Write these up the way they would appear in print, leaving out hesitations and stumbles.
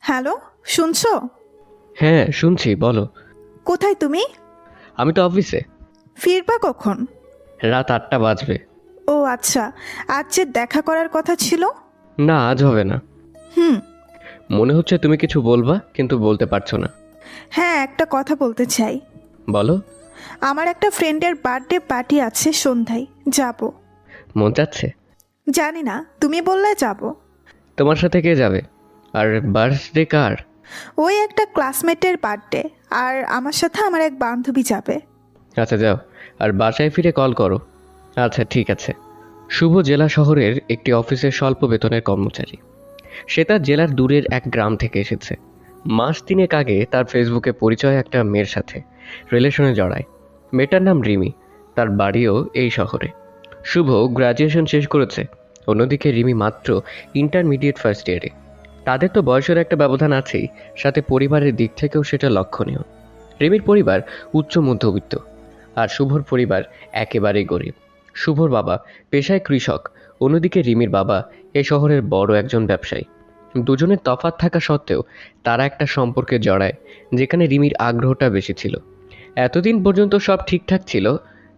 Hello, শুনছো? হ্যাঁ শুনছি, বলো। কোথায় তুমি? আমি তো অফিসে। ফিরবা কখন? রাত 8টা বাজবে। ও আচ্ছা, আজ যে দেখা করার কথা ছিল। না, আজ হবে না। হুম। মনে হচ্ছে তুমি কিছু বলবা কিন্তু বলতে পারছো না। হ্যাঁ, একটা কথা বলতে চাই। বলো। আমার একটা ফ্রেন্ডের বার্থডে পার্টি আছে সন্ধ্যায়, যাব। মন চাচ্ছে? জানি না, তুমি বললে যাব। তোমার সাথে কে যাবে? আর বার্থডে কার? ওই একটা ক্লাসমেটের বার্থডে, আর আমার সাথে আমার এক বান্ধবী যাবে। আচ্ছা যাও, আর বাসায় ফিরে কল করো। আচ্ছা ঠিক আছে। শুভ জেলা শহরের একটি অফিসের স্বল্প বেতনের কর্মচারী। সে তার জেলার দূরের এক গ্রাম থেকে এসেছে। মাস তিনেক আগে তার ফেসবুকে পরিচয় একটা মেয়ের সাথে রিলেশনে জড়ায়। মেয়েটার নাম রিমি। তার বাড়িও এই শহরে। শুভ গ্র্যাজুয়েশন শেষ করেছে, অন্যদিকে রিমি মাত্র ইন্টারমিডিয়েট ফার্স্ট ইয়ারে। তাদের তো বয়সের একটা ব্যবধান আছেই, সাথে পরিবারের দিক থেকেও সেটা লক্ষণীয়। রিমির পরিবার উচ্চ মধ্যবিত্ত, আর শুভর পরিবার একেবারেই গরিব। শুভর বাবা পেশায় কৃষক, অন্যদিকে রিমির বাবা এই শহরের বড় একজন ব্যবসায়ী। দুজনের তফাৎ থাকা সত্ত্বেও তারা একটা সম্পর্কে জড়ায়, যেখানে রিমির আগ্রহটা বেশি ছিল। এতদিন পর্যন্ত সব ঠিকঠাক ছিল।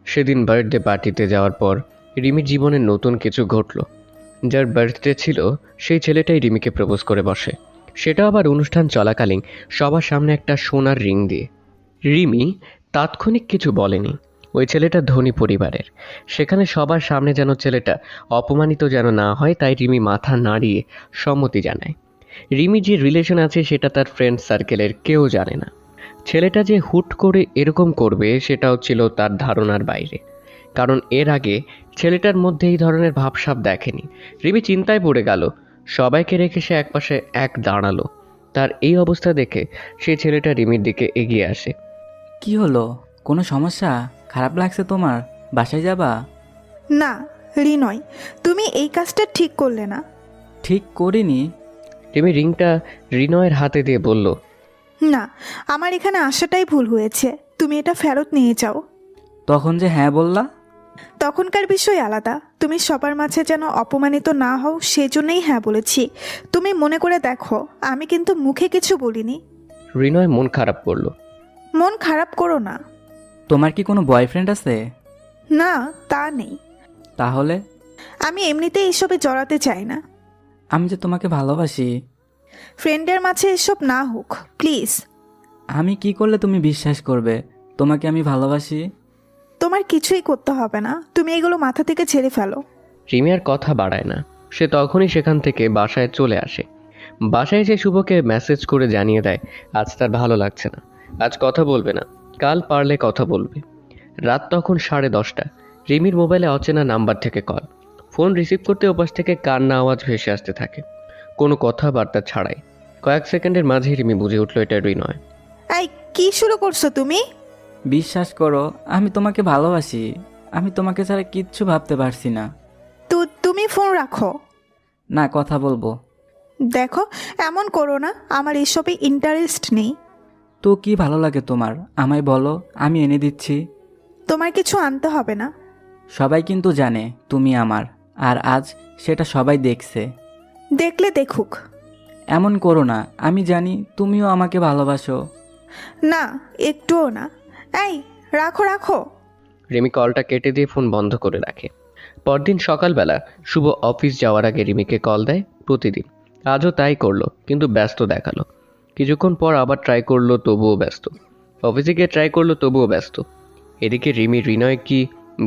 সেদিন বার্থডে পার্টিতে যাওয়ার পর রিমির জীবনে নতুন কিছু ঘটল। যার বার্থডে ছিল সেই ছেলেটাই রিমিকে প্রপোজ করে বসে, সেটা আবার অনুষ্ঠান চলাকালীন সবার সামনে একটা সোনার রিং দিয়ে। রিমি তাৎক্ষণিক কিছু বলেনি। ওই ছেলেটা ধনী পরিবারের, সেখানে সবার সামনে যেন ছেলেটা অপমানিত যেন না হয়, তাই রিমি মাথা নাড়িয়ে সম্মতি জানায়। রিমি যে রিলেশন আছে সেটা তার ফ্রেন্ড সার্কেলের কেউ জানে না। ছেলেটা যে হুট করে এরকম করবে সেটাও ছিল তার ধারণার বাইরে, কারণ এর আগে ছেলেটার মধ্যে এই ধরনের ভাবসাব দেখেনি। রিমি চিন্তায় পড়ে গেল। সবাইকে রেখে সে একপাশে এক দাঁড়ালো। তার এই অবস্থা দেখে সেই ছেলেটা রিমির দিকে এগিয়ে আসে। কি হলো? কোনো সমস্যা? খারাপ লাগছে তোমার? বাসায় যাবা? না, রিনয়, তুমি এই কাজটা ঠিক করলে না। ঠিক করিনি। রিমি রিংটা রিনয়ের হাতে দিয়ে বলল, না, আমার এখানে আসাটাই ভুল হয়েছে। তুমি এটা ফেরত নিয়ে যাও। তখন যে হ্যাঁ বললা। তখনকার বিষয় আলাদা। তুমি সবার মাঝে যেন অপমানিত না হও সেজন্যই হ্যাঁ বলেছি। তুমি মনে করে দেখো, আমি কিন্তু মুখে কিছু বলিনি। রিনয় মন খারাপ করলো। মন খারাপ করো না। তোমার কি কোনো বয়ফ্রেন্ড আছে? না, তা নেই। তাহলে? আমি এমনিতেই এসবে জড়াতে চাই না। আমি যে তোমাকে ভালোবাসি। ফ্রেন্ডের মাঝে এসব না হোক প্লিজ। আমি কি করলে তুমি বিশ্বাস করবে তোমাকে আমি ভালোবাসি? তোমার কিছুই করতে হবে না, তুমি এগুলো মাথা থেকে ঝেড়ে ফেলো। রিমি আর কথা বাড়ায় না। সে তখনই সেখান থেকে বাসায় চলে আসে। বাসায় এসে শুভকে মেসেজ করে জানিয়ে দেয় আজ তার ভালো লাগছে না, আজ কথা বলবে না, কাল পারলে কথা বলবে। রাত তখন 10:30। রিমির মোবাইলে অচেনা নাম্বার থেকে কল। ফোন রিসিভ করতে ওপাশ থেকে কান্না আওয়াজ ভেসে আসতে থাকে, কোনো কথাবার্তা ছাড়াই। কয়েক সেকেন্ডের মাঝেই রিমি বুঝে উঠল এটা রিনয়। এই, কি শুরু করছো তুমি? বিশ্বাস করো, আমি তোমাকে ভালোবাসি। আমি তোমাকে ছাড়া কিচ্ছু ভাবতে পারছি না। তুমি ফোন রাখো। না, কথা বলবো। দেখো, এমন করো না, আমার এসবে ইন্টারেস্ট নেই। তো কি ভালো লাগে তোমার আমায় বলো, আমি এনে দিচ্ছি। তোমার কিছু আনতে হবে না। সবাই কিন্তু জানে তুমি আমার, আর আজ সেটা সবাই দেখছে। দেখলে দেখুক। এমন করো না, আমি জানি তুমিও আমাকে ভালোবাসো। না, একটুও না। এই, রাখো রাখো। রিমি কলটা কেটে দিয়ে ফোন বন্ধ করে রাখে। পরদিন সকালবেলা শুভ অফিস যাওয়ার আগে রিমিকে কল দেয় প্রতিদিন। আজও তাই করলো, কিন্তু ব্যস্ত দেখালো। কিছুক্ষণ পর আবার ট্রাই করলো, তবুও ব্যস্ত। অফিসে গিয়ে ট্রাই করলো, তবুও ব্যস্ত। এদিকে রিমি রিনয় কি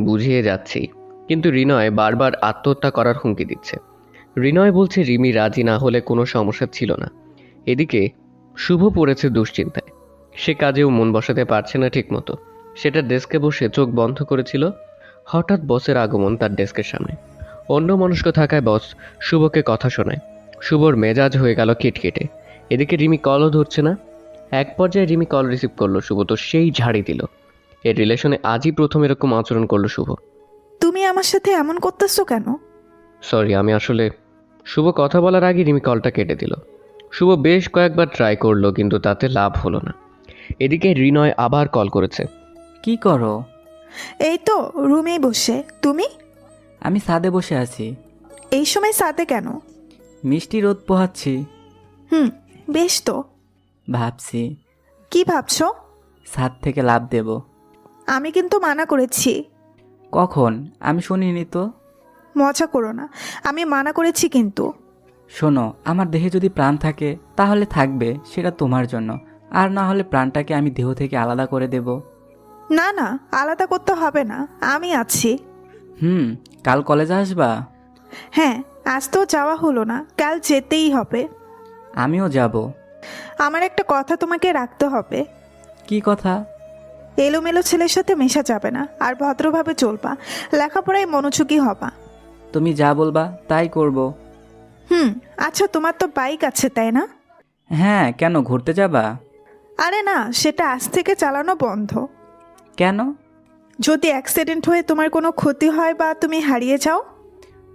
বুঝিয়ে যাচ্ছেই, কিন্তু রিনয় বারবার আত্মহত্যা করার হুমকি দিচ্ছে। রিনয় বলছে রিমি রাজি না হলে কোনো সমস্যা ছিল না। এদিকে শুভ পড়েছে দুশ্চিন্তায়। সে কাজেও মন বসাতে পারছে না ঠিকমতো। সেটা ডেস্কে বসে চোখ বন্ধ করেছিল। হঠাৎ বসের আগমন তার ডেস্কের সামনে। অন্যমনস্ক থাকায় বস শুভকে কথা শোনায়। শুভর মেজাজ হয়ে গেল খিটখিটে। এদিকে রিমি কলও ধরছে না। এক পর্যায়ে রিমি কল রিসিভ করলো, শুভ তো সেই ঝাড়ি দিল। এর রিলেশনে আজই প্রথম এরকম আচরণ করলো শুভ। তুমি আমার সাথে এমন করতেছো কেন? সরি, আমি আসলে। শুভ কথা বলার আগে রিমি কলটা কেটে দিল। শুভ বেশ কয়েকবার ট্রাই করলো, কিন্তু তাতে লাভ হলো না। এদিকে রিনয় আবার কল করেছে। কি করো? এই তো রুমেই বসে। তুমি? আমি ছাদে বসে আছি। এই সময় সাথে কেন? মিষ্টি রোদ পোহাচ্ছি। হুম, বেশ তো। ভাবছি কি ভাবছো? ছাদ থেকে লাফ দেব। আমি কিন্তু মানা করেছি। কখন? আমি শুনিনি তো। মজা করো না, আমি মানা করেছি কিন্তু। শোনো, আমার দেহে যদি প্রাণ থাকে তাহলে থাকবে, সেটা তোমার জন্য। আর না হলে প্রাণটাকে আমি দেহ থেকে আলাদা করে দেব। না না, আলাদা করতে হবে না, আমি আছি। কাল কলেজে আসবা? হ্যাঁ, আজ তো যাওয়া হলো না, কাল যেতেই হবে। আমিও যাব। আমার একটা কথা তোমাকে রাখতে হবে। কি কথা? এলোমেলো ছেলের সাথে মেশা যাবে না, আর ভদ্রভাবে চলবা, লেখাপড়ায় মনোযোগী হবা। তুমি যা বলবা তাই করব। আচ্ছা, তোমার তো বাইক আছে তাই না? হ্যাঁ, কেন, ঘুরতে যাবা? আরে না, সেটা আজ থেকে চালানো বন্ধ। কেন? যদি অ্যাক্সিডেন্ট হয়ে তোমার কোনো ক্ষতি হয় বা তুমি হারিয়ে যাও।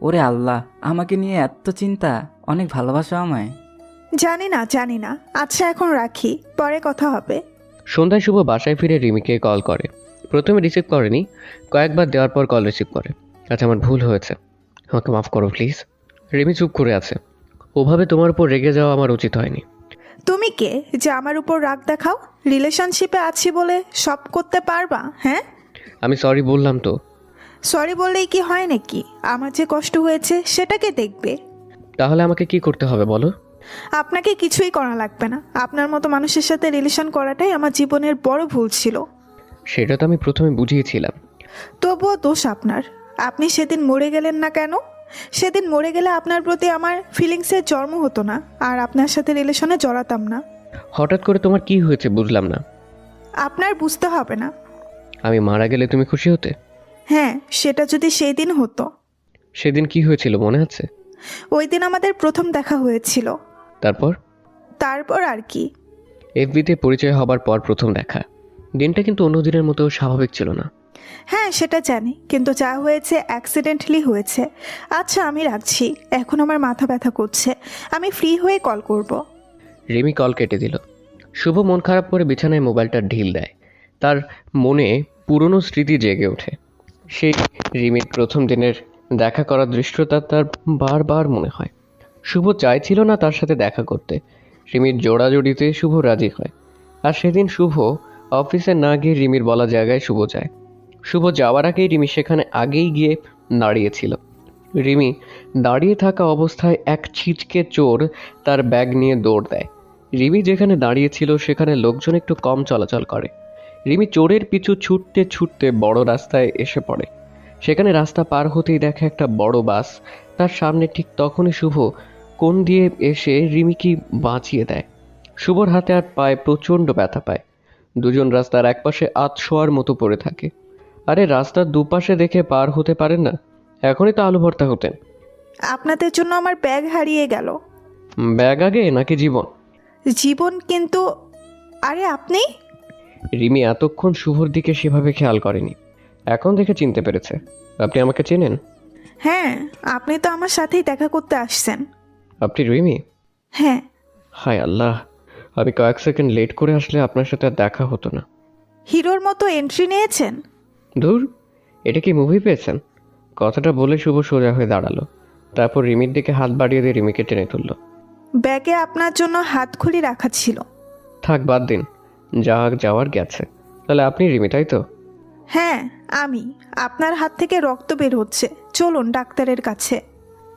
ওরে আল্লাহ, আমাকে নিয়ে এত চিন্তা! অনেক ভালোবাসো আমায়। জানি না। আচ্ছা, এখন রাখি, পরে কথা হবে। সন্ধ্যায় শুভ বাসায় ফিরে রিমিকে কল করে। প্রথমে রিসিভ করেনি, কয়েকবার দেওয়ার পর কল রিসিভ করে। আচ্ছা, আমার ভুল হয়েছে, আমাকে মাফ করো প্লিজ। রিমি চুপ করে আছে। ওভাবে তোমার উপর রেগে যাওয়া আমার উচিত হয়নি। তুমি কে যে আমার উপর রাগ দেখাও? রিলেশনশিপে আছি বলে সব করতে পারবা? হ্যাঁ, আমি সরি বললাম তো। সরি বললেই কি হয় নাকি? আমার যে কষ্ট হয়েছে সেটাকে দেখবে। তাহলে আমাকে কি করতে হবে বলো? আপনাকে কিছুই করা লাগবে না। আপনার মতো মানুষের সাথে রিলেশন করাটাই আমার জীবনের বড় ভুল ছিল। সেটা তো আমি প্রথমে বুঝিয়েছিলাম। তবুও দোষ আপনার। আপনি সেদিন মরে গেলেন না কেন? সেদিন মরে গেলে আপনার প্রতি আমার ফিলিংসের জন্ম হতো না, আর আপনার সাথে রিলেশনে জড়াতাম না। হঠাৎ করে তোমার কি হয়েছে বুঝলাম না। আপনার বুঝতে হবে না। আমি মারা গেলে তুমি খুশি হতে? হ্যাঁ, সেটা যদি সেই দিন হতো। সেদিন কি হয়েছিল মনে আছে? ওই দিন আমাদের প্রথম দেখা হয়েছিল। তারপর? তারপর আর কি? এফবিতে পরিচয় হবার পর প্রথম দেখা। দিনটা কিন্তু অন্য দিনের মতো স্বাভাবিক ছিল না। হ্যাঁ, সেটা জানি, কিন্তু যা হয়েছে অ্যাক্সিডেন্টালি হয়েছে। আচ্ছা, আমি রাখছি, এখন আমার মাথা ব্যথা করছে। আমি ফ্রি হয়ে কল করব। রিমি কল কেটে দিল। শুভ মন খারাপ করে বিছানায় মোবাইলটা ঢিল দেয়। তার মনে পুরনো স্মৃতি জেগে ওঠে। সেই রিমির প্রথম দিনের দেখা করার দৃশ্যটা তার বারবার মনে হয়। শুভ চাইছিল না তার সাথে দেখা করতে। রিমির জোড়াজড়িতে শুভ রাজি হয়। আর সেদিন শুভ অফিসে না গিয়ে রিমির বলা জায়গায় শুভ যায়। শুভ যাওয়ার আগেই রিমি সেখানে আগেই গিয়ে দাঁড়িয়েছিল। রিমি দাঁড়িয়ে থাকা অবস্থায় এক ছিচকে চোর তার ব্যাগ নিয়ে দৌড় দেয়। রিমি যেখানে দাঁড়িয়েছিল সেখানে লোকজন একটু কম চলাচল করে। রিমি চোরের পিছু ছুটতে ছুটতে বড় রাস্তায় এসে পড়ে। সেখানে রাস্তা পার হতেই দেখে একটা বড় বাস তার সামনে। ঠিক তখনই শুভ কোণ দিয়ে এসে রিমিকে বাঁচিয়ে দেয়। শুভর হাতে আর পায়ে প্রচণ্ড ব্যথা পায়। দুজন রাস্তার একপাশে আধশোয়ার মতো পড়ে থাকে। আরে রাস্তার দুপাশে দেখে পার হতে পারেন না? এখনই তো আলু ভর্তা হতেন। আপনাদের জন্য আমার ব্যাগ হারিয়ে গেল। ব্যাগ আগে নাকি জীবন? জীবন, কিন্তু আরে আপনি? রিমি এতক্ষণ শুভর দিকে সেভাবে খেয়াল করেনি, এখন দেখে চিনতে পেরেছে। আপনি আমাকে চেনেন? হ্যাঁ, আপনি তো আমার সাথেই দেখা করতে আসছেন। আপনি রিমি? হ্যাঁ। হায় আল্লাহ, আমি কয়েক সেকেন্ড লেট করে আসলে আপনার সাথে আর দেখা হতো না। হিরোর মতো এন্ট্রি নিয়েছেন। ধুর, এটা কি মুভি পেয়েছেন? কথাটা বলে শুভ সোজা হয়ে দাঁড়ালো। তারপর রিমির দিকে হাত বাড়িয়ে দিয়ে রিমিকে টেনে তুলল। ব্যাগে আপনার জন্য হাতখড়ি রাখা ছিল। থাক, বাদ দিন, যা যাওয়ার গেছে। তাহলে আপনি রিমি, তাই তো? হ্যাঁ, আমি। আপনার হাত থেকে রক্ত বের হচ্ছে, চলুন ডাক্তারের কাছে।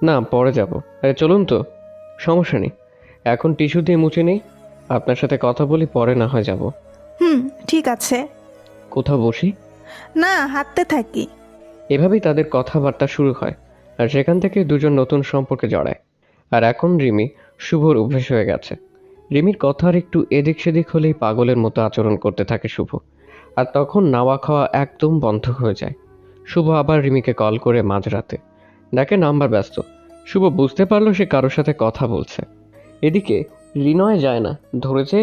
না, পরে যাব। আরে চলুন তো, সমস্যা নেই। এখন টিস্যু দিয়ে মুছে নেই, আপনার সাথে কথা বলি, পরে না হয় যাব। ঠিক আছে। কোথাও বসি? না, হাঁটতে থাকি। এভাবেই তাদের কথাবার্তা শুরু হয়, আর সেখান থেকে দুজন নতুন সম্পর্কে জড়ায়। আর এখন রিমি শুভর অভ্যেস হয়ে গেছে। রিমির কথার একটু এদিক সেদিক হলেই পাগলের মতো আচরণ করতে থাকে শুভ। আর তখন নাওয়া খাওয়া একদম বন্ধ হয়ে যায়। শুভ আবার রিমিকে কল করে মাঝরাতে দেখে নাম্বার ব্যস্ত। শুভ বুঝতে পারলো সে কারোর সাথে কথা বলছে। এদিকে রিনয় যায় না, ধরেছে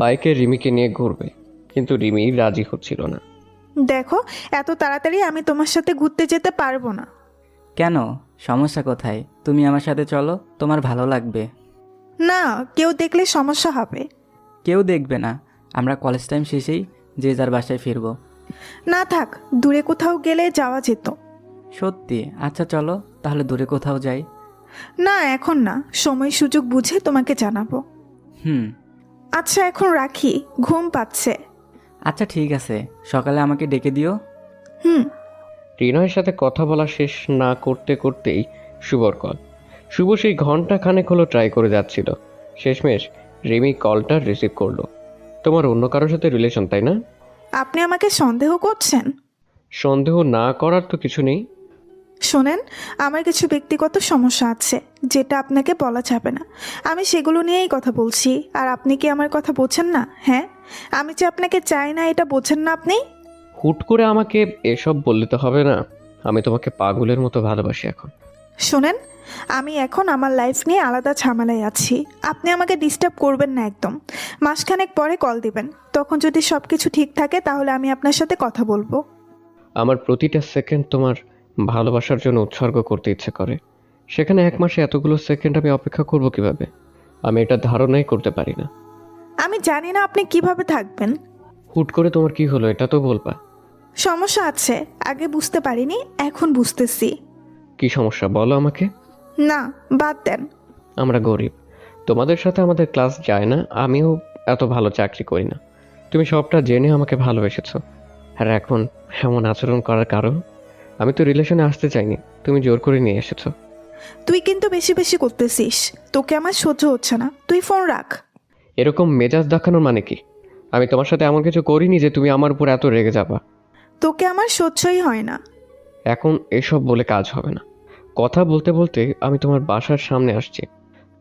বাইকে রিমিকে নিয়ে ঘুরবে, কিন্তু রিমি রাজি হচ্ছিল না। দেখো, এত তাড়াতাড়ি আমি তোমার সাথে ঘুরতে যেতে পারবো না। কেন, সমস্যা কোথায়? তুমি আমার সাথে চলো, তোমার ভালো লাগবে। না, কেউ দেখলে সমস্যা হবে। কেউ দেখবে না, আমরা কলেজ টাইম শেষেই যে যার বাসায় ফিরবো। না থাক, দূরে কোথাও গেলে যাওয়া যেত। সত্যি? আচ্ছা চলো তাহলে দূরে কোথাও যাই। না, এখন না, সময় সুযোগ বুঝে তোমাকে জানাবো। হুম। আচ্ছা এখন রাখি, ঘুম পাচ্ছে। আচ্ছা ঠিক আছে, সকালে আমাকে ডেকে দিও। হুম। রিনয়ের সাথে কথা বলা শেষ না করতে করতেই শুভর কল। শুভ সেই ঘন্টা খানেক হলো ট্রাই করে যাচ্ছিল। শেষমেশ রিমি কলটা রিসিভ করলো। তোমার অন্য কারোর সাথে রিলেশন, তাই না? আপনি আমাকে সন্দেহ করছেন? সন্দেহ না করার তো কিছু নেই। শোনেন, আমার কিছু ব্যক্তিগত সমস্যা আছে যেটা আপনাকে বলা যাবে না। আমি সেগুলো নিয়েই কথা বলছি। আর আপনি কি আমার কথা বোঝেন না? হ্যাঁ, আমি যে আপনাকে চাই না এটা বোঝেন না আপনি? হুট করে আমাকে এসব বললে তো হবে না। আমি তোমাকে পাগলের মতো ভালোবাসি এখন। শোনেন, আমি এখন আমার লাইফ নিয়ে আলাদা ঝামেলায় আছি। আপনি আমাকে ডিস্টার্ব করবেন না একদম। মাসখানেক পরে কল দিবেন, তখন যদি সব কিছু ঠিক থাকে তাহলে আমি আপনার সাথে কথা বলবো। আমার প্রতিটা সেকেন্ড তোমার ভালোবাসার জন্য উৎসর্গ করতে ইচ্ছে করে। সেখানে 1 মাসে এতগুলো সেকেন্ড আমি অপেক্ষা করব কিভাবে? আমি এটা ধারণাই করতে পারি না। আমি জানি না আপনি কিভাবে থাকবেন। হুট করে তোমার কি হলো এটা তো বলবা। সমস্যা আছে, আগে বুঝতে পারিনি, এখন বুঝতেছি। কি সমস্যা বলো আমাকে। না, বাদ দেন। আমরা গরিব, তোমাদের সাথে আমাদের ক্লাস যায় না, আমিও এত ভালো চাকরি করি না। তুমি সবটা জেনে আমাকে ভালোবেসেছো, আর এখন এমন আচরণ করার কারণ? আমি তো রিলেশনে আসতে চাইনি, তুমি জোর করে নিয়ে এসেছো। তুই কিন্তু বেশি বেশি করতেছিস, তোকে আমার সহ্য হচ্ছে না, তুই ফোন রাখ। এরকম মেজাজ দেখানোর মানে কি? আমি তোমার সাথে এমন কিছু করিনি যে তুমি আমার উপর এত রেগে যাবা। তোকে আমার সহ্যই হয় না। এখন এসব বলে কাজ হবে না। কথা বলতে বলতে আমি তোমার বাসার সামনে আসছি।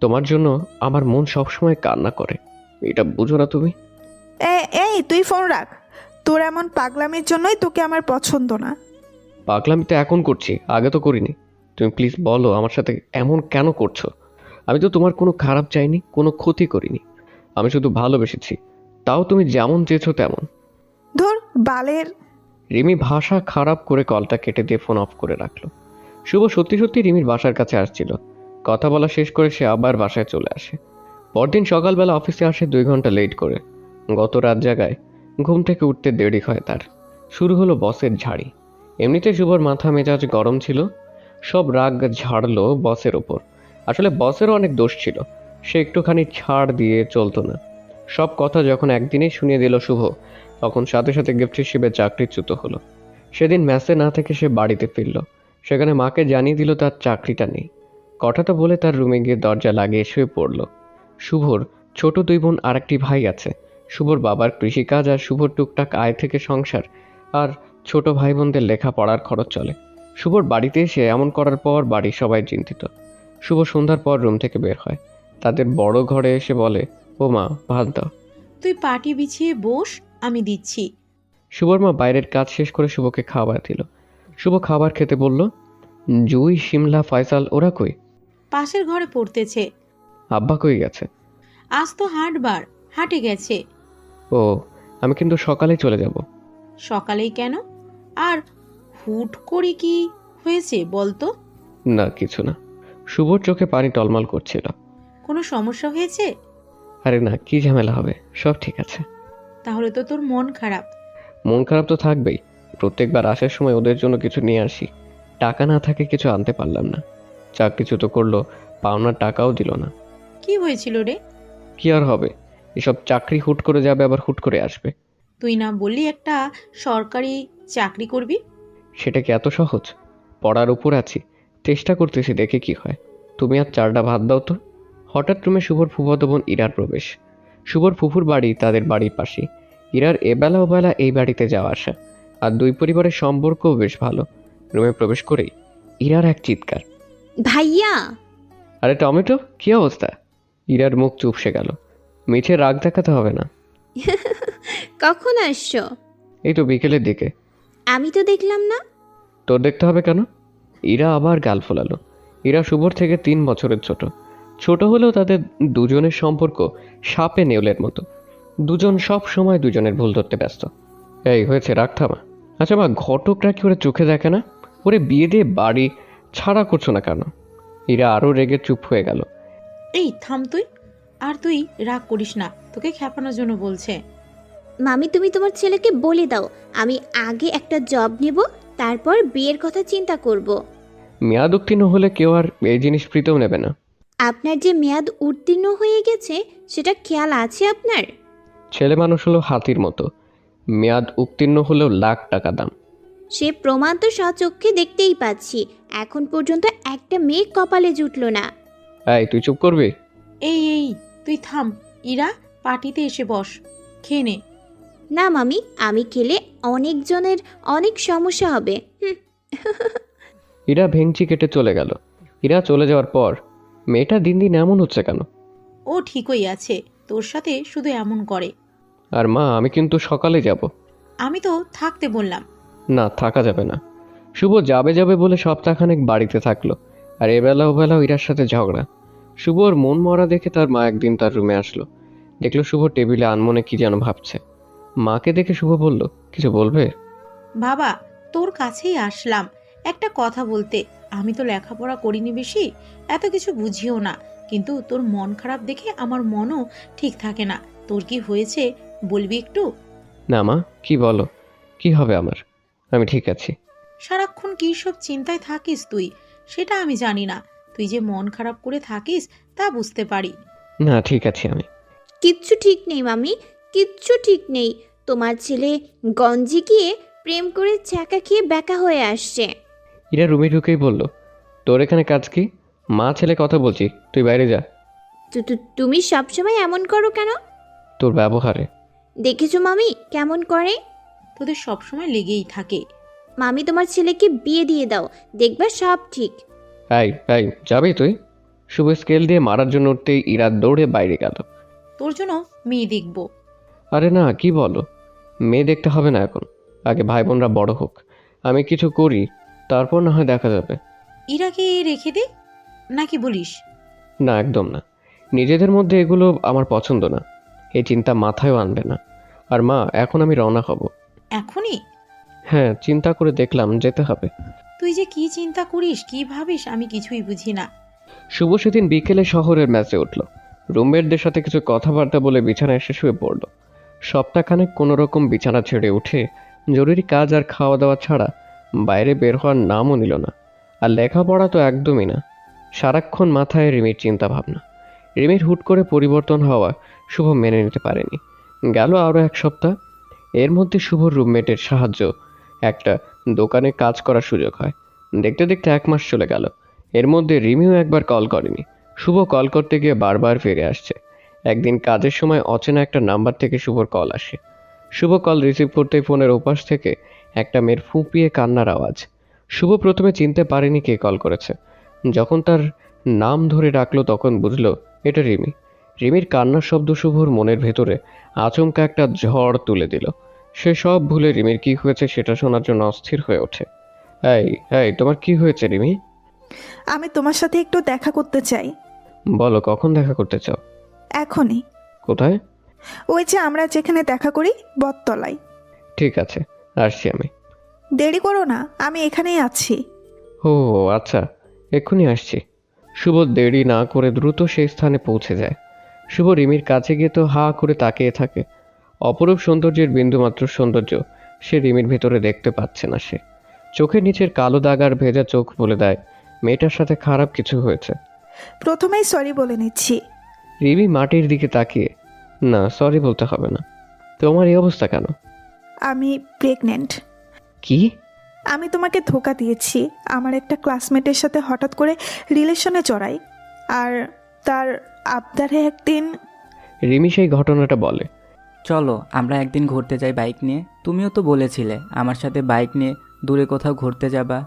তোমার জন্য আমার মন সবসময় কান্না করে, এটা বুঝো না তুমি? এই তুই ফোন রাখ। তোর এমন পাগলামির জন্যই তোকে আমার পছন্দ না। পাগলামি তো এখন করছি, আগে তো করিনি। তুমি প্লিজ বলো আমার সাথে এমন কেন করছো? আমি তো তোমার কোনো খারাপ চাইনি, কোনো ক্ষতি করিনি। আমি শুধু ভালোবেসেছি, তাও তুমি যেমন চেয়েছো তেমন। ধুর বালের। রিমি ভাষা খারাপ করে কলটা কেটে দিয়ে ফোন অফ করে রাখলো। শুভ সত্যি সত্যি রিমির বাসার কাছে আসছিল। কথা বলা শেষ করে সে আবার বাসায় চলে আসে। পরদিন সকালবেলা অফিসে আসে 2 ঘন্টা লেট করে। গত রাত জাগায় ঘুম থেকে উঠতে দেরি হয় তার। শুরু হলো বসের ঝাড়ি। এমনিতে শুভর মাথা মেজাজ গরম ছিল, সব রাগ ঝাড়লো বসের ওপর। আসলে বসেরও অনেক দোষ ছিল, সে একটুখানি ছাড় দিয়ে চলতো না। সব কথা যখন একদিনেই শুনিয়ে দিল শুভ, তখন সাথে সাথে গিফট হিসেবে চাকরিচ্যুত হলো। সেদিন ম্যাচে না থেকে সে বাড়িতে ফিরল। সেখানে মাকে জানিয়ে দিল তার চাকরিটা নেই। কথাটা বলে তার রুমে গিয়ে দরজা লাগিয়ে শুয়ে পড়ল। শুভর ছোট 2 বোন আর একটি ভাই আছে। শুভর বাবার কৃষিকাজ আর শুভর টুকটাক আয় থেকে সংসার আর ছোট ভাই বোনদের লেখাপড়ার খরচ চলে। শুভর বাড়িতে এসে এমন করার পর বাড়ির সবাই চিন্তিত। শুভ সন্ধ্যার পর রুম থেকে বের হয়, তাদের বড় ঘরে এসে বলে, ও মা, ভাত দাও। তুই পাটি বিছিয়ে বস, আমি দিচ্ছি। শুভর মা বাইরের কাজ শেষ করে শুভকে খাবার দিল। শুভ খাবার খেতে বলল, জুই, শিমলা, ফয়সাল ওরা কই? পাশের ঘরে পড়তেছে। আব্বা কই গেছে? আজ তো হাটবার, হাটে গেছে। ও, আমি কিন্তু সকালেই চলে যাব। সকালেই কেন? আর হুট করে কি হয়েছে বলতো? না কিছু না। শুভর চোখে পানি টলমল করছিল। কোনো সমস্যা হয়েছে? আরে না, কি ঝামেলা হবে, সব ঠিক আছে। তাহলে তো তোর মন খারাপ। মন খারাপ তো থাকবেই, প্রত্যেকবার আসার সময় ওদের জন্য কিছু নিয়ে আসি, টাকা না থাকে কিছু আনতে পারলাম না। চাকরিচ্যুত করলো, পাওনার টাকাও দিল না। কি হয়েছিল রে? কি আর হবে, এসব চাকরি হুট করে যাবে আবার হুট করে আসবে। তুই না বললি একটা সরকারি চাকরি করবি? সেটা কি এত সহজ? পড়ার উপর আছি, চেষ্টা করতেছি, দেখে কি হয়। তুমি আর 4টা ভাত দাও তো। হঠাৎ রুমে শুভর ফুফাতো বোন ইরার প্রবেশ। শুভর ফুফুর বাড়ি তাদের বাড়ির পাশে। ইরার এবেলা ওবেলা এই বাড়িতে যাওয়া আসা, আর 2 পরিবারের সম্পর্কও বেশ ভালো। রুমে প্রবেশ করেই ইরার এক চিৎকার, ভাইয়া! আরে টমেটো, কি অবস্থা? ইরার মুখ চুপসে গেল। মিঠে রাগ দেখাতে হবে না। কখন আসছো? এই তো বিকেলের দিকে। আমি তো দেখলাম না। তোর দেখতে হবে কেন? ইরা আবার গাল ফোলালো। ইরা শুভর থেকে 3 বছরের ছোট। ছোট হলেও তাদের দুজনের সম্পর্ক সাপে নেউলের মতো। দুজন সব সময় দুজনের ভুল ধরতে ব্যস্ত। এই হয়েছে, রাগ থামা। আচ্ছা মা, ঘটকরা কি ওরা চোখে দেখে না? ওরে বিয়ে দিয়ে বাড়ি ছাড়া করছো না কেন? ইরা আরও রেগে চুপ হয়ে গেল। এই থাম তুই। আর তুই রাগ করিস না, তোকে খেপানোর জন্য বলছে। মামি, তুমি তোমার ছেলেকে বলে দাও আমি আগে একটা জব নেব, তারপর বিয়ের কথা চিন্তা করব। মেয়াদ উত্তীর্ণ হলে কেউ আর এই জিনিস প্রীতও নেবে না। আপনার যে মেয়াদ উত্তীর্ণ হয়ে গেছে সেটা খেয়াল আছে আপনার? ছেলে মানুষ হলো হাতির মতো, মেয়াদ উত্তীর্ণ হলেও লাখ টাকা দাম। সে প্রমাণ তো স্বচক্ষে দেখতেই পাচ্ছি। এখন পর্যন্ত একটা মেয়ে কপালে জুটলো না। এই তুই চুপ করবি? এই তুই থাম। ইরা, পার্টিতে এসে বস, খেয়ে নে। না মামি, আমি খেলে অনেকজনের অনেক সমস্যা হবে। ইরা ভেঙচি কেটে চলে গেল। ইরা চলে যাওয়ার পর মেয়েটা দিন দিন এমন হচ্ছে কেন? ও ঠিকই আছে, তোর সাথে শুধু এমন করে। আর মা, আমি কিন্তু সকালে যাব। আমি তো থাকতে বললাম। না, থাকা যাবে না। শুভ যাবে যাবে বলে সপ্তাহখানেক বাড়িতে থাকলো, আর এবেলা ওবেলাও ইরার সাথে ঝগড়া। শুভর মন মরা দেখে তার মা একদিন তার রুমে আসলো। দেখলো শুভ টেবিলে আনমনে কি যেন ভাবছে। মাকে দেখে শুভ বলল, কিছু বলবে? বাবা, তোর কাছেই আসলাম একটা কথা বলতে। আমি তো লেখাপড়া করিনি বেশি, এত কিছু বুঝিও না, কিন্তু তোর মন খারাপ দেখে আমার মনও ঠিক থাকে না। তোর কি হয়েছে বলবি একটু? না মা, কি বলো? কি হবে আমার? আমি ঠিক আছি। সারাক্ষণ কি সব চিন্তায় থাকিস তুই, সেটা আমি জানি না। তুই যে মন খারাপ করে থাকিস তা বুঝতে পারি। না, ঠিক আছি আমি। কিচ্ছু ঠিক নেই মামি, কিচ্ছু ঠিক নেই। তোমার ছেলে গঞ্জে গিয়ে প্রেম করে চাকা খেয়ে ব্যাকা হয়ে আসছে। ইরা রুমে ঢুকেই বলল, তোর এখানে কাজ কি? মা ছেলে কথা বলছি, তুই বাইরে যা। তুমি সবসময় এমন করো কেন? তোর ব্যবহারে। দেখেছো মামি কেমন করে? তোদের সবসময় লেগেই থাকে। মামি, তোমার ছেলেকে বিয়ে দিয়ে দাও, দেখবে সব ঠিক। এই এই, যাবি তুই? শুভ স্কেল দিয়ে মারার জন্য উঠতেই ইরা দৌড়ে বাইরে গেল। তোর জন্য মেয়ে দেখব। আরে না, কি বলো? মেয়ে দেখতে হবে না এখন, আগে ভাই বোনরা বড় হোক, আমি কিছু করি, তারপর না হয় দেখা যাবে। ইরাকে রেখে দে নাকি বলিস? না, একদম না। নিজেদের মধ্যে এগুলো আমার পছন্দ না, এই চিন্তা মাথায়ও আনবে না। আর মা, এখন আমি রওনা হব। এখনই? হ্যাঁ, চিন্তা করে দেখলাম যেতে হবে। তুই যে কি চিন্তা করিস, কি ভাবিস, আমি কিছুই বুঝি না। শুভ সেদিন বিকেলে শহরের ম্যাচে উঠল। রুমমেটদের সাথে কিছু কথাবার্তা বলে বিছানায় এসে শুয়ে পড়ল। সপ্তাহখানেক কোনো রকম বিছানা ছেড়ে উঠে জরুরি কাজ আর খাওয়া দাওয়া ছাড়া বাইরে বের হওয়ার নামও নিল না। আর লেখাপড়া তো একদমই না। সারাক্ষণ মাথায় রিমির চিন্তা ভাবনা। রিমির হুট করে পরিবর্তন হওয়া শুভ মেনে নিতে পারেনি। গেল আরও এক সপ্তাহ। এর মধ্যে শুভর রুমমেটের সাহায্য একটা দোকানে কাজ করার সুযোগ হয়। দেখতে দেখতে 1 মাস চলে গেল। এর মধ্যে রিমিও একবার কল করেনি। শুভ কল করতে গিয়ে বারবার ফিরে আসছে। একদিন কাজের সময় অচেনা একটা নাম্বার থেকে শুভর কল আসে। শুভ কল রিসিভ করতেই ফোনের ওপাশ থেকে একটা মেয়ের ফুঁপিয়ে কান্নার আওয়াজ। শুভ প্রথমে চিনতে পারেনি কে কল করেছে। যখন তার নাম ধরে ডাকলো তখন বুঝলো এটা রিমি। রিমির কান্নার শব্দ শুভর মনের ভেতরে আচমকা একটা ঝড় তুলে দিল। সে সব ভুলে রিমির কি হয়েছে সেটা শোনার জন্য অস্থির হয়ে ওঠে। এই এই, তোমার কি হয়েছে রিমি? আমি তোমার সাথে একটু দেখা করতে চাই। বলো, কখন দেখা করতে চাও? এখনই। কোথায়? ওই যে আমরা যেখানে দেখা করি, বটতলায়। ঠিক আছে, আসছি আমি। দেরি করো না, আমি এখানেই আছি। ও আচ্ছা, এক্ষুনি আসছি। শুভ দেরি না করে দ্রুত সেই স্থানে পৌঁছে যায়। শুভ রিমির কাছে গিয়ে তো হা করে তাকিয়ে থাকে। অপরূপ সৌন্দর্যের বিন্দুমাত্র সৌন্দর্য সে রিমির ভেতরে দেখতে পাচ্ছে না। সে চোখের নিচের কালো দাগ আর ভেজা চোখ বলে দেয় মেয়েটার সাথে খারাপ কিছু হয়েছে। প্রথমেই সরি বলে নিচ্ছি। রিমি মাটির দিকে তাকিয়ে, না সরি বলতে হবে না। তোমার এই অবস্থা কেন? আমি প্রেগনেন্ট। কি? আমি তোমাকে ধোকা দিয়েছি। আমার একটা ক্লাসমেটের সাথে হঠাৎ করে রিলেশনে জড়াই, আর তার আবদারে একদিন। রিমি সেই ঘটনাটা বলে। চলো আমরা একদিন ঘুরতে যাই বাইক নিয়ে। তুমিও তো বলেছিলে আমার সাথে বাইক নিয়ে দূরে কোথাও ঘুরতে যাবা।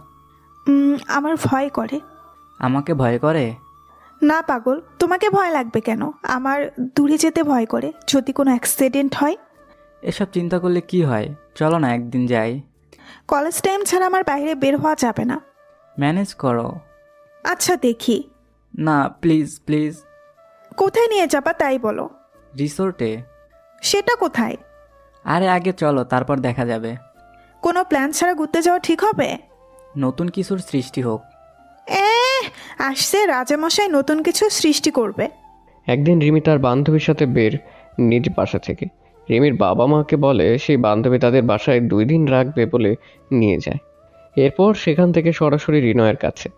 আমার ভয় করে। আমাকে ভয় করে? না পাগল, তোমাকে ভয় লাগবে কেন? আমার দূরে যেতে ভয় করে, যদি কোনো অ্যাক্সিডেন্ট হয়। এসব চিন্তা করলে কি হয়, চলো না একদিন যাই। কলেজ টাইম ছাড়া আমার বাইরে বের হওয়া যাবে না। ম্যানেজ করো। আচ্ছা দেখি। না প্লিজ প্লিজ। কোথায় নিয়ে যাবা তাই বলো। রিসোর্টে। সেটা কোথায়? আরে আগে চলো, তারপর দেখা যাবে। কোনো প্ল্যান ছাড়া ঘুরতে যাওয়া ঠিক হবে? নতুন কিছুর সৃষ্টি হোক। আসছে রাজামশাই, নতুন কিছু সৃষ্টি করবে। একদিন রিমি তার বান্ধবীর সাথে বের নিজ বাসা থেকে। রিমির বাবা মাকে বলে সেই বান্ধবী তাদের বাসায় 2 দিন রাখবে বলে নিয়ে যায়। এরপর সেখান থেকে সরাসরি রিনয়ের কাছে।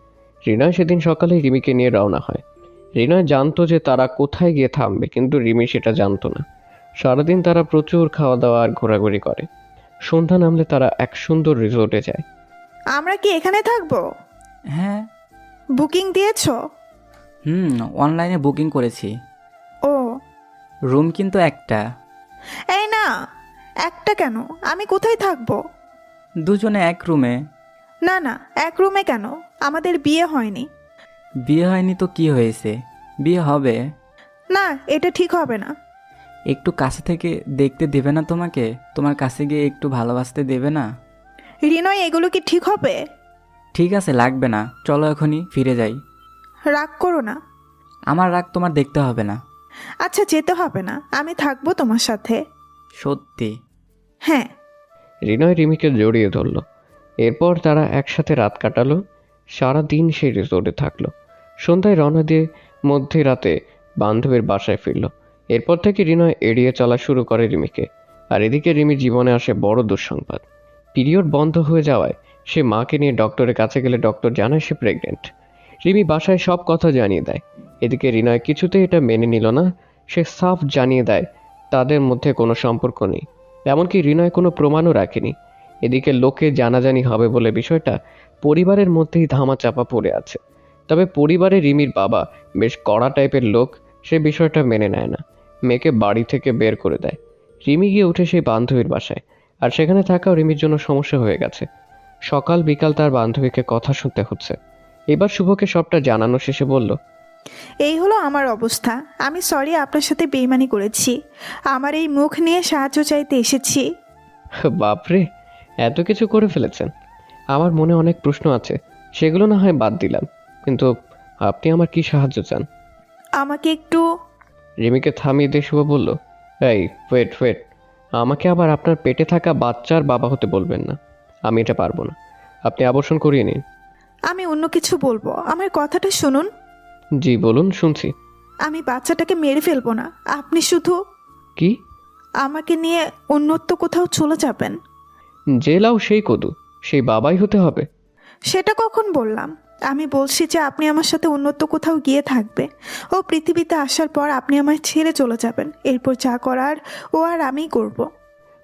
রিনয় সেদিন সকালে রিমিকে নিয়ে রওনা হয়। রিনয় জানতো যে তারা কোথায় গিয়ে থামবে, কিন্তু রিমি সেটা জানতো না। সারাদিন তারা প্রচুর খাওয়া দাওয়া আর ঘোরাঘুরি করে। সন্ধ্যা নামলে তারা এক সুন্দর রিসোর্টে যায়। আমরা কি এখানে থাকবো? হ্যাঁ। বুকিং দিয়েছো? অনলাইনে বুকিং করেছি। ও, রুম কিন্তু একটা। এই না, একটা কেন? আমি কোথায় থাকবো? দুজনে এক রুমে। না না, এক রুমে কেন? আমাদের বিয়ে হয়নি। বিয়ে হয়নি তো কি হয়েছে, বিয়ে হবে। না, এটা ঠিক হবে না। একটু কাছে থেকে দেখতে দেবে না তোমাকে? তোমার কাছে গিয়ে একটু ভালোবাসতে দেবে না? রিনয়, এগুলো কি ঠিক হবে? ঠিক আছে, লাগবে না, চলো এখনই ফিরে যাই। রাগ করো না। আমার রাগ তোমার দেখতে হবে না। আচ্ছা, যেতে হবে না, আমি থাকবো তোমার সাথে। সত্যি? হ্যাঁ। রিনয় রিমিকে জড়িয়ে ধরল। এরপর তারা একসাথে রাত কাটালো। সারা দিন সেই রিসোর্টে থাকলো। সন্ধ্যায় রওনা দিয়ে মধ্যরাতে বান্ধবীর বাসায় ফিরল। এরপর থেকে রিনয় এড়িয়ে চলা শুরু করে রিমিকে। আর এদিকে রিমির জীবনে আসে বড় দুঃসংবাদ। পিরিয়ড বন্ধ হয়ে যাওয়ায় সে মাকে নিয়ে ডক্টরের কাছে গেলে ডক্টর জানায় সে প্রেগনেন্ট। রিমি বাসায় সব কথা জানিয়ে দেয়। এদিকে রিনয় কিছুতেই এটা মেনে নিল না। সে সাফ জানিয়ে দেয় তাদের মধ্যে কোনো সম্পর্ক নেই। এমনকি রিনয় কোনো প্রমাণও রাখেনি। এদিকে লোকে জানাজানি হবে বলে বিষয়টা পরিবারের মধ্যেই ধামাচাপা পড়ে আছে। তবে পরিবারে রিমির বাবা বেশ কড়া টাইপের লোক, সে বিষয়টা মেনে নেয় না। মেয়েকে বাড়ি থেকে বের করে দেয়। রিমি গিয়ে উঠে সেই বান্ধবীর বাসায়। আর সেখানে থাকাও রিমির জন্য সমস্যা হয়ে গেছে। সকাল বিকাল তার বান্ধবীকে কথা শুনতে হচ্ছে। এবার শুভকে সবটা জানানো শেষে বলল, এই হলো আমার অবস্থা। আমি সরি, আপনার সাথে বেইমানি করেছি। আমার এই মুখ নিয়ে সাহায্য চাইতে এসেছি। বাপরে, এত কিছু করে ফেলেছেন। আমার মনে অনেক প্রশ্ন আছে, সেগুলো না হয় বাদ দিলাম, কিন্তু আপনি আমার কি সাহায্য চান? আমাকে একটু। রিমিকে থামিয়ে দিয়ে শুভ বলল, এই ওয়েট, আমাকে আবার আপনার পেটে থাকা বাচ্চার বাবা হতে বলবেন না। আমি এটা পারবো না। আপনি আবর্ষণ করিয়ে নিন। আমি অন্য কিছু বলবো, আমার কথাটা শুনুন। জি বলুন, শুনছি। আমি বাচ্চাটাকে মেরে ফেলবো না। আপনি শুধু কি? আমাকে নিয়ে অন্যত্র কোথাও চলে যাবেন। যে লাউ সেই কদু, সেই বাবাই হতে হবে? সেটা কখন বললাম? আমি বলছি যে আপনি আমার সাথে অন্যত্র কোথাও গিয়ে থাকবে। ও পৃথিবীতে আসার পর আপনি আমায় ছেড়ে চলে যাবেন। এরপর যা করার ও আর আমিই করব।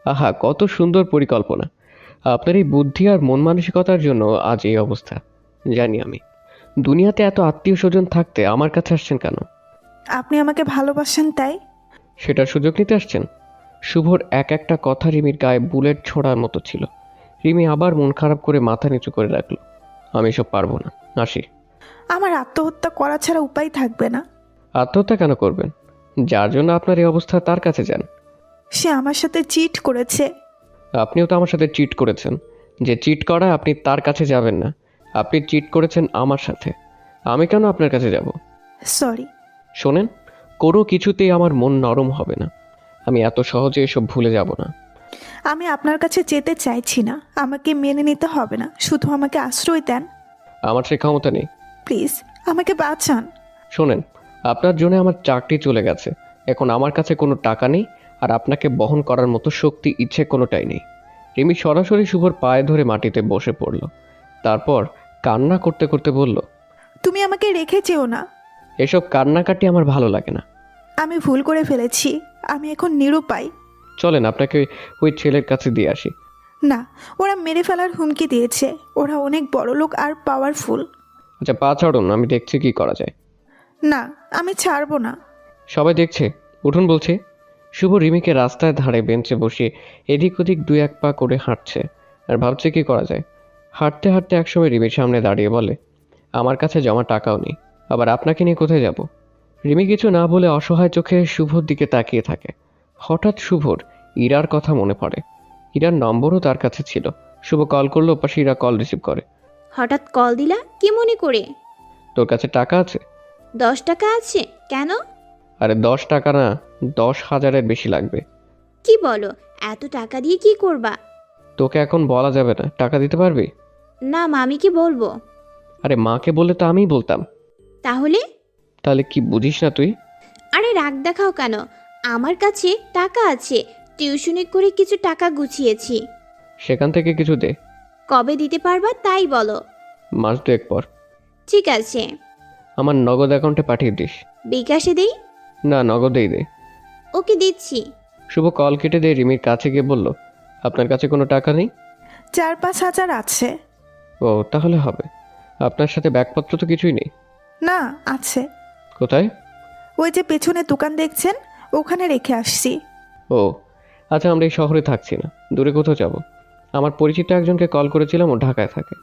আহা, কত সুন্দর পরিকল্পনা। আপনার এই বুদ্ধি আর মন মানসিকতার জন্য আজ এই অবস্থা। জানি আমি। দুনিয়াতে এত আত্মীয় স্বজন থাকতে আমার কাছে আসছেন কেন? আপনি আমাকে ভালোবাসেন তাই। সেটার সুযোগ নিতে আসছেন? শুভর এক একটা কথা রিমির গায়ে বুলেট ছোড়ার মতো ছিল। রিমি আবার মন খারাপ করে মাথা নিচু করে রাখলো। আমি এসব পারবো না, আসি। আমার আত্মহত্যা করা ছাড়া উপায় থাকবে না। আত্মহত্যা কেন করবেন? যার জন্য আপনার এই অবস্থা তার কাছে যান। সে আমার সাথে চিট করেছে। আপনিও তো আমার সাথে চিট করেছেন। যে চিট করায় আপনি তার কাছে যাবেন না। আপনি চিট করেছেন আমার সাথে। আমি কেন আপনার কাছে যাব? সরি। শোনেন, কোনো কিছুতেই আমার মন নরম হবে না। আমি এত সহজে এসব ভুলে যাব না। আমি আপনার কাছে যেতে চাইছি না। আমাকে মেনে নিতে হবে না, শুধু আমাকে আশ্রয় দেন। আমার সে ক্ষমতা নেই। প্লিজ আমাকে বাঁচান। শোনেন, আপনার জন্য আমার চাকরি চলে গেছে। এখন আমার কাছে কোনো টাকা নেই, আর আপনাকে বহন করার মতো শক্তি ইচ্ছে কোনোটাই নেই। রিমি সরাসরি শুভর পায়ে ধরে মাটিতে বসে পড়ল। তারপর কান্না করতে করতে বলল, তুমি আমাকে রেখে যেও না। এসব কান্নাকাটি আমার ভালো লাগে না। আমি ভুল করে ফেলেছি। আমি এখন নিরুপায়। চলেন আপনাকে ওই ছেলের কাছে দিয়ে আসি। না, ওরা মেরে ফেলার হুমকি দিয়েছে। ওরা অনেক বড় লোক আর পাওয়ারফুল। আচ্ছা, পা ছাড়ুন, আমি দেখছি কি করা যায়। না, আমি ছাড়বো না। সবাই দেখছে, উঠুন বলছি। শুভ রিমিকে রাস্তায় ধারে বেঞ্চে বসিয়ে এদিক ওদিক দুই এক পা করে হাঁটছে আর ভাবছে কি করা যায়। হাঁটতে হাঁটতে একসময় রিমির সামনে দাঁড়িয়ে বলে, আমার কাছে জমা টাকাও নেই, আবার আপনাকে নিয়ে কোথায় যাব? রিমি কিছু না বলে অসহায় চোখে শুভর দিকে তাকিয়ে থাকে। হঠাৎ শুভর ইরার কথা মনে পড়ে। ইরার নম্বরও তার কাছে ছিল। শুভ কল করলো, পাশে ইরা কল রিসিভ করে। হঠাৎ কল দিলা কি মনে করে? তোর কাছে টাকা আছে? 10 টাকা আছে কেন? আরে 10 টাকা না, 10,000-এর বেশি লাগবে। কি বলো, এত টাকা দিয়ে কি করবা? তোকে এখন বলা যাবে না, টাকা দিতে পারবি? না মামিকে বলবো। আরে মাকে বলে তো আমিই বলতাম। তাহলে? তাহলে কি বুঝিস না তুই? আরে রাগ দেখাও কেন? আমার কাছে টাকা আছে, টিউশনি করে কিছু টাকা গুছিয়েছি। সেখান থেকে কিছু দে। কবে দিতে পারবা তাই বলো। মাস 2 পর। ঠিক আছে। আমার নগদ অ্যাকাউন্টে পাঠিয়ে দিস। বিকাশে দেই? না, নগদেই দে। ওকে দিচ্ছি। শুভ কল কেটে দিয়ে রিমির কাছে গিয়ে বলল, আপনার কাছে কোনো টাকা নেই? 4-5 হাজার আছে। ও, তাহলে হবে। আপনার সাথে ব্যাগপত্র তো কিছুই নেই? না, আছে। কোথায়? ওই যে পেছনে দোকান দেখছেন, ওখানে রেখে আসছি। ও আচ্ছা, আমরা এই শহরে থাকছি না, দূরে কোথাও যাব। আমার পরিচিত একজনকে কল করেছিলাম, ও ঢাকায় থাকে।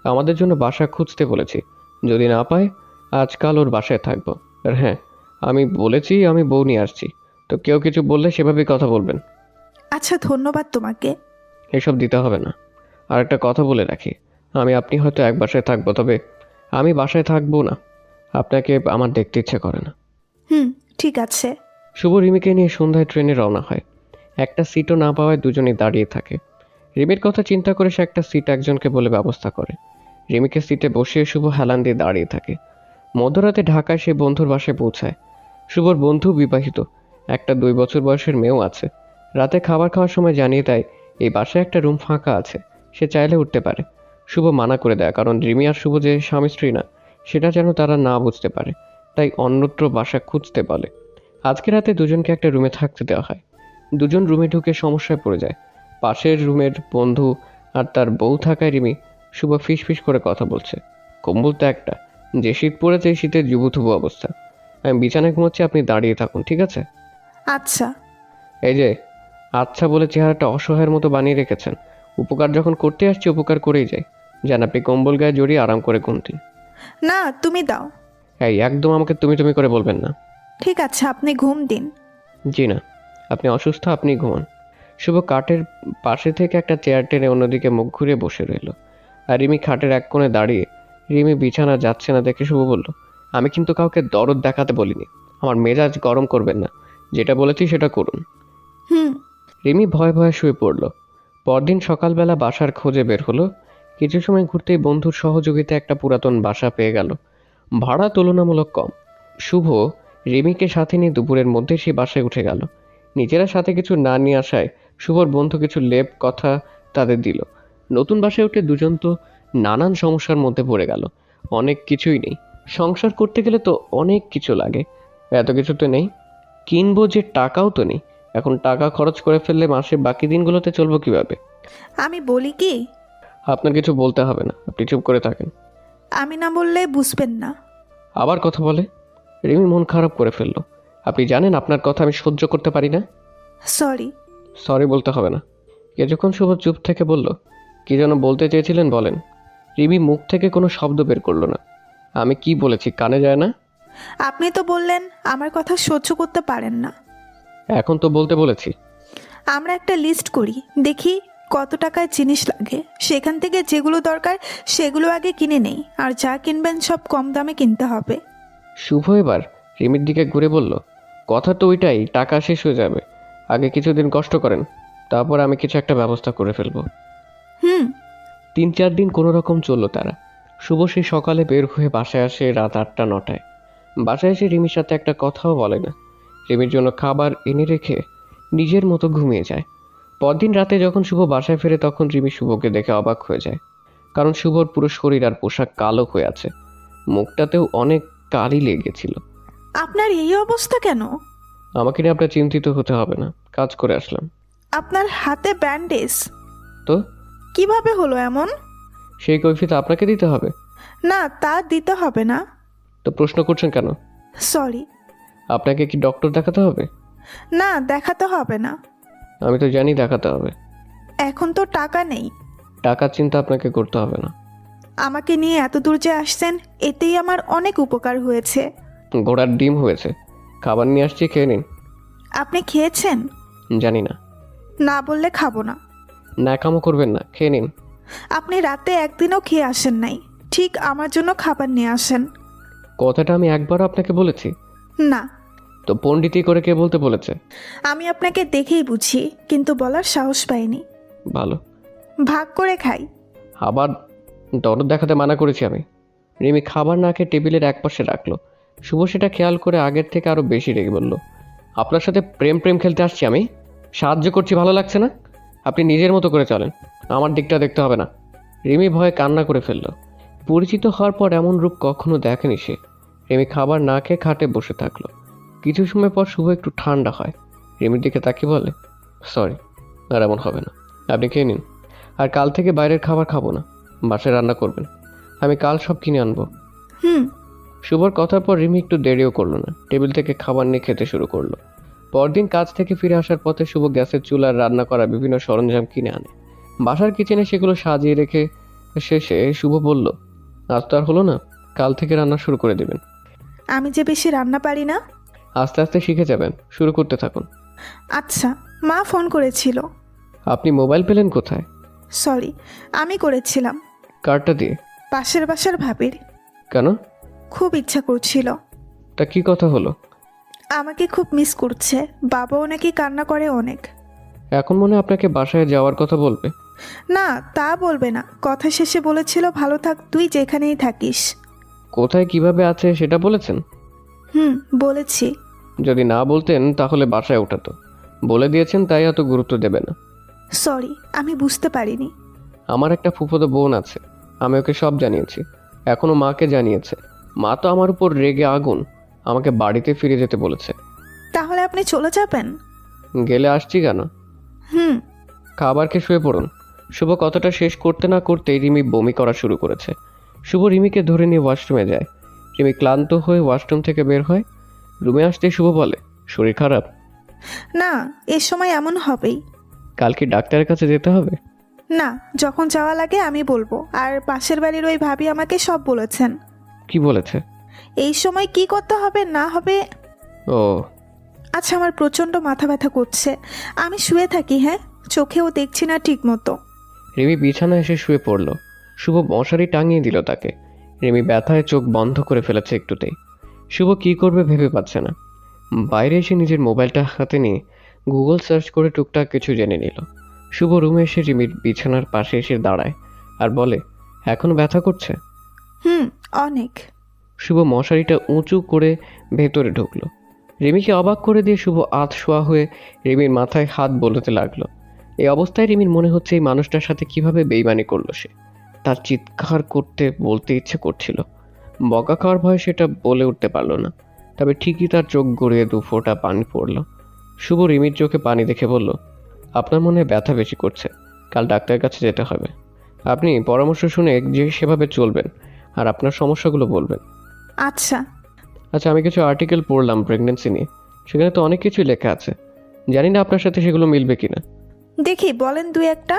আমাদের জন্য বাসা খুঁজতে বলেছি, যদি না পাই আজকাল ওর বাসায় থাকবো। আর হ্যাঁ, আমি বলেছি আমি বউ নিয়ে আসছি, তো কেউ কিছু বললে সেভাবেই কথা বলবেন। আচ্ছা, ধন্যবাদ তোমাকে। এসব দিতে হবে না। আর একটা কথা বলে রাখি, আপনি হয়তো এক বাসায় থাকবো, তবে আমি বাসায় থাকবো না। আপনাকে আমার দেখতে ইচ্ছে করে না। ঠিক আছে। শুভ রিমিকে নিয়ে সন্ধ্যায় ট্রেনে রওনা হয়। একটা সিটও না পাওয়ায় দুজনেই দাঁড়িয়ে থাকে। রিমির কথা চিন্তা করে সে একটা সিট একজনকে বলে ব্যবস্থা করে। রিমিকে সিটে বসিয়ে শুভ হেলান দিয়ে দাঁড়িয়ে থাকে। মধ্যরাতে ঢাকায় সে বন্ধুর বাসায় পৌঁছায়। শুভর বন্ধু বিবাহিত, একটা 2 বছর বয়সের মেয়েও আছে। রাতে খাবার খাওয়ার সময় জানিয়ে দেয় এই বাসায় একটা রুম ফাঁকা আছে, সে চাইলে উঠতে পারে। শুভ মানা করে দেয়, কারণ রিমি আর শুভ যে স্বামী স্ত্রী না সেটা যেন তারা না বুঝতে পারে, তাই অন্যত্র বাসা খুঁজতে বলে। আজকে রাতে দুজনকে একটা রুমে থাকতে দেওয়া হয়। দুজন রুমে ঢুকে সমস্যায় পড়ে যায়। পাশের রুমের বন্ধু আর তার বউ থাকায় রিমি শুভ ফিস করে কথা বলছে। কম্বল তো একটা, যে শীত পড়েছে এই শীতের জুবুথুবু অবস্থা। আমি বিছানায় ঘুমোচ্ছি, আপনি দাঁড়িয়ে থাকুন, ঠিক আছে? আচ্ছা। এই যে, আচ্ছা বলে চেহারাটা অসহায়ের মতো বানিয়ে রেখেছেন। উপকার যখন করতে আসছি উপকার করেই যাই। যান, আপনি কম্বল গায়ে জড়িয়ে আরাম করে ঘুম দিন। না, তুমি দাও। এই একদম আমাকে তুমি তুমি করে বলবেন না। ঠিক আছে, আপনি ঘুম দিন। জি না, আপনি অসুস্থ, আপনি ঘুমান। শুভ কাঠের পাশে থেকে একটা চেয়ার টেনে অন্যদিকে মুখ ঘুরিয়ে বসে রইল। আর রিমি খাটের এক কোণে দাঁড়িয়ে। রিমি বিছানা যাচ্ছে না দেখে শুভ বলল, আমি কিন্তু কাউকে দরদ দেখাতে বলিনি। আমার মেজাজ গরম করবেন না, যেটা বলেছি সেটা করুন। হুম। রিমি ভয়ে ভয়ে শুয়ে পড়ল। পরদিন সকালবেলা বাসার খোঁজে বের হলো। কিছু সময় ঘুরতেই বন্ধুর সহযোগিতায় একটা পুরাতন বাসা পেয়ে গেল। ভাড়া তুলনামূলক কম। শুভ রিমিকে সাথে নিয়ে দুপুরের মধ্যে সেই বাসায় উঠে গেল। নিজেরা সাথে কিছু না নিয়ে আসায় শুভর বন্ধু কিছু লেপ কথা তাদের দিল। নতুন বাসায় উঠে দুজন তো নানান সমস্যার মধ্যে পড়ে গেল। অনেক কিছুই নেই, সংসার করতে গেলে তো অনেক কিছু লাগে, এত কিছু তো নেই। কিনবো যে টাকাও তো নেই। এখন টাকা খরচ করে ফেললে মাসে বাকি দিনগুলোতে চলবো কিভাবে? আমি বলি কি? আপনার কিছু বলতে হবে না, আপনি চুপ করে থাকেন। আমি না বললে বুঝবেন না। আবার কথা বলে। রিমি মন খারাপ করে ফেলল। আপনি জানেন আপনার কথা আমি সহ্য করতে পারি না। সরি। সরি বলতে হবে না। কিছুক্ষণ শুভ চুপ থেকে বলল, কি যেন বলতে চেয়েছিলেন বলেন। রিমি মুখ থেকে কোনো শব্দ বের করলো না। আমি কি বলেছি কানে যায় না? আপনি তো বললেন আমার কথা সহ্য করতে পারেন না। এখন তো বলতে বলেছি। আমরা একটা লিস্ট করি, দেখি কত টাকায় জিনিস লাগে, সেখান থেকে যেগুলো দরকার সেগুলো আগে কিনে নেই, আর যা কিনবেন সব কম দামে কিনতে হবে। শুভ এবার রিমির দিকে ঘুরে বলল, কথা তো ওইটাই, টাকা শেষ হয়ে যাবে। আগে কিছুদিন কষ্ট করেন, তারপর আমি কিছু একটা ব্যবস্থা করে ফেলবো। হুম। 3-4 দিন কোনো রকম চললো তারা। শুভ সেই সকালে বের হয়ে বাসায় আসে রাত 8টা-9টায়। বাসায় এসে রিমির সাথে একটা কথাও বলে না। রিমির জন্য খাবার এনে রেখে নিজের মতো ঘুমিয়ে যায়। পরদিন রাতে যখন শুভ বাসায় ফেরে তখন রিমি শুভকে দেখে অবাক হয়ে যায়, কারণ শুভর পুরো শরীর আর পোশাক কালো হয়ে আছে। মুখটাতেও অনেক কালি লেগেছিল। আপনার এই অবস্থা কেন? আমাকে নিয়ে আপনার চিন্তিত হতে হবে না, কাজ করে আসলাম। আপনার হাতে ব্যান্ডেজ? তো কিভাবে হলো এমন? সেই কৈফিয়ত আপনাকে দিতে হবে? না, তা দিতে হবে না। তো প্রশ্ন করছেন কেন? সরি। আপনাকে কি ডক্টর দেখাতে হবে? না, দেখাতে হবে না। আমি তো জানি দেখাতে হবে। এখন তো টাকা নেই। টাকার চিন্তা আপনাকে করতে হবে না। আমাকে নিয়ে এত দূর যে আসছেন, এতেই আমার অনেক উপকার হয়েছে। ঘোড়ার ডিম হয়েছে। খাবার নিয়ে আসছি, খেয়ে নিন। আপনি খেয়েছেন? জানি না। না বললে খাবো না। ন্যাকামো করবেন না, খেয়ে নিন। আপনি রাতে একদিনও খেয়ে আসেন নাই, ঠিক আমার জন্য খাবার নিয়ে আসেন। কথাটা আমি একবারও আপনাকে বলেছি? না। তো পণ্ডিতি করে কে বলতে বলেছে? আমি আপনাকে দেখেই বুঝি, কিন্তু বলার সাহস পাইনি। ভালো। ভাগ করে খাই। আবার দরদ দেখাতে মানা করেছি আমি। রিমি খাবার না খেয়ে টেবিলের একপাশে রাখলো। শুভ সেটা খেয়াল করে আগের থেকে আরো বেশি রেগে বলল, আপনার সাথে প্রেম খেলতে আসছি আমি? সাহায্য করছি, ভালো লাগছে না? আপনি নিজের মতো করে চলেন, আমার দিকটা দেখতে হবে না। রিমি ভয়ে কান্না করে ফেলল। পরিচিত হওয়ার পর এমন রূপ কখনো দেখেনি সে। রিমি খাবার না খেয়ে খাটে বসে থাকলো। কিছু সময় পর শুভ একটু ঠান্ডা হয়। রিমির দিকে তাকিয়ে বলে, সরি, আর এমন হবে না, আপনি খেয়ে নিন। আর কাল থেকে বাইরের খাবার খাবো না, বাসায় রান্না করবেন, আমি কাল সব কিনে আনবো। হুম। শুভর কথার পর রিমি একটু দেরিও করলো না, টেবিল থেকে খাবার নিয়ে খেতে শুরু করলো। পরদিন কাজ থেকে ফিরে আসার পথে শুভ গ্যাসের চুলার রান্না করা বিভিন্ন সরঞ্জাম কিনে আনে। বাসার কিচেনে সেগুলো সাজিয়ে রেখে শেষে শুভ বলল, আজ তো আর হলো না, কাল থেকে রান্না শুরু করে দেবেন। আমি যে বেশি রান্না পারি না। আস্তে আস্তে শিখে যাবেন, শুরু করতে থাকুন। আচ্ছা, মা ফোন করেছিল। আপনি মোবাইল পেলেন কোথায়? সরি, আমি করেছিলাম। কার্ডটা দিয়ে? পাশের বাসার ভাবির। কেন? খুব ইচ্ছা করছিল। তা কি কথা হলো? আমাকে খুব মিস করছে, বাবাও নাকি কান্না করে অনেক। এখন মনে হয় আপনাকে বাসায় যাওয়ার কথা বলবে। না, তা বলবে না, কথা শেষে বলেছিল ভালো থাক তুই যেখানেই থাকিস। কোথায় কিভাবে আছে সেটা বলেছেন? হুম, বলেছি। যদি না বলতেন তাহলে বাসায় ওঠাতো, বলে দিয়েছেন তাই এত গুরুত্ব দেবে না। সরি, আমি বুঝতে পারিনি। আমার একটা ফুফাতো বোন আছে, আমি ওকে সব জানিয়েছি, এখনো মাকে জানিয়েছে। মা তো আমার উপর রেগে আগুন, আমাকে বাড়িতে ফিরে যেতে বলেছে। তাহলে আপনি চলে যাবেন? গেলে আসছি কেন? হুম। খাবার খেয়ে শুয়ে পড়ুন। শুভ কথাটা শেষ করতে না করতেই রিমি বমি করা শুরু করেছে। শুভ রিমিকে ধরে নিয়ে ওয়াশরুমে যায়। রিমি ক্লান্ত হয়ে ওয়াশরুম থেকে বের হয়। রুমে আসতেই শুভ বলে, শরীর খারাপ? না, এ সময় এমন হবেই। কাল কি ডাক্তারের কাছে যেতে হবে? না, যখন যাওয়া লাগে আমি বলবো। আর পাশের বাড়ির ওই ভাবি আমাকে সব বলেছেন। কি বলেছে? এই সময় কি করতে হবে না হবে। ও আচ্ছা, আমার প্রচণ্ড মাথা ব্যথা করছে, আমি শুয়ে থাকি। হ্যাঁ, চোখেও দেখছি না ঠিক মতো। রিমি বিছানায় এসে শুয়ে পড়ল। শুভ মশারি টাঙিয়ে দিল তাকে। রিমি ব্যথায় চোখ বন্ধ করে ফেলেছে একটুতেই। শুভ কি করবে ভেবে পাচ্ছে না। বাইরে এসে নিজের মোবাইলটা হাতে নিয়ে গুগল সার্চ করে টুকটাক কিছু জেনে নিল। শুভ রুমে এসে রিমির বিছানার পাশে এসে দাঁড়ায় আর বলে, এখন ব্যথা করছে? হুম, অনেক। শুভ মশারিটা উঁচু করে ভেতরে ঢুকলো। রিমিকে অবাক করে দিয়ে শুভ শোয়া হয়ে রিমির মাথায় হাত বোলাতে লাগলো। এই অবস্থায় রিমির মনে হচ্ছে এই মানুষটার সাথে কিভাবে বেইমানি করলো সে। তার চিৎকার করতে বলতে ইচ্ছে করছিল, বকা খাওয়ার ভয়ে সেটা বলে উঠতে পারলো না। তবে ঠিকই তার চোখ গড়িয়ে 2 ফোঁটা পানি পড়ল। শুভ রিমির চোখে পানি দেখে বলল, আপনার মনে হয় ব্যথা বেশি করছে, কাল ডাক্তারের কাছে যেতে হবে। আপনি পরামর্শ শুনে যে সেভাবে চলবেন আর আপনার সমস্যাগুলো বলবেন। আচ্ছা। আচ্ছা, আমি কিছু আর্টিকেল পড়লাম প্রেগনেন্সি নিয়ে, সেখানে তো অনেক কিছুই লেখা আছে, জানি না আপনার সাথে সেগুলো মিলবে কিনা। দেখি, বলেন দুই একটা।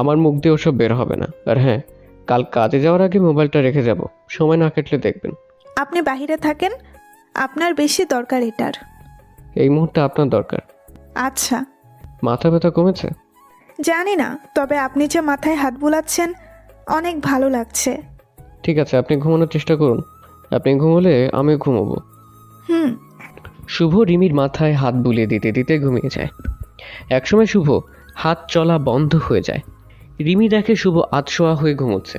আমার মুখ দিয়ে ওসব বের হবে না। আর হ্যাঁ, কাল কাজে যাওয়ার আগে মোবাইলটা রেখে যাব, সময় না কাটলে দেখবেন। আপনি বাহিরে থাকেন, আপনার বেশি দরকার এটার। এই মুহূর্তে আপনার দরকার। আচ্ছা। মাথা ব্যথা কমেছে? জানি না, তবে আপনি যে মাথায় হাত বুলাচ্ছেন অনেক ভালো লাগছে। ঠিক আছে, আপনি ঘুমানোর চেষ্টা করুন, আপনি ঘুমোলে আমিও ঘুমোবো। হুম। শুভ রিমির মাথায় হাত বুলিয়ে দিতে দিতে ঘুমিয়ে যায়। একসময় শুভ হাত চলা বন্ধ হয়ে যায়। রিমি দেখে শুভ আধশোয়া হয়ে ঘুমোচ্ছে,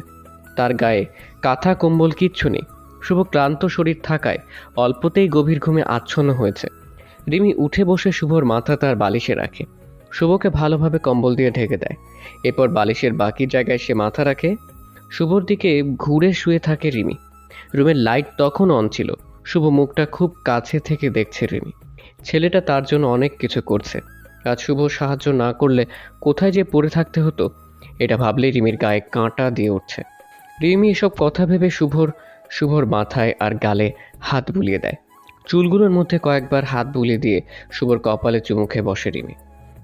তার গায়ে কাঁথা কম্বল কিচ্ছু নেই। শুভ ক্লান্ত শরীর থাকায় অল্পতেই গভীর ঘুমে আচ্ছন্ন হয়েছে। রিমি উঠে বসে শুভর মাথা তার বালিশে রাখে, শুভকে ভালোভাবে কম্বল দিয়ে ঢেকে দেয়। এরপর বালিশের বাকি জায়গায় সে মাথা রাখে। শুভর দিকে ঘুরে শুয়ে থাকে রিমি। রুমের লাইট তখন অন ছিল। শুভ মুখটা খুব কাছে থেকে দেখছে রিমি। ছেলেটা তার জন্য অনেক কিছু করছে, আজ শুভ সাহায্য না করলে কোথায় যে পড়ে থাকতে হতো, এটা ভাবলেই রিমির গায়ে কাঁটা দিয়ে উঠছে। রিমি এসব কথা ভেবে শুভর মাথায় আর গালে হাত বুলিয়ে দেয়। চুলগুলোর মধ্যে কয়েকবার হাত বুলিয়ে দিয়ে শুভর কপালে চুমু খেয়ে বসে রিমি।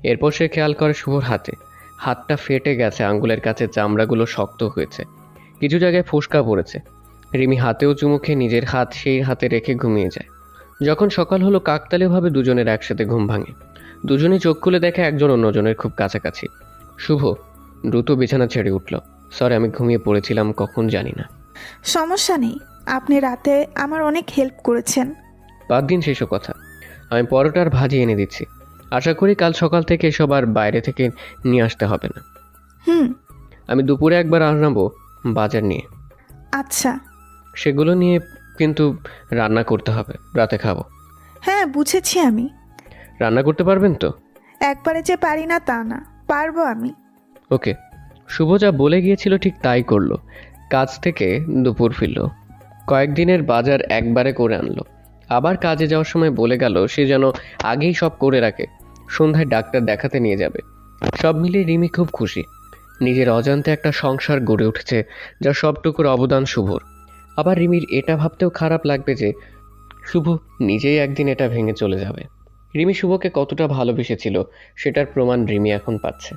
এরপর সে খেয়াল করে শুভর হাতটা ফেটে গেছে, আঙ্গুলের কাছে চামড়াগুলো শক্ত হয়েছে, কিছু জায়গায় ফোসকা পড়েছে। রিমি হাতেও চুমু খেয়ে নিজের হাত সেই হাতে রেখে ঘুমিয়ে যায়। যখন সকাল হলো কাকতালীয়ভাবে দুজনের একসাথে ঘুম ভাঙে। দুজনে চোখ খুলে দেখে একজন অন্যজনের খুব কাছাকাছি। শুভ দ্রুত বিছানা ছেড়ে উঠল। সরি, আমি ঘুমিয়ে পড়েছিলাম কখন জানি না। সমস্যা নেই, আপনি রাতে আমার অনেক হেল্প করেছেন। বাদ দিন সেসব কথা, আমি পরোটার ভাজি এনে দিচ্ছি। আশা করি কাল সকাল থেকে এসব আর বাইরে থেকে নিয়ে আসতে হবে না। হুম। আমি দুপুরে একবার আনাবো বাজার নিয়ে। আচ্ছা। সেগুলো নিয়ে কিন্তু রান্না করতে হবে, রাতে খাবো। হ্যাঁ, বুঝেছি আমি। রান্না করতে পারবেন তো? একবারে যে পারি না তা না, পারবো আমি। ওকে। শুভ যা বলে গিয়েছিল ঠিক তাই করলো। কাজ থেকে দুপুর ফিরল। কয়েকদিনের বাজার একবারে করে আনলো। আবার কাজে যাওয়ার সময় বলে গেল সে যেন আগেই সব করে রাখে, সন্ধ্যায় ডাক্তার দেখাতে নিয়ে যাবে। সব মিলিয়ে রিমি খুব খুশি। নিজের অজান্তে একটা সংসার গড়ে উঠেছে, যা সবটুকুর অবদান শুভর। আবার রিমির এটা ভাবতেও খারাপ লাগবে যে শুভ নিজেই একদিন এটা ভেঙে চলে যাবে। রিমি শুভকে কতটা ভালোবেসেছিল সেটার প্রমাণ রিমি এখন পাচ্ছে।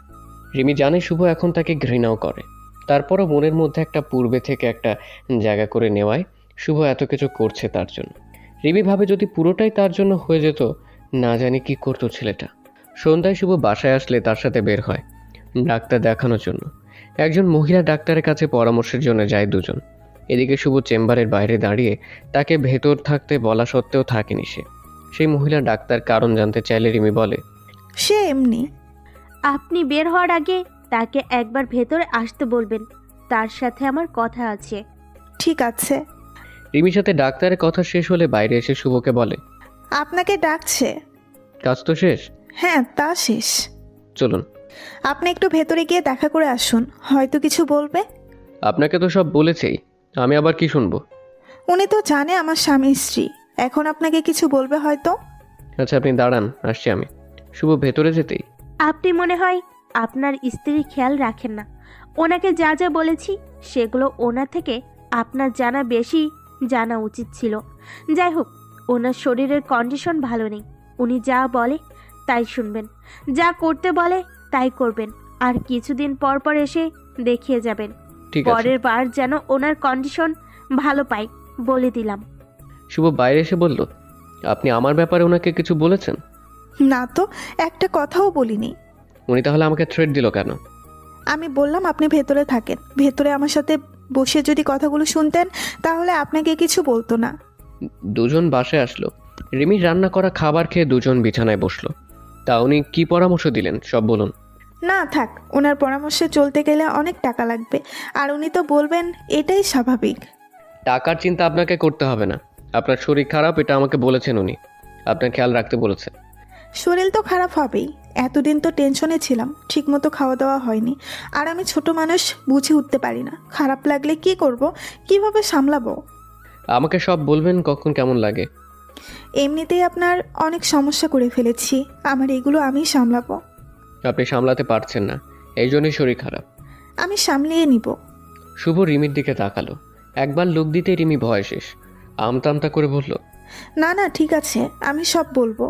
রিমি জানে শুভ এখন তাকে ঘৃণাও করে, তারপরও মনের মধ্যে একটা পূর্বে থেকে একটা জায়গা করে নেওয়ায় শুভ এত কিছু করছে তার জন্য। রিমি ভাবে যদি পুরোটাই তার জন্য হয়ে যেত, না জানি কি করতো ছেলেটা। সন্ধ্যায় শুভ বাসায় আসলে তার সাথে বের হয় ডাক্তার দেখানোর জন্য। একজন মহিলা ডাক্তারের কাছে পরামর্শের জন্য যায় দুজন। এদিকে শুভ চেম্বারের বাইরে দাঁড়িয়ে তাকে ভেতর থাকতে বলা সত্ত্বেও থাকেনি সে। সেই মহিলা ডাক্তার কারণ জানতে চাইলে রিমি বলে, সে এমনি। আপনি বের হওয়ার আগে তাকে একবার ভেতরে আসতে বলবেন, তার সাথে আমার কথা আছে। ঠিক আছে। রিমির সাথে ডাক্তারের কথা শেষ হলে বাইরে এসে শুভকে বলে, আপনাকে ডাকছে। কাজ তো শেষ, হ্যাঁ, তা শেষ। চলুন। আপনি একটু ভেতরে গিয়ে দেখা করে আসুন, হয়তো কিছু বলবে। আপনাকে তো সব বলেছেই, আমি আবার কি শুনবো? উনি তো জানে আমার স্বামী স্ত্রী, এখন আপনাকে কিছু বলবে হয়তো। আচ্ছা আপনি দাঁড়ান, আসছি আমি। শুভ ভেতরে যেতেই, আপনি মনে হয় আপনার স্ত্রীর খেয়াল রাখেন না। ওনাকে যা যা বলেছি সেগুলো ওনার থেকে আপনার জানা বেশি জানা উচিত ছিল। যাই হোক, ওনার শরীরের কন্ডিশন ভালো নেই। উনি যা বলে তাই শুনবেন, যা করতে বলে তাই করবেন, আর কিছুদিন পর পর এসে দেখিয়ে যাবেন। ঠিক আছে। পরের বার যেন ওনার কন্ডিশন ভালো পাই বলে দিলাম। শুভ বাইরে এসে বলল, আপনি আমার ব্যাপারে ওনাকে কিছু বলেছেন? না তো, একটা কথাও বলিনি। উনি তাহলে আমাকে থ্রেট দিল কেন? আমি বললাম আপনি ভেতরে থাকেন, ভেতরে আমার সাথে বসে যদি কথাগুলো শুনতেন তাহলে আপনাকে কিছু বলতো না। দুজন বাসায় আসলো। রিমির রান্না করা খাবার খেয়ে দুজন বিছানায় বসলো। তা উনি কি পরামর্শ দিলেন সব বলুন। না থাক, ওনার পরামর্শে চলতে গেলে অনেক টাকা লাগবে, আর উনি তো বলবেন এটাই স্বাভাবিক। টাকার চিন্তা আপনাকে করতে হবে না, আপনার শরীর খারাপ এটা আমাকে বলেছেন উনি, আপনার খেয়াল রাখতে বলেছেন। শরীর তো খারাপ হবেই, এতদিন তো টেনশনে ছিলাম, ঠিকমতো খাওয়া দাওয়া হয়নি। আর আমি ছোট মানুষ, বুঝে উঠতে পারি না খারাপ লাগলে কি করব, কিভাবে সামলাবো। আমাকে সব বলবেন কখন কেমন লাগে। এমনিতেই আপনার অনেক সমস্যা করে ফেলেছি, আমার এগুলো আমি সামলাবো। আপনি সামলাতে পারছেন না, এই জন্যই শরীর খারাপ। আমি সামলিয়ে নিব। শুভ রিমির দিকে তাকালো। একবার লোক দিতে রিমি ভয় শেষ, আমতামতা করে বলল, না না, ঠিক আছে, আমি সব বলবো।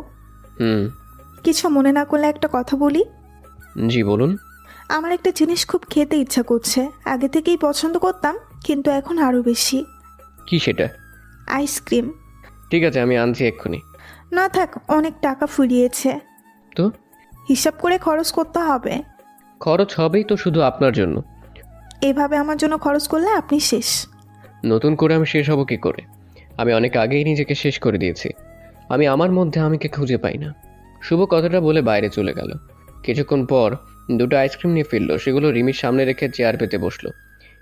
হুম। কিছু মনে না করলে একটা কথা বলি। জি বলুন। আমার একটা জিনিস খুব খেতে ইচ্ছা করছে, আগে থেকেই পছন্দ করতাম, কিন্তু এখন আরও বেশি। কি সেটা? আইসক্রিম। ঠিক আছে আমি আনছি এক্ষুনি। না থাক, অনেক টাকা ফুরিয়েছে, তো হিসাব করে খরচ করতে হবে। খরচ হবেই তো, শুধু আপনার জন্য। এভাবে আমার জন্য খরচ করলে আপনি শেষ। নতুন করে আমি শেষ হব কি করে? আমি অনেক আগেই নিজেকে শেষ করে দিয়েছি। আমি আমার মধ্যে আমিকে খুঁজে পাই না। শুভ কথাটা বলে বাইরে চলে গেল। কিছুক্ষণ পর দুটো আইসক্রিম নিয়ে ফিরল, সেগুলো রিমির সামনে রেখে চেয়ার পেতে বসলো।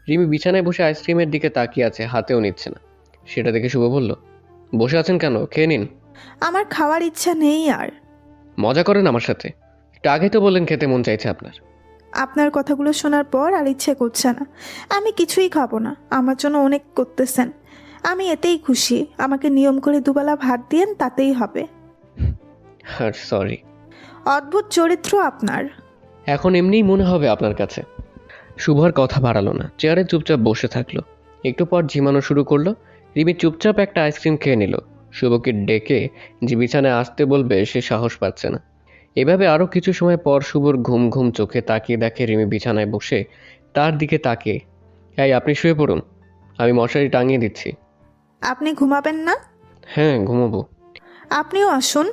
রিমি বিছানায় বসে আইসক্রিমের দিকে তাকিয়ে আছে, হাতেও নিচ্ছে না। সেটা দেখে শুভ বলল, বসে আছেন কেন, খেয়ে নিন। আমার খাওয়ার ইচ্ছা নেই আর। মজা করেন আমার সাথে? একটু আগে তো বললেন খেতে মন চাইছে আপনার। আপনার কথাগুলো শোনার পর আর ইচ্ছে করছে না। আমি কিছুই খাবো না, আমার জন্য অনেক করতেছেন, আমি এতেই খুশি। আমাকে নিয়ম করে দুবেলা ভাত দিয়েন, তাতেই হবে। আর সরি। অদ্ভুত চরিত্র আপনার। এখন এমনিই মনে হবে আপনার কাছে। শুভর কথা বাড়ালো না, চেয়ারে চুপচাপ বসে থাকলো। একটু পর ঝিমানো শুরু করলো। রিমি চুপচাপ একটা আইসক্রিম খেয়ে নিল। শুভকে ডেকে যে বিছানায় আসতে বলবে সে সাহস পাচ্ছে না। এভাবে আরও কিছু সময় পর শুভর ঘুম ঘুম চোখে তাকিয়ে দেখে রিমি বিছানায় বসে তার দিকে তাকিয়ে, এই আপনি শুয়ে পড়ুন, আমি মশারি টাঙিয়ে দিচ্ছি। আপনি ঘুমাবেন না? হ্যাঁ ঘুমাবো। আপনিও আসুন।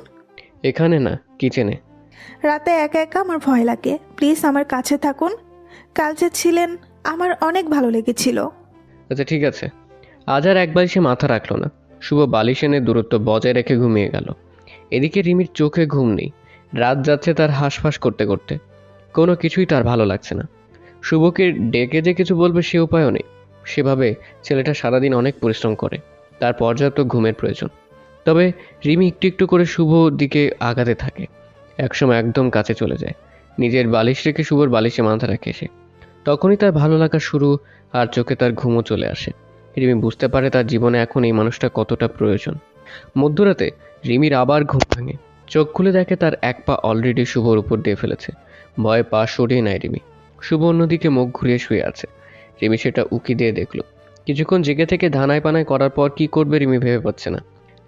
এখানে না, কিচেনে। রাতে একা একা আমার ভয় লাগে, প্লিজ আমার কাছে থাকুন। কাল যে ছিলেন আমার অনেক ভালো লেগেছিল। আচ্ছা ঠিক আছে। আজ আর একবার সে মাথা রাখলো না। শুভ বালিশ এনে দূরত্ব বজায় রেখে ঘুমিয়ে গেল। এদিকে রিমির চোখে ঘুম নেই, রাত যাচ্ছে তার হাঁসফাঁস করতে করতে। কোনো কিছুই তার ভালো লাগছে না। শুভকে ডেকে যে কিছু বলবে সে উপায়ও নেই। সেভাবে ছেলেটা সারাদিন অনেক পরিশ্রম করে, তার পর্যাপ্ত ঘুমের প্রয়োজন। তবে রিমি একটু একটু করে শুভ দিকে আগাতে থাকে। একসময় একদম কাছে চলে যায়, নিজের বালিশ রেখে শুভর বালিশে মাথা রাখে সে। তখনই তার ভালো লাগা শুরু, আর চোখে তার ঘুমও চলে আসে। রিমি বুঝতে পারে তার জীবনে এখন এই মানুষটা কতটা প্রয়োজন। মধ্যরাতে রিমির আবার ঘুম ভাঙে। চোখ খুলে দেখে তার এক পা অলরেডি শুভর উপর দিয়ে ফেলেছে। ভয়ে পা সরিয়ে নেয় রিমি। শুভ অন্যদিকে মুখ ঘুরিয়ে শুয়ে আছে। রিমি সেটা উকি দিয়ে দেখলো। কিছুক্ষণ জেগে থেকে ধানায় পানায় করার পর কি করবে রিমি ভেবে পাচ্ছে না।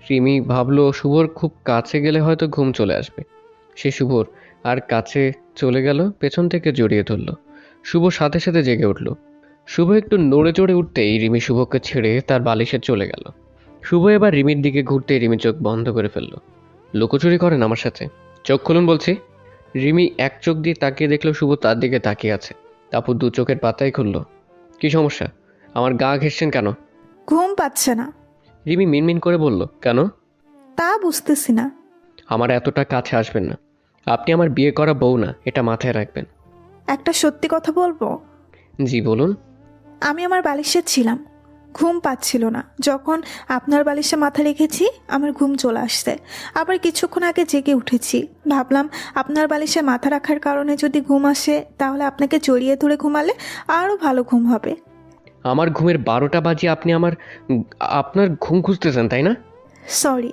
রিমি ভাবলো শুভর খুব কাছে গেলে হয়তো ঘুম চলে আসবে। সে শুভর আর কাছে চলে গেল, পেছন থেকে জড়িয়ে ধরল। শুভ সাথে সাথে জেগে উঠল। শুভ একটু নড়ে চড়ে উঠতেই রিমি শুভকে ছেড়ে তার বালিশে চলে গেল। শুভ এবার রিমির দিকে ঘুরতেই রিমি চোখ বন্ধ করে ফেলল। লুকোচুরি করেন আমার সাথে? চোখ খুলুন বলছি। রিমি এক চোখ দিয়ে তাকিয়ে দেখলো শুভ তার দিকে তাকিয়ে আছে। তারপর দু চোখের পাতাই খুলল। কি সমস্যা? আমার গা ঘেঁষছেন কেন? ঘুম পাচ্ছে না। রিমি মিনমিন করে বলল, কেন? তা বুঝতেছি না। আমার এতটা কাছে আসবেন না। আপনি আমার বিয়ে করা বউ না, এটা মাথায় রাখবেন। একটা সত্যি কথা বলবো? জি বলুন। আমি আমার বালিশে ছিলাম, ঘুম পাচ্ছিল না। যখন আপনার বালিশে মাথা রেখেছি আমার ঘুম চলে আসছে। আবার কিছুক্ষণ আগে জেগে উঠেছি। ভাবলাম আপনার বালিশে মাথা রাখার কারণে যদি ঘুম আসে তাহলে আপনাকে জড়িয়ে ধরে ঘুমালে আরও ভালো ঘুম হবে। আমার ঘুমের 12টা বাজিয়ে আপনি আপনার ঘুম খুঁজতেছেন তাই না? সরি।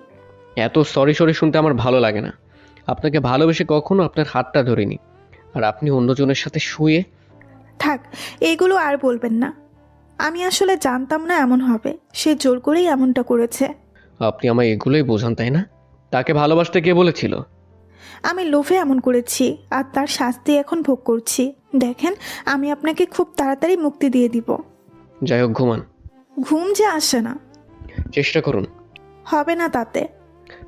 এত সরি সরি শুনতে আমার ভালো লাগে না। আপনাকে ভালোবেসে কখনো আপনার হাতটা ধরিনি। আর আপনি অন্যজনের সাথে শুয়ে। থাক, এইগুলো আর বলবেন না। আমি আসলে জানতাম না এমন হবে। সে জোর করেই এমনটা করেছে। আপনি আমায় এগুলোই বোঝান তাই না? তাকে ভালোবাসতে কে বলেছিল? আমি লোভে এমন করেছি আর তার শাস্তি এখন ভোগ করছি। দেখেন, আমি আপনাকে খুব তাড়াতাড়ি মুক্তি দিয়ে দিব। যাই হোক, ঘুমান। ঘুম যে আসে না। চেষ্টা করুন। হবে না তাতে।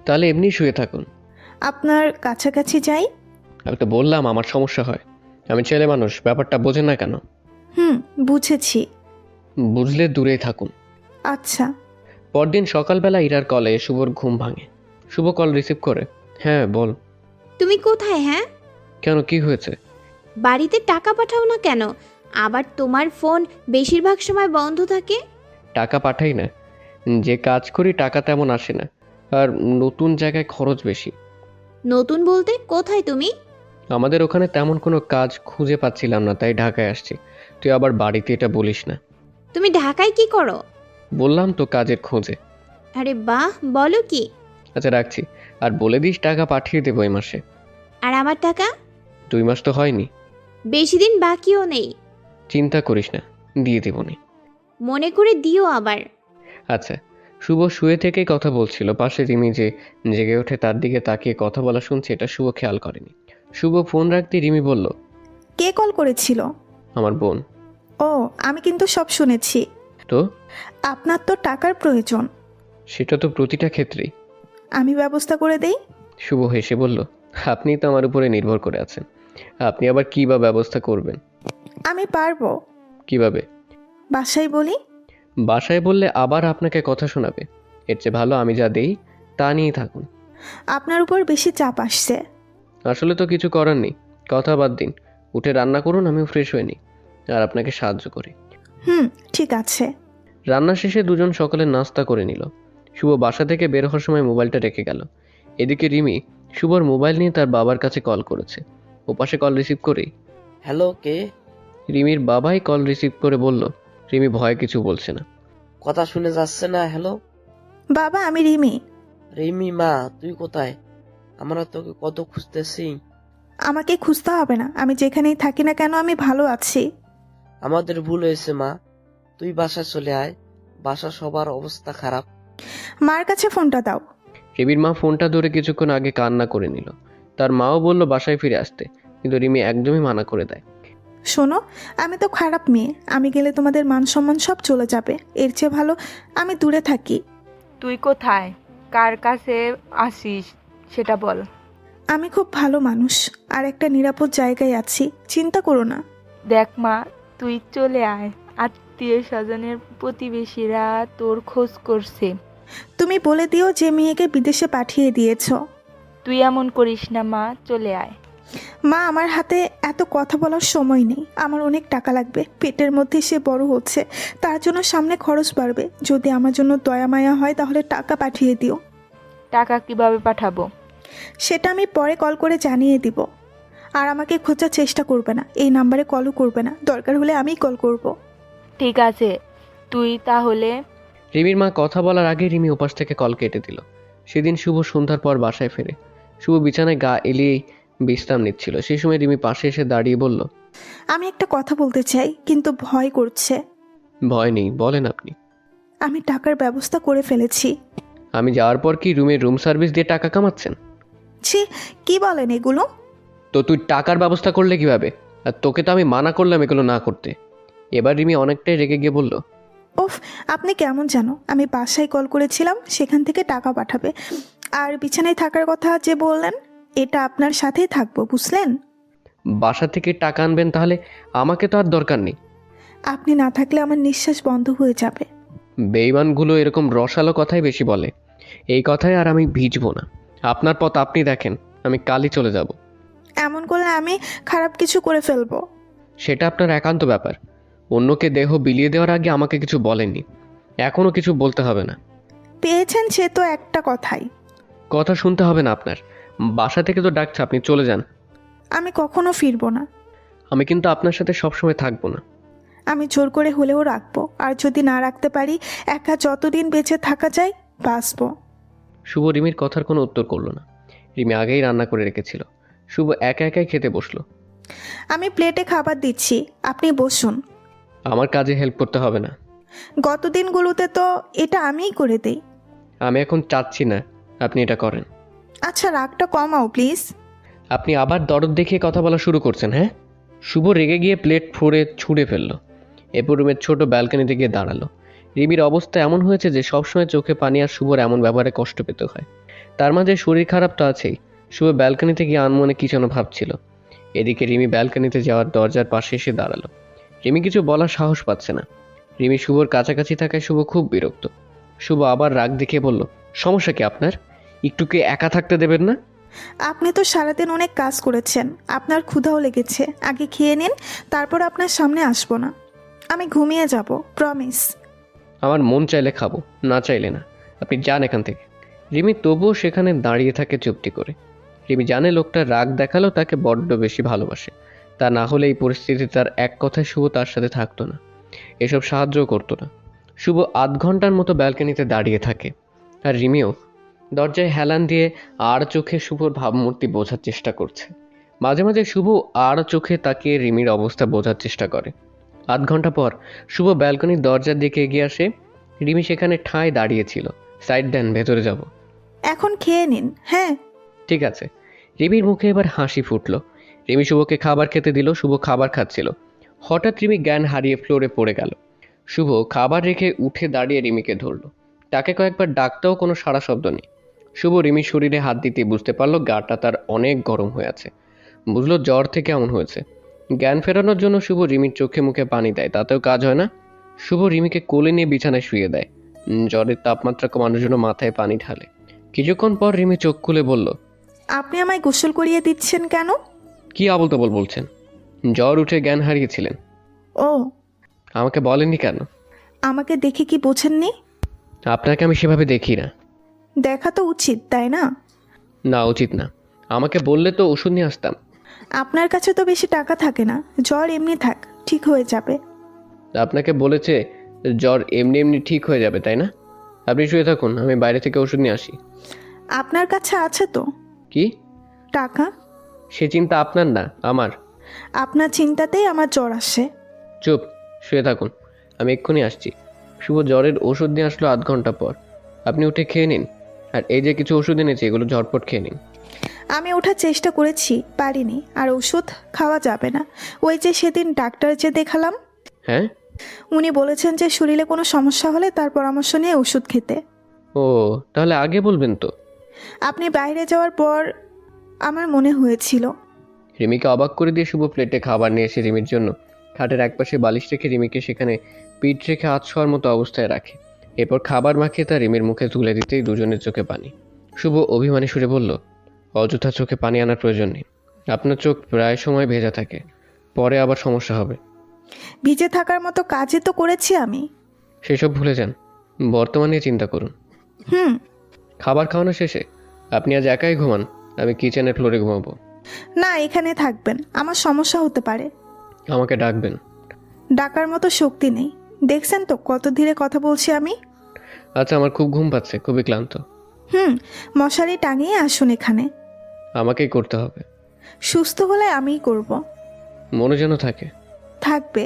তাহলে এমনি শুয়ে থাকুন। আপনার কাছাকাছি যাই? আমি তো বললাম আমার সমস্যা হয়। আমি ছেলে মানুষ, ব্যাপারটা বোঝেন না কেন? বুঝেছি। বুঝলে দূরেই থাকুন। আচ্ছা। পরদিন সকালবেলা ইরার কলে শুভর ঘুম ভাঙে। শুভ কল রিসিভ করে। হ্যাঁ বল। তুমি কোথায়? হ্যাঁ, কেন, কি হয়েছে? বাড়িতে টাকা পাঠাও না কেন? আবার তোমার ফোন বেশিরভাগ সময় বন্ধ থাকে। টাকা পাঠাই না, যে কাজ করি টাকা তেমন আসে না। আর নতুন জায়গায় খরচ বেশি। নতুন বলতে কোথায় তুমি? আমাদের ওখানে তেমন কোনো কাজ খুঁজে পাচ্ছিলাম না, তাই ঢাকায় আসছি। তুই আবার বাড়িতে এটা বলিস না। তুমি ঢাকায় কি করো? বললাম তো কাজের খোঁজে। আরে বাহ, বলো কি? আচ্ছা রাখছি। আর বলে দিস টাকা পাঠিয়ে দেবো এই মাসে। আর আমার টাকা? 2 মাস তো হয়নি। বেশি দিন বাকিও নেই। চিন্তা করিস না, দিয়ে দেবনি। মনে করে দিও আবার। আচ্ছা। শুভ শুয়ে থেকেই কথা বলছিল। পাশে রিমি যে জেগে ওঠে তার দিকে তাকিয়ে কথা বলা শুনছে, এটা শুভ খেয়াল করেনি। শুভ ফোন রাখতে রিমি বলল, কে কল করেছিল? আমার বোন। ও, আমি কিন্তু সব শুনেছি। তো আপনার তো টাকার প্রয়োজন। সেটা তো প্রতিটা ক্ষেত্রেই। আমি ব্যবস্থা করে দেই। শুভ হেসে বলল, আপনি তো আমার উপরে নির্ভর করে আছেন। আপনি আবার কী বা ব্যবস্থা করবেন? আমি পারবো। কিভাবে? বাসায় বলি। বাসায় বললে আবার আপনাকে কথা শোনাবে। এর চেয়ে ভালো আমি যা দেই তা নিয়েই থাকুন। আপনার উপর বেশি চাপ আসছে। আসলে তো কিছু করার নেই। কথা বাদ দিন, উঠে রান্না করুন, আমিও ফ্রেশ হয়ে নিই আর আপনাকে সাহায্য করি। ঠিক আছে। রান্না শেষে দুজন সকালে নাস্তা করে নিল। শুভ বাসা থেকে বের হওয়ার সময় মোবাইলটা রেখে গেল। এদিকে রিমি শুভর মোবাইল নিয়ে তার বাবার কাছে কল করেছে। ওপাশে কল রিসিভ করেই হ্যালো, কে? রিমির বাবাই কল রিসিভ করে বলল। রিমি ভয়ে কিছু বলছে না। কথা শুনে যাচ্ছে না। হ্যালো বাবা, আমি রিমি। রিমি মা, তুই কোথায়? আমরা তোকে কত খুঁজতেছি। আমাকে খুঁজতে হবে না, আমি যেখানেই থাকি না কেন আমি ভালো আছি। আমাদের ভুল হয়েছে মা, তুই বাসায় চলে আয়। বাসা সবার অবস্থা খারাপ। মার কাছে ফোনটা দাও। রিমির মা ফোনটা ধরে কিছুক্ষণ আগে কান্না করে নিল। তার মাও বলল বাসায় ফিরে আসতে, কিন্তু রিমি একদমই মানা করে দেয়। শোনো, আমি তো খারাপ মেয়ে। আমি গেলে তোমাদের মান সম্মান সব চলে যাবে। এর চেয়ে ভালো আমি দূরে থাকি। তুই কোথায়, কার কাছে আসিস সেটা বল। আমি খুব ভালো মানুষ আর একটা নিরাপদ জায়গায় আছি, চিন্তা করো না। দেখ মা, তুই চলে আয়। আত্মীয় স্বজনের প্রতিবেশীরা তোর খোঁজ করছে। তুমি বলে দিও যে মেয়েকে বিদেশে পাঠিয়ে দিয়েছো। তুই এমন করিস না মা, চলে আয়। মা, আমার হাতে এত কথা বলার সময় নেই। আমার অনেক টাকা লাগবে। পেটের মধ্যে সে বড় হচ্ছে, তার জন্য সামনে খরচ বাড়বে। যদি আমার জন্য দয়া মায়া হয় তাহলে টাকা পাঠিয়ে দিও। টাকা কিভাবে পাঠাবো? সেটা আমি পরে কল করে জানিয়ে দিব। আর আমাকে খোঁজার চেষ্টা করবে না, এই নাম্বারে কলও করবে না। দরকার হলে আমিই কল করব। ঠিক আছে, তুই তাহলে? রিমির মা কথা বলার আগে রিমি ওপাশ থেকে কল কেটে দিল। সেদিন শুভ সন্ধ্যার পর বাসায় ফেরে। শুভ বিছানায় গা এলিয়েই বিশ্রাম নিচ্ছিল। সেই সময় রিমি পাশে এসে দাঁড়িয়ে বলল, আমি একটা কথা বলতে চাই, কিন্তু ভয় করছে। ভয় নেই, বলেন আপনি। আমি টাকার ব্যবস্থা করে ফেলেছি। আমি যাওয়ার পর কি রুম সার্ভিস দিয়ে টাকা কামাচ্ছেন? ছি, কি বলেন এগুলো? তো তুই টাকার ব্যবস্থা করলে কিভাবে? আর তোকে তো আমি মানা করলাম এগুলো না করতে। এবার রিমি অনেকটাই রেগে গিয়ে বলল, ওফ, আপনি কেমন জানো আমি বাসায় কল করেছিলাম, সেখান থেকে টাকা পাঠাবে। আর বিছানায় থাকার কথা যে বললেন, এটা আপনার সাথেই থাকবো, বুঝলেন? বাসা থেকে টাকা আনবেন, তাহলে আমাকে তো আর দরকার নেই। আপনি না থাকলে আমার নিঃশ্বাস বন্ধ হয়ে যাবে। বেঈমানগুলো এরকম রসালো কথাই বেশি বলে। এই কথায় আর আমি ভিজবো না। আপনার পথ আপনি দেখেন, আমি কালই চলে যাব। এমন করলে আমি খারাপ কিছু করে ফেলবো। সেটা আপনার একান্ত ব্যাপার। অন্যকে দেহ বিলিয়ে দেওয়ার আগে আমাকে কিছু বলেননি, এখনও কিছু বলতে হবে না। পেয়েছেন সে তো একটা কথাই। কথা শুনতে হবে না আপনার। বাসা থেকে তো ডাকছে, আপনি চলে যান। আমি কখনো ফিরবো না। আমি কিন্তু আপনার সাথে সবসময় থাকবো না। আমি জোর করে হলেও রাখবো, আর যদি না রাখতে পারি, একা যতদিন বেঁচে থাকা যায় বাঁচবো। শুভ রিমির কথার কোনো উত্তর করলো না। রিমি আগেই রান্না করে রেখেছিল। শুভ একা একাই খেতে বসলো। আমি প্লেটে খাবার দিচ্ছি, আপনি বসুন। আমার কাজে হেল্প করতে হবে না। গত দিনগুলোতে তো এটা আমিই করে দেই। আমি এখন চাচ্ছি না আপনি এটা করেন। আচ্ছা, রাগটা কমাও প্লিজ। আপনি আবার দরদ দেখিয়ে কথা বলা শুরু করছেন, হ্যাঁ? শুভ রেগে গিয়ে প্লেট ফোড়ে ছুঁড়ে ফেললো। এরপর রুমের ছোট ব্যালকনিতে গিয়ে দাঁড়ালো। রিমির অবস্থা এমন হয়েছে যে সবসময় চোখে পানি আর শুভর এমন ব্যবহারে কষ্ট পেতে হয়। তার মাঝে শরীর খারাপ তো আছেই। শুভ ব্যালকনিতে গিয়ে আনমনে কি যেন ভাবছিল। এদিকে রিমি ব্যালকনিতে যাওয়ার দরজার পাশে এসে দাঁড়ালো। রিমি কিছু বলার সাহস পাচ্ছে না। রিমি শুভর কাছাকাছি থাকায় শুভ খুব বিরক্ত। শুভ আবার রাগ দেখিয়ে বলল, সমস্যা কি আপনার? একটুকে একা থাকতে দেবেন না? আপনি তো সারাদিন অনেক কাজ করেছেন, আপনার ক্ষুধাও লেগেছে। আগে খেয়ে নিন, তারপর আপনার সামনে আসবো না। আমি ঘুমিয়ে যাব, প্রমিস। আমার মন চাইলে খাবো, না চাইলে না। আপনি যান এখান থেকে। রিমি তবুও সেখানে দাঁড়িয়ে থাকে চুপটি করে। রিমি জানে লোকটা রাগ দেখালো তাকে বড্ড বেশি ভালোবাসে। তা না হলে এই পরিস্থিতি তার এক কথায় শুভ তার সাথে থাকতো না, এসব সাহায্যও করতো না। শুভ আধ ঘন্টার মতো ব্যালকনিতে দাঁড়িয়ে থাকে। আর রিমিও দরজায় হেলান দিয়ে আর চোখে শুভর ভাবমূর্তি বোঝার চেষ্টা করছে। মাঝে মাঝে শুভ আর চোখে তাকিয়ে রিমির অবস্থা বোঝার চেষ্টা করে। আধ ঘন্টা পর শুভ ব্যালকনির দরজার দিকে এগিয়ে আসে। রিমি সেখানে ঠায় দাঁড়িয়েছিল। সাইড দেন, ভেতরে যাব। এখন খেয়ে নিন। হ্যাঁ, ঠিক আছে। রিমির মুখে এবার হাসি ফুটলো। রিমি শুভকে খাবার খেতে দিল। শুভ খাবার খাচ্ছিল। হঠাৎ রিমি জ্ঞান হারিয়ে ফ্লোরে পড়ে গেল। শুভ খাবার রেখে উঠে দাঁড়িয়ে রিমিকে ধরল। তাকে কয়েকবার ডাকতেও কোনো সাড়া শব্দ নেই। শুভ রিমির শরীরে হাত দিতে বুঝতে পারলো গাটা তার অনেক গরম হয়ে আছে। বুঝলো জ্বর থেকে এমন হয়েছে। জ্ঞান ফেরানোর জন্য শুভ রিমির চোখে মুখে পানি দেয়, তাতেও কাজ হয় না। শুভ রিমিকে কোলে নিয়ে বিছানায় শুয়ে দেয়। জ্বরের তাপমাত্রা কমানোর জন্য মাথায় পানি ঢালে। কিছুক্ষণ পর রিমি চোখ খুলে বলল, আপনি আমায় গোসল করিয়ে দিচ্ছেন কেন? কি আবল তাবল বলছেন? জ্বর উঠে জ্ঞান হারিয়েছিলেন। ও, আমাকে বলেননি কেন? আমাকে দেখে কি বোঝেননি? আপনাকে আমি সেভাবে দেখি না। দেখা তো উচিত, তাই না? না, উচিত না। আমাকে বললে তো ওষুধ নিয়ে আসতাম। আপনার কাছে তো বেশি টাকা থাকে না, জ্বর এমনি থাক, ঠিক হয়ে যাবে। আপনাকে বলেছে জ্বর এমনি এমনি ঠিক হয়ে যাবে, তাই না? আপনি শুয়ে থাকুন, আমি বাইরে থেকে ওষুধ নিয়ে আসি। আপনার কাছে আছে তো কি? টাকা? সে চিন্তা আপনার না, আমার। আপনার চিন্তাতেই আমার জ্বর আসে। চুপ, শুয়ে থাকুন, আমি এক্ষুনি আসছি। শুভ জ্বরের ওষুধ নিয়ে আসলো আধ ঘন্টা পর। আপনি উঠে খেয়ে নিন। আর এই যে কিছু ওষুধ এনেছি, এগুলো ঝটপট খেয়ে নিন। আমি ওঠার চেষ্টা করেছি, পারিনি। আর ওষুধ খাওয়া যাবে না। ওই যে সেদিন ডাক্তার যে দেখালাম, হ্যাঁ? উনি বলেছেন যে শরীরে কোনো সমস্যা হলে তার পরামর্শ নিয়ে ওষুধ খেতে। ও, তাহলে আগে বলবেন তো। আপনি বাইরে যাওয়ার পর আমার মনে হয়েছিল। রিমিকে অবাক করে দিয়ে শুভ প্লেটে খাবার নিয়ে এসে রিমির জন্য খাটের একপাশে বালিশ রেখে রিমিকে সেখানে পিঠ রেখে হাত শোয়ার মতো অবস্থায় রাখে। এরপর খাবার মাখিয়ে তা রিমির মুখে তুলে দিতেই দুজনের চোখে পানি। শুভ অভিমানী সুরে বলল, অযথা চোখে পানি আনার প্রয়োজন নেই। আপনার চোখ প্রায় সময় ভেজা থাকে, পরে আবার সমস্যা হবে। ভিজে থাকার মতো কাজই তো করেছি আমি। সেসব ভুলে যান, বর্তমানে চিন্তা করুন। খাবার খাওয়ানো শেষে আপনি আজ একাই ঘুমান, আমি কিচেনের ফ্লোরে ঘুমাবো। না, এখানে থাকবেন, আমার সমস্যা হতে পারে। আমাকে ডাকবেন। ডাকার মতো শক্তি নেই, দেখছেন তো কত ধীরে কথা বলছি আমি। আচ্ছা, আমার খুব ঘুম পাচ্ছে, খুবই ক্লান্ত। মশারি টাঙিয়ে আসুন এখানে। আমাকেই করতে হবে। সুস্থ হলে আমিই করব। মনে যেন থাকে। থাকবে।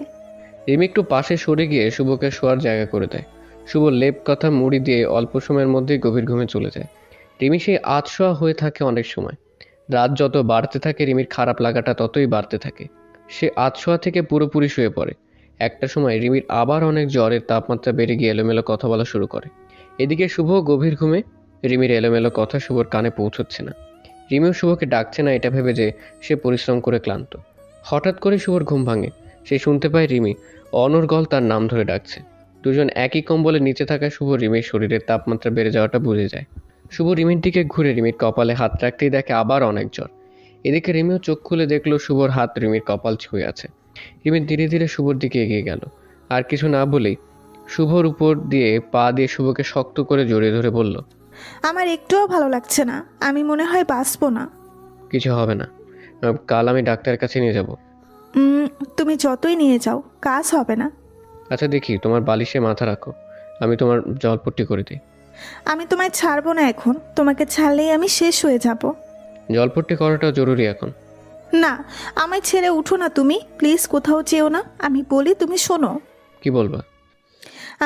রিমি একটু পাশে সরে গিয়ে শুভকে শোয়ার জায়গা করে দেয়। শুভ লেপ কথা মুড়ি দিয়ে অল্প সময়ের মধ্যেই গভীর ঘুমে চলে যায়। রিমি সেই আধশোয়া হয়ে থাকে অনেক সময়। রাত যত বাড়তে থাকে রিমির খারাপ লাগাটা ততই বাড়তে থাকে। সে আধশোয়া থেকে পুরোপুরি শুয়ে পড়ে। একটা সময় রিমির আবার অনেক জ্বরের তাপমাত্রা বেড়ে গিয়ে এলোমেলো কথা বলা শুরু করে। এদিকে শুভ গভীর ঘুমে। রিমির এলোমেলো কথা শুভর কানে পৌঁছচ্ছে না। রিমিও শুভকে ডাকছে না এটা ভেবে যে সে পরিশ্রম করে ক্লান্ত। হঠাৎ করে শুভর ঘুম ভাঙে। সে শুনতে পায় রিমি অনর্গল তার নাম ধরে ডাকছে। দুজন একই কম্বলের নিচে থাকা শুভ রিমির শরীরের তাপমাত্রা বেড়ে যাওয়াটা বুঝে যায়। শুভ রিমির দিকে ঘুরে রিমির কপালে হাত রাখতেই দেখে আবার অনেক জ্বর। এদিকে রিমিও চোখ খুলে দেখলো শুভর হাত রিমির কপাল ছুঁয়ে আছে। রিমি ধীরে ধীরে শুভর দিকে এগিয়ে গেল। আর কিছু না বলেই শুভর উপর দিয়ে পা দিয়ে শুভকে শক্ত করে জড়িয়ে ধরে বলল, আমার একটুও ভালো লাগছে না, আমি মনে হয় বাঁচবো না। কিছু হবে না, কাল আমি ডাক্তারের কাছে নিয়ে যাব। তুমি যতই নিয়ে যাও কাজ হবে না। আচ্ছা দেখি, তোমার বালিশে মাথা রাখো, আমি তোমার জলপট্টি করে দিই। আমি তোমায় ছাড়বো না এখন, তোমাকে ছাড়লেই আমি শেষ হয়ে যাব। জলপট্টি করাটা জরুরি এখন। না, আমায় ছেড়ে উঠো না তুমি, প্লিজ কোথাও যেও না। আমি বলি তুমি শোনো। কি বলবা?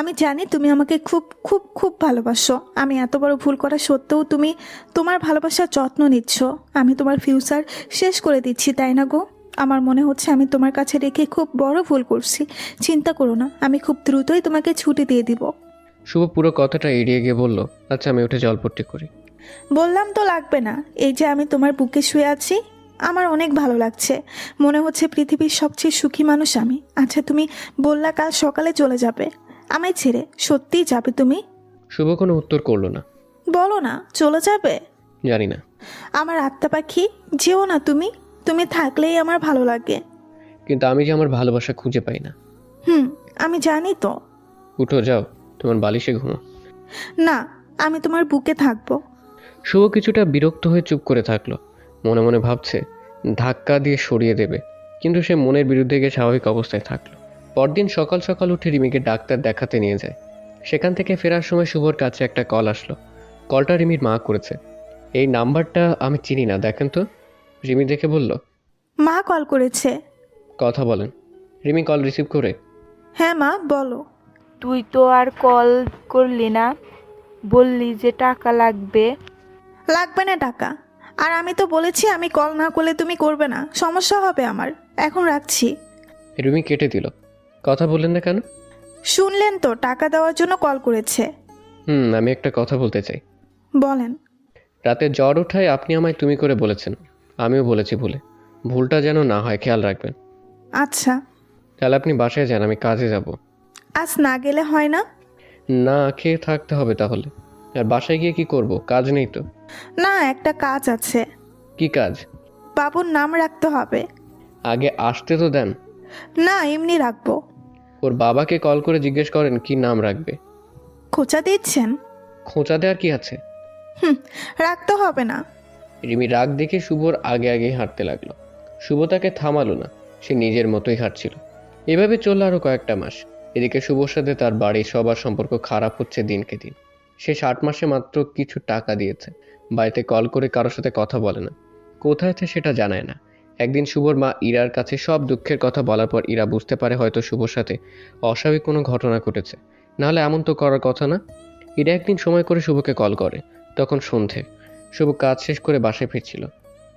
আমি জানি তুমি আমাকে খুব খুব খুব ভালোবাসো। আমি এত বড় ভুল করা সত্ত্বেও তুমি তোমার ভালোবাসার যত্ন নিচ্ছ। আমি তোমার ফিউচার শেষ করে দিচ্ছি, তাই না গো? আমার মনে হচ্ছে আমি তোমার কাছে রেখে খুব বড় ভুল করছি। চিন্তা করো না, আমি খুব দ্রুতই তোমাকে ছুটি দিয়ে দিব। শুভ পুরো কথাটা এড়িয়ে গিয়ে বলল, আচ্ছা আমি উঠে জলপট্টি করি। বললাম তো লাগবে না। এই যে আমি তোমার বুকে শুয়ে আছি, আমার অনেক ভালো লাগছে। মনে হচ্ছে পৃথিবীর সবচেয়ে সুখী মানুষ আমি। আচ্ছা তুমি বললা কাল সকালে চলে যাবে আমায় ছেড়ে, সত্যিই যাবে তুমি? শুভ কোনো উত্তর করলো না। বলো না চলে যাবে। জানি না। আমার আত্মা পাখি, যেও না তুমি। তুমি থাকলেই আমার ভালো লাগে। কিন্তু আমি যে আমার ভালোবাসা খুঁজে পাই না। আমি জানি তো। উঠো, যাও তোমার বালিশে ঘুমো। না, আমি তোমার বুকে থাকবো। শুভ কিছুটা বিরক্ত হয়ে চুপ করে থাকলো। মনে মনে ভাবছে ধাক্কা দিয়ে সরিয়ে দেবে, কিন্তু সে মনের বিরুদ্ধে গিয়ে স্বাভাবিক অবস্থায় থাকলো। পরদিন সকাল সকাল উঠে রিমিকে ডাক্তার দেখাতে নিয়ে যায়। সেখান থেকে ফেরার সময় শুভর কাছে একটা কল আসলো। কলটা রিমির মা করেছে। এই নাম্বারটা আমি চিনি না, দেখেন তো। রিমি দেখে বলল, মা কল করেছে। কথা বলেন। রিমি কল রিসিভ করে, হ্যাঁ মা বলো। তুই তো আর কল করলি না, বললি যে টাকা লাগবে। লাগবে না টাকা। আর আমি তো বলেছি আমি কল না করলে তুমি করবে না, সমস্যা হবে আমার। এখন রাখছি। রিমি কেটে দিল। কথা বললেন না কেন? শুনলেন তো, টাকা দেওয়ার জন্য কল করেছে। আমি একটা কথা বলতে চাই। বলেন। রাতে জ্বর ওঠায় আপনি আমায় তুমি করে বলেছেন, আমিও বলেছি ভুলে। ভুলটা যেন না হয় খেয়াল রাখবেন। আচ্ছা। তাহলে আপনি বাসায় যান, আমি কাজে যাব। আজ না গেলে হয় না? না খেয়ে থাকতে হবে তাহলে। আর বাসায় গিয়ে কি করব? কাজ নেই তো। না, একটা কাজ আছে। কি কাজ? বাবুর নাম রাখতে হবে। আগে আসতে তো দেন। না, এমনি রাখবো। ওর বাবাকে কল করে জিজ্ঞেস করেন কি নাম রাখবে। খোঁচা দিচ্ছেন? খোঁচা দেওয়ার কি আছে? রাখতে হবে না। রিমি রাগ দেখে শুভর আগে আগেই হাঁটতে লাগলো। শুভ তাকে থামালো না, সে নিজের মতোই হাঁটছিল। এভাবে চলল আরো কয়েকটা মাস। এদিকে শুভর সাথে তার বাড়ির সবার সম্পর্ক খারাপ হচ্ছে দিনকে দিন। সে 60 মাসে মাত্র কিছু টাকা দিয়েছে। বাড়িতে কল করে কারোর সাথে কথা বলে না, কোথায় আছে সেটা জানায় না। একদিন শুভর মা ইরার কাছে সব দুঃখের কথা বলার পর ইরা বুঝতে পারে হয়তো শুভর সাথে অস্বাভাবিক কোনো ঘটনা ঘটেছে, নাহলে এমন তো করার কথা না। ইরা একদিন সময় করে শুভকে কল করে। তখন সন্ধে। শুভ কাজ শেষ করে বাসায় ফিরছিল।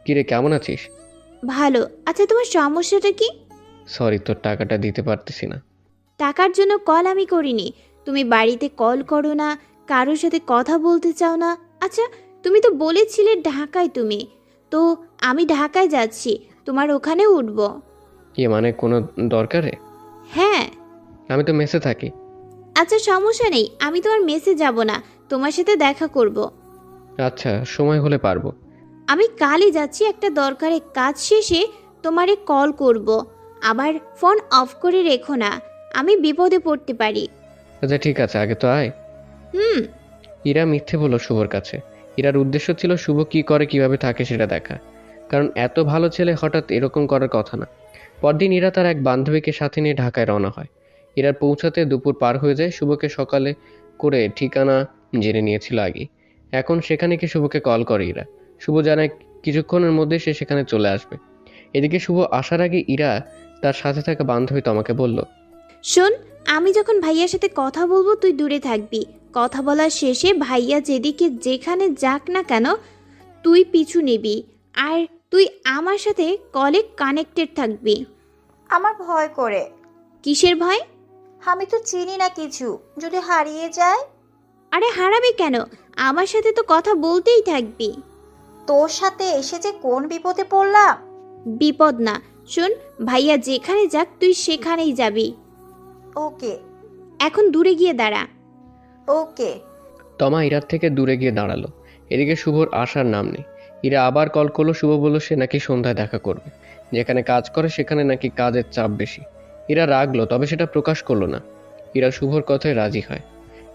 কিরে, কেমন আছিস? ভালো। আচ্ছা তোমার সমস্যাটা কি? সরি, তোর টাকাটা দিতে পারতেছি না। টাকার জন্য কল আমি করিনি। তুমি বাড়িতে কল করো না, কারোর সাথে কথা বলতে চাও না। আচ্ছা তুমি তো বলেছিলে ঢাকায় তুমি, তো আমি ঢাকায় যাচ্ছি, তোমার ওখানে উঠবো। মানে কোনো দরকারে? হ্যাঁ। আমি তো মেসে থাকি। আচ্ছা সমস্যা নেই, আমি তোমার মেসে যাব না, তোমার সাথে দেখা করব। আচ্ছা, সময় হলে পারবো। আমি কালই যাচ্ছি, একটা দরকারে কাজ শেষে তোমারে কল করব। আবার ফোন অফ করে রেখো না, আমি বিপদে পড়তে পারি। আচ্ছা ঠিক আছে, আগে তো আয়। ইরা মিথ্যে বলল শুভর কাছে। ইরার উদ্দেশ্য ছিল শুভ কি করে কিভাবে থাকে সেটা দেখা, কারণ এত ভালো ছেলে হঠাৎ এরকম করার কথা না। পরদিন ইরা তার এক বান্ধবীকে সাথে নিয়ে ঢাকায় রওনা হয়। ইরার পৌঁছাতে দুপুর পার হয়ে যায়। শুভকে সকালে করে ঠিকানা জেনে নিয়েছিল আগে। এখন সেখানে কি শুভকে কল করে ইরা। শুভ জানায় কিছুক্ষণের মধ্যে সে সেখানে চলে আসবে। এদিকে শুভ আসার আগে ইরা তার সাথে থাকা বান্ধবী তমাকে বলল, শোন, আমি যখন ভাইয়ার সাথে কথা বলবো তুই দূরে থাকবি। কথা বলার শেষে ভাইয়া যেদিকে যেখানে যাক না কেন তুই পিছু নিবি। আর তুই আমার সাথে কলে কানেক্টেড থাকবি। আমার ভয় করে। কিসের ভয়? আমি তো চিনি না কিছু, যদি হারিয়ে যায়। আরে হারাবি কেন? আমার সাথে তো কথা বলতেই থাকবি। তোর সাথে এসে যে কোন বিপদে পড়লাম। বিপদ না, শোন, ভাইয়া যেখানে যাক তুই সেখানেই যাবি। ওকে। এখন দূরে গিয়ে দাঁড়া। ওকে। তমা ইরার থেকে দূরে গিয়ে দাঁড়ালো। এদিকে শুভর আসার নাম নেই। ইরা আবার কল করলো। শুভ বলল সে নাকি সন্ধ্যায় দেখা করবে। যেখানে কাজ করে সেখানে নাকি কাজের চাপ বেশি। ইরা রাগলো, তবে সেটা প্রকাশ করলো না। ইরা শুভর কথায় রাজি হয়।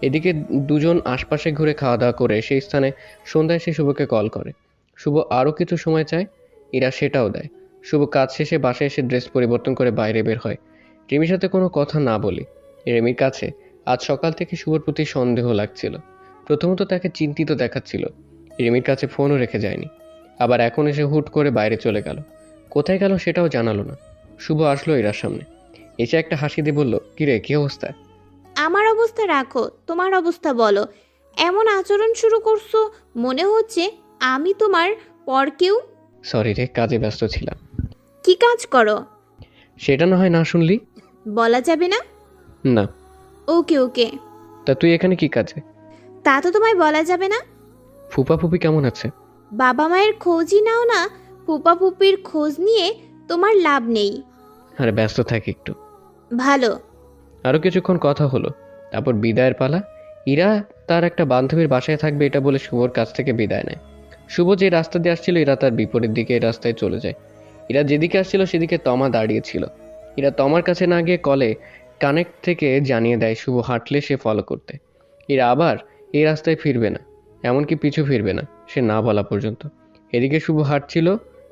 এদিকে দুজন আশপাশে ঘুরে খাওয়া দাওয়া করে সেই স্থানে সন্ধ্যায় সে শুভকে কল করে। শুভ আরও কিছু সময় চায়, ইরা সেটাও দেয়। শুভ কাজ শেষে বাসায় এসে ড্রেস পরিবর্তন করে বাইরে বের হয়, রিমির সাথে কোনো কথা না বলে। রিমির কাছে আজ সকাল থেকে শুভর প্রতি সন্দেহ লাগছিল। প্রথমত তাকে চিন্তিত দেখাচ্ছিল, রিমির কাছে ফোনও রেখে যায়নি। আবার এখন এসে হুট করে বাইরে চলে গেল। কোথায় গেল সেটাও জানালো না। শুভ আসলো ইরার সামনে, এসে একটা হাসি দিয়ে বলল, কিরে কি অবস্থা? আমার অবস্থা রাখো, তোমার অবস্থা বলো। এমন আচরণ শুরু করছো, মনে হচ্ছে আমি তোমার পর কেউ। সরি রে, কাজে ব্যস্ত ছিলাম। কি কাজ করো? সেটা না হয় না শুনলি? বলা যাবে না? না। ওকে ওকে। তা তুই এখানে কি কাজে? তা তো তোমায় বলা যাবে না। ফুপা ফুপি কেমন আছে? বাবা মায়ের খোঁজই নাও না, ফুপা ফুপির খোঁজ নিয়ে তোমার লাভ নেই। আরে ব্যস্ত থাকি একটু। ভালো। আরও কিছুক্ষণ কথা হলো, তারপর বিদায়ের পালা। ইরা তার একটা বান্ধবীর বাসায় থাকবে এটা বলে শুভর কাছ থেকে বিদায় নেয়। শুভ যে রাস্তা দিয়ে আসছিল ইরা তার বিপরীত দিকে এই রাস্তায় চলে যায়। ইরা যেদিকে আসছিল সেদিকে তমা দাঁড়িয়েছিল। ইরা তমার কাছে না গিয়ে কলে কানেক্ট থেকে জানিয়ে দেয় শুভ হাঁটলে সে ফলো করতে। ইরা আবার এই রাস্তায় ফিরবে না, এমনকি পিছু ফিরবে না সে না বলা পর্যন্ত। এদিকে শুভ হাঁটছিল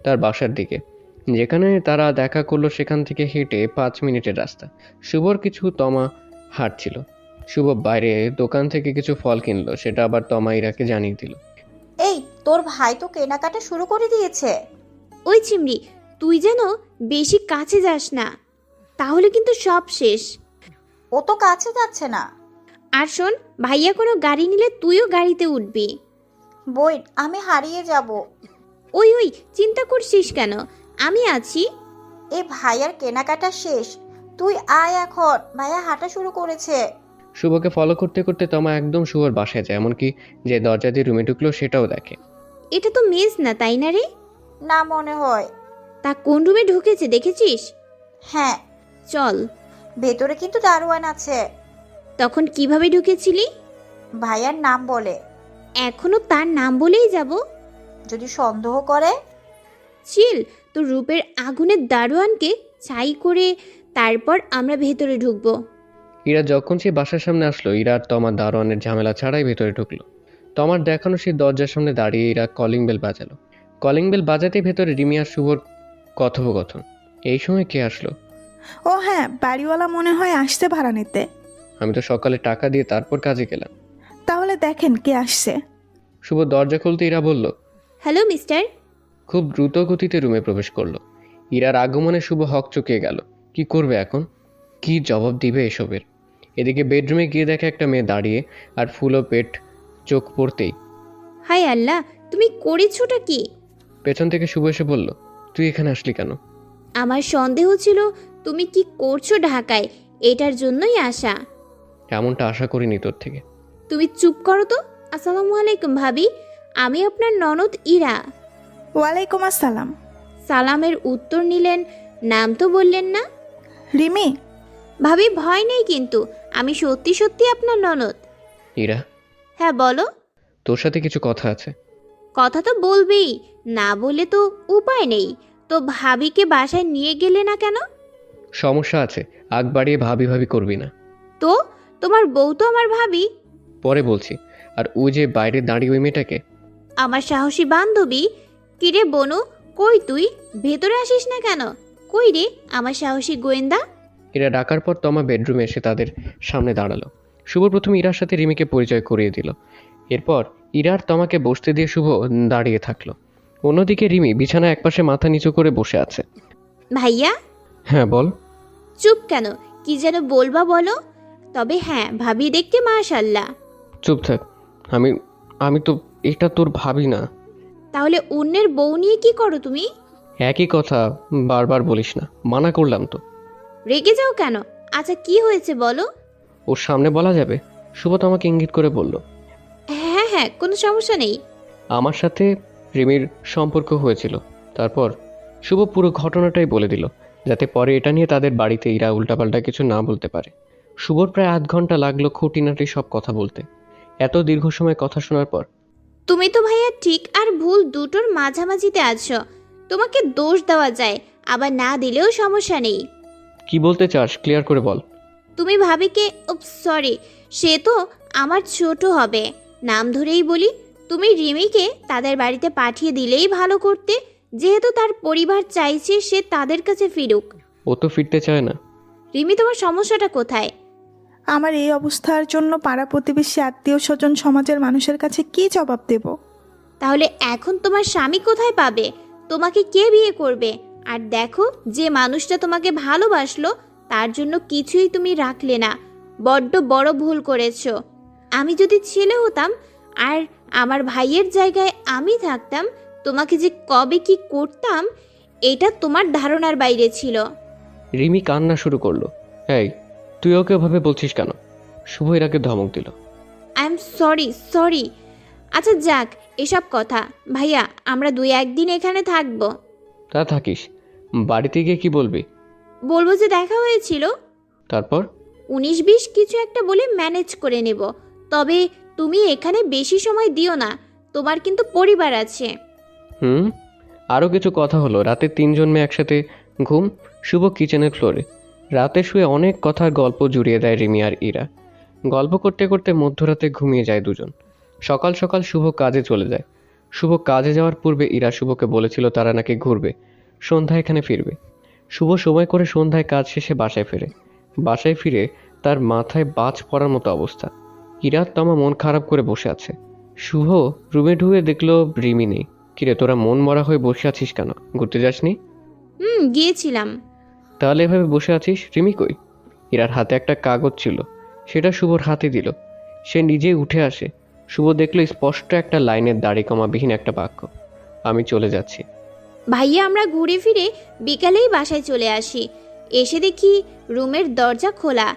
তার বাসার দিকে। যেখানে তারা দেখা করলো সেখান থেকে হেঁটে 5 মিনিটের রাস্তা। শুভর কিছু তমা হাঁটছিল। শুভ বাইরে দোকান থেকে কিছু ফল কিনলো, সেটা আবার তমা ইরাকে জানিয়ে দিল। এই তোর ভাই তো কেনাকাটা শুরু করে দিয়েছে। ওই চিমড়ি, তুই যেন বেশি কাছে যাস না, তাহলে কিন্তু সব শেষ। ও তো কাছে যাচ্ছে না। আর শোন, ভাইয়া কোনো গাড়ি নিলে তুইও গাড়িতে উঠবি। বই, আমি হারিয়ে যাব। ওই ওই, চিন্তা করছিস কেন? আমি আছি। এই ভাইয়ার কেনাকাটা শেষ, তুই আয় এখন, ভাইয়া হাঁটা শুরু করেছে। শুভকে ফলো করতে করতে তমা একদম শুভর বাসায় যায়, এমনকি যে দরজা দিয়ে রুমে ঢুকলো সেটাও দেখে। এটা তো মেজ না, তাই না রে? না মনে হয়। তা কোন রুমে ঢুকেছে দেখেছিস? হ্যাঁ, চল। ভেতরে কিন্তু দারোয়ান আছে। তখন কিভাবে ঢুকেছিলি? ভাইয়ার নাম বলে। এখনো তার নাম বলেই যাব? যদি সন্দেহ করে? চিল, তোর রূপের আগুনের দারোয়ানকে ছাই করে তারপর আমরা ভেতরে ঢুকবো। ইরা যখন সে বাসার সামনে আসলো, ইরা আর তমার দারোয়ানের ঝামেলা ছাড়াই ভেতরে ঢুকলো। তমার দেখানো সেই দরজার সামনে দাঁড়িয়ে ইরা কলিং বেল বাজালো। কলিং বেল বাজাতে ভেতরে রিমি আর শুভর কথোপকথন। এই সময় কে আসলো? ও হ্যাঁ, বাড়িওয়ালা মনে হয় আসছে ভাড়া নিতে। আমি তো সকালে টাকা দিয়ে তারপর কাজে গেলাম। তাহলে দেখেন কে আসছে। শুভ দরজা খুলতে ইরা বলল, হ্যালো মিস্টার। খুব দ্রুত গতিতে রুমে প্রবেশ করলো। ইরার আগমনে শুভ হকচকিয়ে গেল। কি করবে এখন? কি জবাব দিবে এসবের? এদিকে বেডরুমে গিয়ে দেখে একটা মেয়ে দাঁড়িয়ে আর ফুলো পেট চোখ পড়তেই হাই আল্লাহ, তুমি করেছোটা কি? পেছন থেকে শুভ এসে বলল, তুই এখানে আসলি কেন? আমার সন্দেহ ছিল তুমি কি করছো ঢাকায়, এটার জন্যই আসা। এমনটা আশা করিনি তোর থেকে। তুমি চুপ করো তো। আসসালামু আলাইকুম ভাবি, আমি আপনার ননদ ইরা। ওয়ালাইকুম আসসালাম। সালামের উত্তর নিলেন, নাম তো বললেন না। রিমি। ভাবি ভয় নেই কিন্তু, আমি সত্যি সত্যি আপনার ননদ। ইরা, হ্যাঁ বলো। তোর সাথে কিছু কথা আছে। কথা তো বলবেই, না বলে তো উপায় নেই। তো ভাবিকে বাসায় নিয়ে গেলে না কেন? সমস্যা আছে, আগ বাড়িয়ে ভাবি ভাবি করবি না। তো তোমার বউ তো আমার ভাবি। পরে বলছি। আর ওই যে বাইরে দাঁড়িয়ে ওই মেয়েটাকে? আমার সাহসী বান্ধবী। কিরে বনু, কই তুই? ভেতরে আসিস না কেন? কই রে আমার সাহসী গোয়েন্দা? ইরা ডাকার পর তমা বেডরুমে এসে তাদের সামনে দাঁড়ালো। শুভ প্রথমে ইরার সাথে রিমিকে পরিচয় করিয়ে দিল। এরপর ইরার তমাকে বসতে দিয়ে শুভ দাঁড়িয়ে থাকলো। অন্যদিকে রিমি বিছানায় একপাশে মাথা নিচু করে বসে আছে। ভাইয়া, হ্যাঁ বল। চুপ কেন? কি যেন বলবা বলো। তবে হ্যাঁ, ভাবি দেখতে মাশাল্লাহ। চুপ থাক। আমি আমি তো এটা তোর ভাবি না। তাহলে অন্যের বউ নিয়ে কি করো তুমি? একই কথা বারবার বলিস না, মানা করলাম তো। রেগে যাও কেন? আচ্ছা কি হয়েছে বলো। ওর সামনে বলা যাবে? শুভ তো আমাকে ইঙ্গিত করে বলল। হ্যাঁ হ্যাঁ, কোনো সমস্যা নেই। আমার সাথে রিমির সম্পর্ক হয়েছিল। তারপর শুভ পুরো ঘটনাটাই বলে দিল, যাতে পরে এটা নিয়ে তাদের বাড়িতে ইরা উল্টাপাল্টা কিছু না বলতে পারে। শুভর প্রায় আধ ঘন্টা লাগলো খুঁটিনাটি সব কথা বলতে। এত দীর্ঘ সময় কথা শোনার পর তুমি তো ভাইয়া ঠিক আর ভুল দুটোর মাঝামাঝিতে আছো। তোমাকে দোষ দেওয়া যায়, আবার না দিলেও সমস্যা নেই। কি বলতে চাস ক্লিয়ার করে বল। তুমি ভাবিকে, সরি, সে তো আমার ছোট হবে, নাম ধরেই বলি। তুমি রিমিকে তাদের বাড়িতে পাঠিয়ে দিলেই ভালো করতে, যেহেতু তার পরিবার চাইছে সে তাদের কাছে ফিরুক। ও তো ফিরতে চায় না। রিমি, তোমার সমস্যাটা কোথায়? আমার এই অবস্থার জন্য পাড়া প্রতিবেশী আত্মীয় স্বজন সমাজের মানুষের কাছে কি জবাব দেব? তাহলে এখন তোমার স্বামী কোথায় পাবে? তোমাকে কে বিয়ে করবে? আর দেখো, যে মানুষটা তোমাকে ভালোবাসলো তার জন্য কিছুই তুমি রাখলে না। বড্ড বড় ভুল করেছো। আমি যদি ছেলে হতাম আর আমার ভাইয়ের জায়গায় আমি থাকতাম, তোমাকে যে কবে কি করতাম এটা তোমার ধারণার বাইরে ছিল। রিমি কান্না শুরু করলো। এই, তুই ওকে ওভাবে বলছিস কেন? শুভ ইরাকে ধমক দিল। I am sorry. আচ্ছা যাক এসব কথা। ভাইয়া, আমরা 2-1 দিন এখানে থাকবো। তা থাকিস, বাড়িতে গিয়ে কি বলবি? বলবো যে দেখা হয়েছিল। তারপর 19-20 কিছু একটা বলে ম্যানেজ করে নেব। তবে তুমি এখানে বেশি সময় দিও না, তোমার কিন্তু পরিবার আছে। আরও কিছু কথা হলো। রাতে 3 জন মেয়ে একসাথে ঘুম। শুভ কিচেনের ফ্লোরে রাতে শুয়ে অনেক কথার গল্প জুড়িয়ে দেয় রিমি আর ইরা। গল্প করতে করতে মধ্যরাতে ঘুমিয়ে যায় দুজন। সকাল সকাল শুভ কাজে চলে যায়। শুভ কাজে যাওয়ার পূর্বে ইরা শুভকে বলেছিল তারা নাকি ঘুরবে, সন্ধ্যায় এখানে ফিরবে। শুভ সময় করে সন্ধ্যায় কাজ শেষে বাসায় ফেরে। বাসায় ফিরে তার মাথায় বাজ পড়ার মতো অবস্থা। ইরা তমা মন খারাপ করে বসে আছে। শুভ রুমে ঢুকে দেখলো রিমি নেই। কিরে, তোরা মন মরা হয়ে বসে আছিস কেন? ঘুরতে যাসনি? গিয়েছিলাম। তাহলে এভাবে বসে আছিস? রিমি কই? ইরার হাতে একটা কাগজ ছিল, সেটা শুভর হাতে দিল। সে নিজেই উঠে আসে। শুভ দেখলো স্পষ্ট একটা লাইনের দাড়ি কমাবিহীন একটা বাক্য, আমি চলে যাচ্ছি। ভাইয়া, আমরা ঘুরে ফিরে বিকালেই বাসায় চলে আসি। এসে দেখি রুমের দরজা খোলা,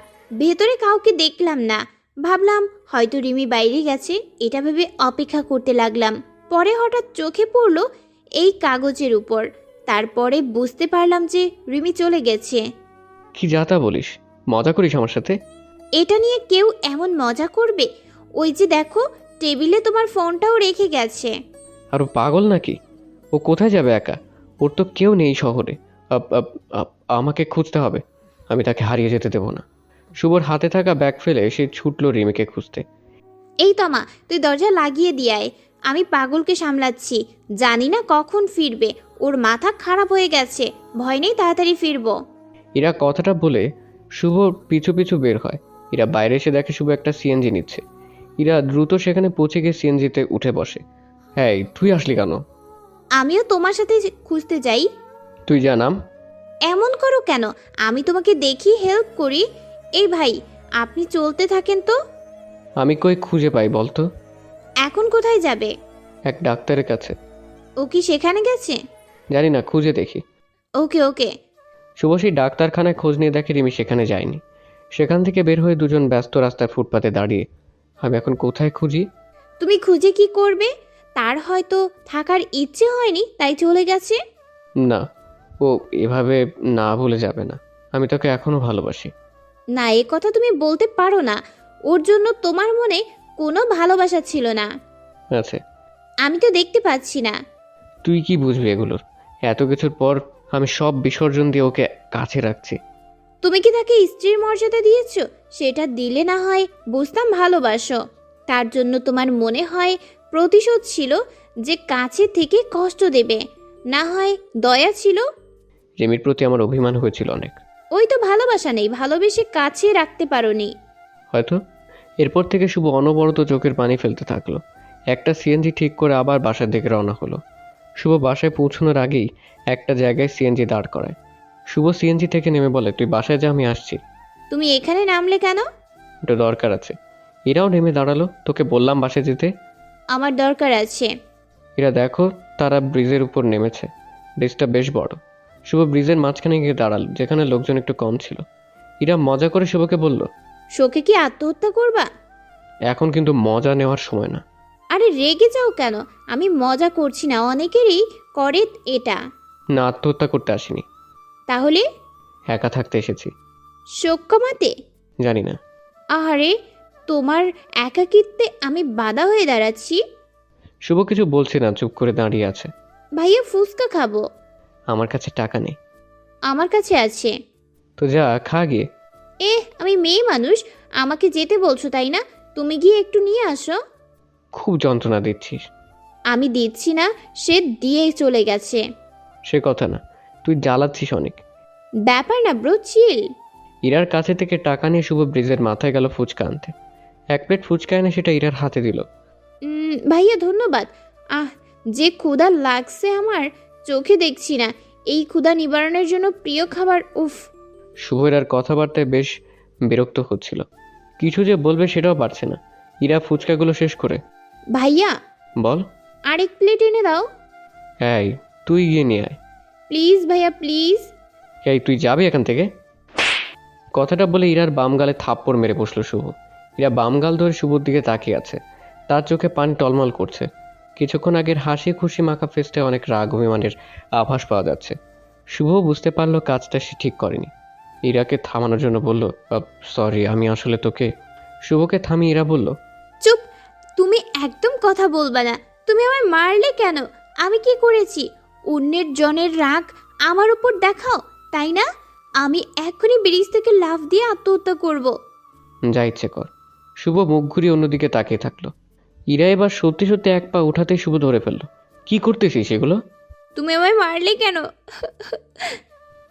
ভেতরে কাউকে দেখলাম না। ভাবলাম হয়তো রিমি বাইরে গেছে, এটা ভেবে অপেক্ষা করতে লাগলাম। পরে হঠাৎ চোখে পড়লো এই কাগজের উপর। তারপরে বুঝতে পারলাম যে রিমি চলে গেছে। কি যাতা বলিস? মজা করিস আমার সাথে? এটা নিয়ে কেউ এমন মজা করবে? ওই যে দেখো, টেবিলে তোমার ফোনটাও রেখে গেছে। আর ও পাগল নাকি? ও কোথায় যাবে একা? ওর তো কেউ নেই শহরে। আমাকে খুঁজতে হবে, আমি তাকে হারিয়ে যেতে দেব না। শুভর হাতে থাকা ব্যাগ ফেলে সে ছুটলো রিমিকে খুঁজতে। এই তমা, তুই দরজা লাগিয়ে দিয়ায়, আমি পাগলকে সামলাচ্ছি। জানি না কখন ফিরবে, ওর মাথা খারাপ হয়ে গেছে। ভয় নেই, তাড়াতাড়ি ফিরবো। ইরা কথাটা বলে শুভ পিছু পিছু বের হয়। ইরা বাইরে এসে দেখে শুভ একটা সিএনজি নিচ্ছে। ইরা দ্রুত সেখানে পৌঁছে গিয়ে সিএনজিতে উঠে বসে। হ্যাঁ, তুই আসলি কেন? আমিও তোমার সাথে খুঁজতে যাই। তুই যা নাম। এমন করো কেন? আমি তোমাকে দেখি হেল্প করি। এই ভাই, আপনি চলতে থাকেন তো। আমি কই খুঁজে পাই বলতো? এখন কোথায় যাবে? এক ডাক্তারের কাছে। ও কি সেখানে গেছে? জানি না, খুঁজে দেখি। ওকে। শুভ সেই ডাক্তারখানায় খোঁজ নিয়ে দেখে রিমি সেখানে যায়নি। সেখান থেকে বের হয়ে দুজন ব্যস্ত রাস্তার ফুটপাতে দাঁড়িয়ে। আমি এখন কোথায় খুঁজি? তুমি খুঁজে কি করবে? তার হয়তো থাকার ইচ্ছে হয়নি, তাই চলে গেছে। না, ও এভাবে না ভুলে যাবে না। আমি তোকে এখনো ভালোবাসি। না, এ কথা তুমি বলতে পারো না। ওর জন্য তোমার মনে কোনো ভালোবাসা ছিল না। আছে। আমি তো দেখতে পাচ্ছি না। তুই কি বুঝবি এগুলোর? এত কিছুর পর আমি সব বিসর্জন দিয়ে ওকে কাছে রাখছি। তুমি কি তাকে স্ত্রীর মর্যাদা দিয়েছো? সেটা দিলে না হয় বুঝতাম ভালোবাসো। তার জন্য তোমার মনে হয় প্রতিশোধ ছিল, যে কাছে থেকে কষ্ট দেবে। না হয় দয়া ছিল। রিমির প্রতি আমার অভিমান হয়েছিল অনেক। ওই তো ভালোবাসা নেই, ভালোবেসে কাছে রাখতে পারোনি। হয়তো। এরপর থেকে শুভ অনবরত চোখের পানি ফেলতে থাকলো। একটা সিএনজি ঠিক করে আবার বাসার দিকে রওনা হলো। শুভ বাসায় পৌঁছানোর আগেই একটা জায়গায় সিএনজি দাঁড় করায়। শুভ সিএনজি থেকে নেমে বলে, তুই বাসায় যা, আমি আসছি। তুমি এখানে নামলে কেন? একটু দরকার আছে। এরাও নেমে দাঁড়ালো। তোকে বললাম বাসায় যেতে। আমার দরকার আছে। এরা দেখো, তারা ব্রিজের উপর নেমেছে। ব্রিজটা বেশ বড়। শুভ ব্রিজের মাঝখানে গিয়ে দাঁড়ালো, যেখানে লোকজন একটু কম ছিল। এরা মজা করে শুভকে বলল, শোকে কি আত্মহত্যা করবা? এখন কিন্তু মজা নেওয়ার সময় না। আরে রেগে যাও কেন? আমি মজা করছি না, অনেকেরই করে এটা। না, আত্মহত্যা করতে আসিনি, তাহলে একা থাকতে এসেছি। শোক কমাতে? জানি না। আহারে, তোমার একাকিত্বে আমি বাধা হয়ে দাঁড়াচ্ছি। শুভ কিছু বলছে না, চুপ করে দাঁড়িয়ে আছে। ভাইয়া ফুচকা খাবো। আমার কাছে টাকা নেই। আমার কাছে আছে। তো যা, খা গিয়ে। আমি মেয়ে মানুষ, আমাকে যেতে বলছো তাই না? তুমি গিয়ে একটু নিয়ে আসো। খুব যন্ত্রণা দিচ্ছিস। আমি দিচ্ছি না, সে দিয়ে চলে গেছে। সে কথা না, তুই জ্বালাচ্ছিস অনেক। ব্যাপার না ব্রো, চিল। ইরার কাছে থেকে টাকা নিয়ে শুভ ব্রিজের মাথায় গেল ফুচকা আনতে। এক প্লেট ফুচকা এনে সেটা ইরার হাতে দিল। ভাইয়া ধন্যবাদ। যে ক্ষুধা লাগছে আমার, চোখে দেখছি না। এই ক্ষুধা নিবারণের জন্য প্রিয় খাবার। উফ। শুভের আর কথাবার্তায় বেশ বিরক্ত হচ্ছিল। কিছু যে বলবে সেটাও পারছে না। ইরা ফুচকাগুলো শেষ করে, ভাইয়া বল। আরেক প্লেট এনে দাও এই, তুই গিয়ে নিয়ে আয়। প্লিজ ভাইয়া, প্লিজ। এই, তুই যাবি এখান থেকে? কথাটা বলে ইরার বাম গালে থাপ্পড় মেরে বসলো শুভ। ইরা বাম গাল ধরে শুভর দিকে তাকিয়ে আছে। তার চোখে পানি টলমল করছে। কিছুক্ষণ আগের হাসি খুশি মাখা ফেসটে অনেক রাগ অভিমানের আভাস পাওয়া যাচ্ছে। শুভ বুঝতে পারলো কাজটা সে ঠিক করেনি। ইরাকে থামানোর জন্য বলল, সরি, আমি আসলে তোকে। শুভকে থামিয়ে ইরা বলল, চুপ। তুমি একদম কথা বলবা না। তুমি আমায় মারলে কেন? আমি কি করেছি? অন্যের জনের রাগ আমার উপর দেখাও, তাই না? আমি এখনই ব্রিজ থেকে লাফ দিয়ে আত্মহত্যা করব। যা ইচ্ছে কর। শুভ মুখ ঘুরিয়ে অন্যদিকে তাকিয়ে থাকলো। ইরা এবার সত্যি সত্যি এক পা উঠাতেই শুভ ধরে ফেললো। কি করতেছিস এগুলো? তুমি আমায় মারলে কেন?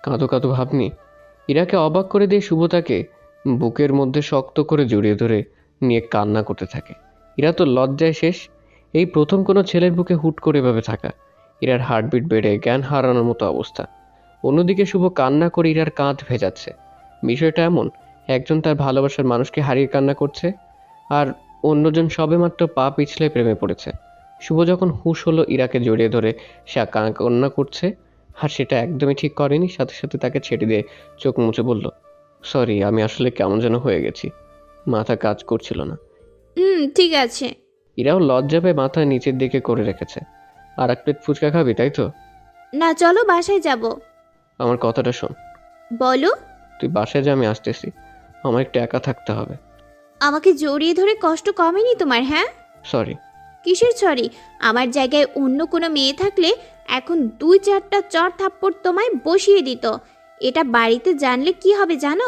কাঁদো কাঁদো ভাবনি। ইরাকে অবাক করে দিয়ে শুভ তাকে বুকের মধ্যে শক্ত করে জড়িয়ে ধরে নিয়ে কান্না করতে থাকে। ইরা তো লজ্জায় শেষ। এই প্রথম কোনো ছেলের বুকে হুট করে এভাবে থাকা। ইরার হার্টবিট বেড়ে জ্ঞান হারানোর মতো অবস্থা। অন্যদিকে শুভ কান্না করে ইরার কাঁধ ভেজাচ্ছে। বিষয়টা এমন, একজন তার ভালোবাসার মানুষকে হারিয়ে কান্না করছে, আর অন্যজন সবেমাত্র পা পিছলে প্রেমে পড়েছে। শুভ যখন হুঁশ হলো ইরাকে জড়িয়ে ধরে সে কান্না করছে, আর সেটা একদমই ঠিক করেনি। সাথে সাথে তাকে ছেড়ে দিয়ে চোখ মুছে বলল, সরি, আমি আসলে কেমন যেন হয়ে গেছি, মাথা কাজ করছিল না। ঠিক আছে। ইরাও লজ্জা পেয়ে মাথা নিচের দিকে করে রেখেছে। আর এক প্লেট ফুচকা খাবি, তাই তো? না, চলো বাসায় যাব। আমার কথাটা শোন। বলো। তুই বাসায় যা, আমি আসতেছি। আমার একটু একা থাকতে হবে। আমাকে জড়িয়ে ধরে কষ্ট কমেনি তোমার? হ্যাঁ। সরি। কিসের সরি? আমার জায়গায় অন্য কোনো মেয়ে থাকলে এখন 2-4টা চর থাপ্পড় তোমায় বসিয়ে দিত। এটা বাড়িতে জানলে কি হবে জানো?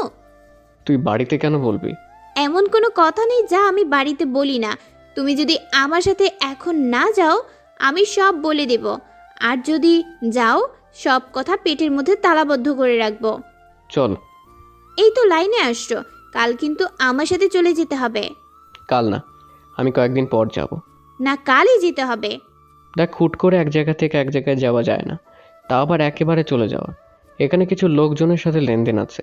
তুই বাড়িতে কেন বলবি? এমন কোনো কথা নেই যা আমি বাড়িতে বলি না। তুমি যদি আমার সাথে এখন না যাও, আমি সব বলে দেব। আর যদি যাও, সব কথা পেটের মধ্যে তালাবদ্ধ করে রাখবো। চল। এই তো লাইনে আসছো। কাল কিন্তু আমার সাথে চলে যেতে হবে। কাল না, আমি কয়েকদিন পর যাব। না, কালই যেতে হবে। দেখ, হুট করে এক জায়গা থেকে এক জায়গায় যাওয়া যায় না, তা আবার একেবারে চলে যাওয়া। এখানে কিছু লোকজনের সাথে লেনদেন আছে,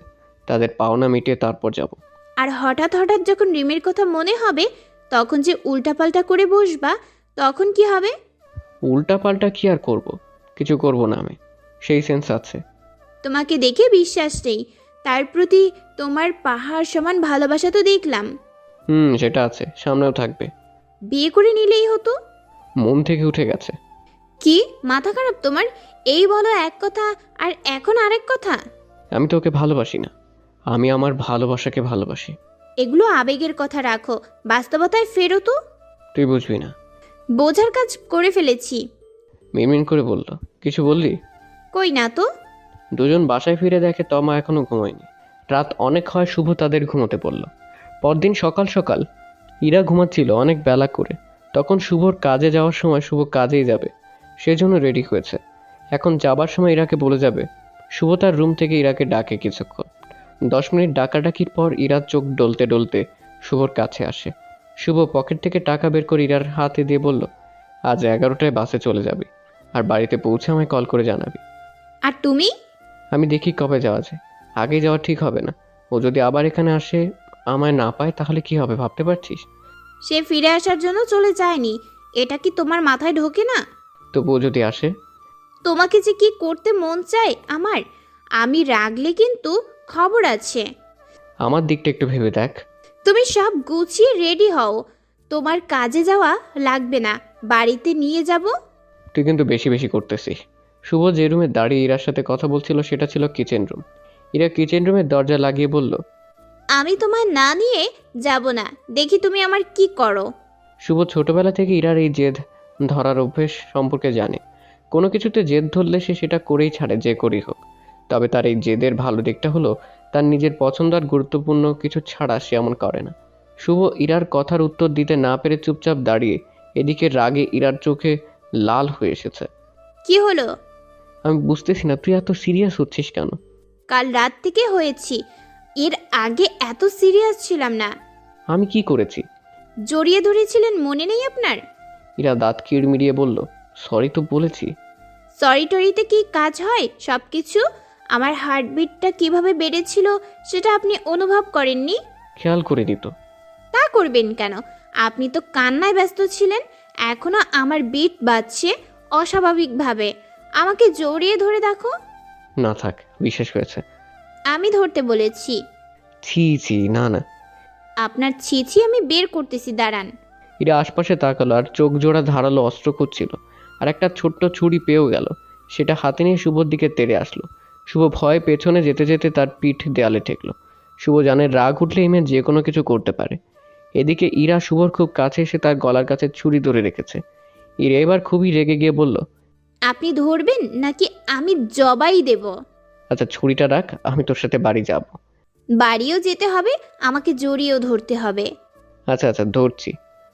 তাদের পাওনা মিটিয়ে তারপর যাব। আর হঠাৎ হঠাৎ যখন রিমের কথা মনে হবে, তখন যে উল্টাপাল্টা করে বসবা, তখন কি হবে? উল্টা পাল্টা কি আর করব? কিছু করব না আমি, সেই সেন্স আছে। তোমাকে দেখে বিশ্বাস নেই, তার প্রতি তোমার পাহাড় সমান ভালোবাসা তো দেখলাম। সেটা আছে, সামনেও থাকবে। বিয়ে করে নিলেই হতো। মন থেকে উঠে গেছে। কি মাথা খারাপ তোমার? এই বলো এক কথা আর এখন আরেক কথা। আমি তোকে ভালোবাসি না, আমি আমার ভালোবাসাকে ভালোবাসি। এগুলো আবেগের কথা রাখো, বাস্তবতায় ফেরো তো। তুই বুঝবি না। বোঝার কাজ করে ফেলেছি। মিনমিন করে বলল, কিছু বললি? কই না তো। দুজন বাসায় ফিরে দেখে তমা এখনো ঘুমায়নি। রাত অনেক হয়, শুভ তাদের ঘুমোতে পড়ল। পরদিন সকাল সকাল ইরা ঘুমাচ্ছিল অনেক বেলা করে। তখন শুভর কাজে যাওয়ার সময় শুভ কাজেই যাবে, সেজন্য রেডি হয়েছে। এখন যাবার সময় ইরাকে বলে যাবে। শুভ তার রুম থেকে ইরাকে ডাকে কিছুক্ষণ। 10 মিনিট ডাকাডাকির পর ইরা চোখ ডলতে ডলতে শুভর কাছে আসে। শুভ পকেট থেকে টাকা বের করে ইরার হাতে দিয়ে বলল, আজ 11টায় বাসে চলে যাবি, আর বাড়িতে পৌঁছে আমায় কল করে জানাবি। আর তুমি? আমি দেখি কবে যাওয়া যায়, আগে যাওয়া ঠিক হবে না। ও যদি আবার এখানে আসে, আমায় না পায়, তাহলে কি হবে ভাবতে পারছিস? সে ফিরে আসার জন্য চলে যায়নি, এটা কি তোমার মাথায় ঢোকে না? তবুও যদি আসে? তোমাকে যে কি করতে মন চায় আমার, আমি রাগলে কিন্তু খবর আছে। আমার দিকটা একটু ভেবে দেখ। তুমি সব গুছিয়ে রেডি হও, তোমার কাজে যাওয়া লাগবে না, বাড়িতে নিয়ে যাব। তুই কিন্তু বেশি বেশি করতেছিস। শুভ যে রুমে দাঁড়িয়ে ইরার সাথে কথা বলছিল সেটা ছিল কিচেন রুম। ইরা কিচেন রুমের দরজা লাগিয়ে বলল, আমি তোমায় না নিয়ে যাব না, দেখি তুমি আমার কি করো। শুভ ছোটবেলা থেকে ইরার এই জেদ ধরার অভ্যেস সম্পর্কে জানে। কোনো কিছুতে জেদ ধরলে সে সেটা করেই ছাড়ে, যে করেই হোক। তবে তার এই জেদের ভালো দিকটা হলো, তার নিজের পছন্দ আর গুরুত্বপূর্ণ কিছু ছাড়া সে এমন করে না। শুভ ইরার কথার উত্তর দিতে না পেরে চুপচাপ দাঁড়িয়ে, এদিকে রাগে ইরার চোখে লাল হয়ে এসেছে। কি হলো? আমি বুঝতেছি না তুই এত সিরিয়াস হচ্ছিস কেন? কাল রাত থেকে হয়েছি, এর আগে এত সিরিয়াস ছিলাম না। আমি কি করেছি? জড়িয়ে ধরেছিলেন, মনে নেই আপনার? ইরা দাঁত কিড়মিড়িয়ে বলল, সরি তো বলেছি। সরি টরিতে কি কাজ হয়? সব কিছু আমার হার্টবিটটা কিভাবে বেড়েছিল সেটা আপনি অনুভব করেননি? খেয়াল করে নিত। তা করবেন কেন? আপনি তো কান্নায় ব্যস্ত ছিলেন। এখনো আমার বিট বাজছে অস্বাভাবিকভাবে। আমাকে জড়িয়ে ধরে দেখো। না থাক, বিশ্বাস হয়েছে। আমি ধরতে বলেছি। ছি ছি, না না। আপনার ছিছি আমি বের করতেছি, দাঁড়ান। ইরা আশপাশে তাকালো আর চোখ জোড়া ধারালো অস্ত্র খুঁজছিল, আর একটা ছোট্ট ছুরি পেয়েও গেল। সেটা হাতে নিয়ে শুভর দিকে তেড়ে আসলো। শুভ ভয়ে পেছনে যেতে যেতে তার পিঠ দেয়ালে ঠেকলো। শুভ জানে রাগ উঠলে এই মেয়ে যে কোনো কিছু করতে পারে। এদিকে ইরা শুভর খুব কাছে এসে তার গলার কাছে ছুরি ধরে রেখেছে। ইরা এবার খুবই রেগে গিয়ে বলল, আপনি ধরবেন নাকি আমি জবাই দেব? আচ্ছা ছুরিটা রাখ, আমি তোর সাথে বাড়ি যাব। বাড়িও যেতে হবে, আমাকে জড়িয়েও ধরতে হবে। আচ্ছা আচ্ছা ধরছি।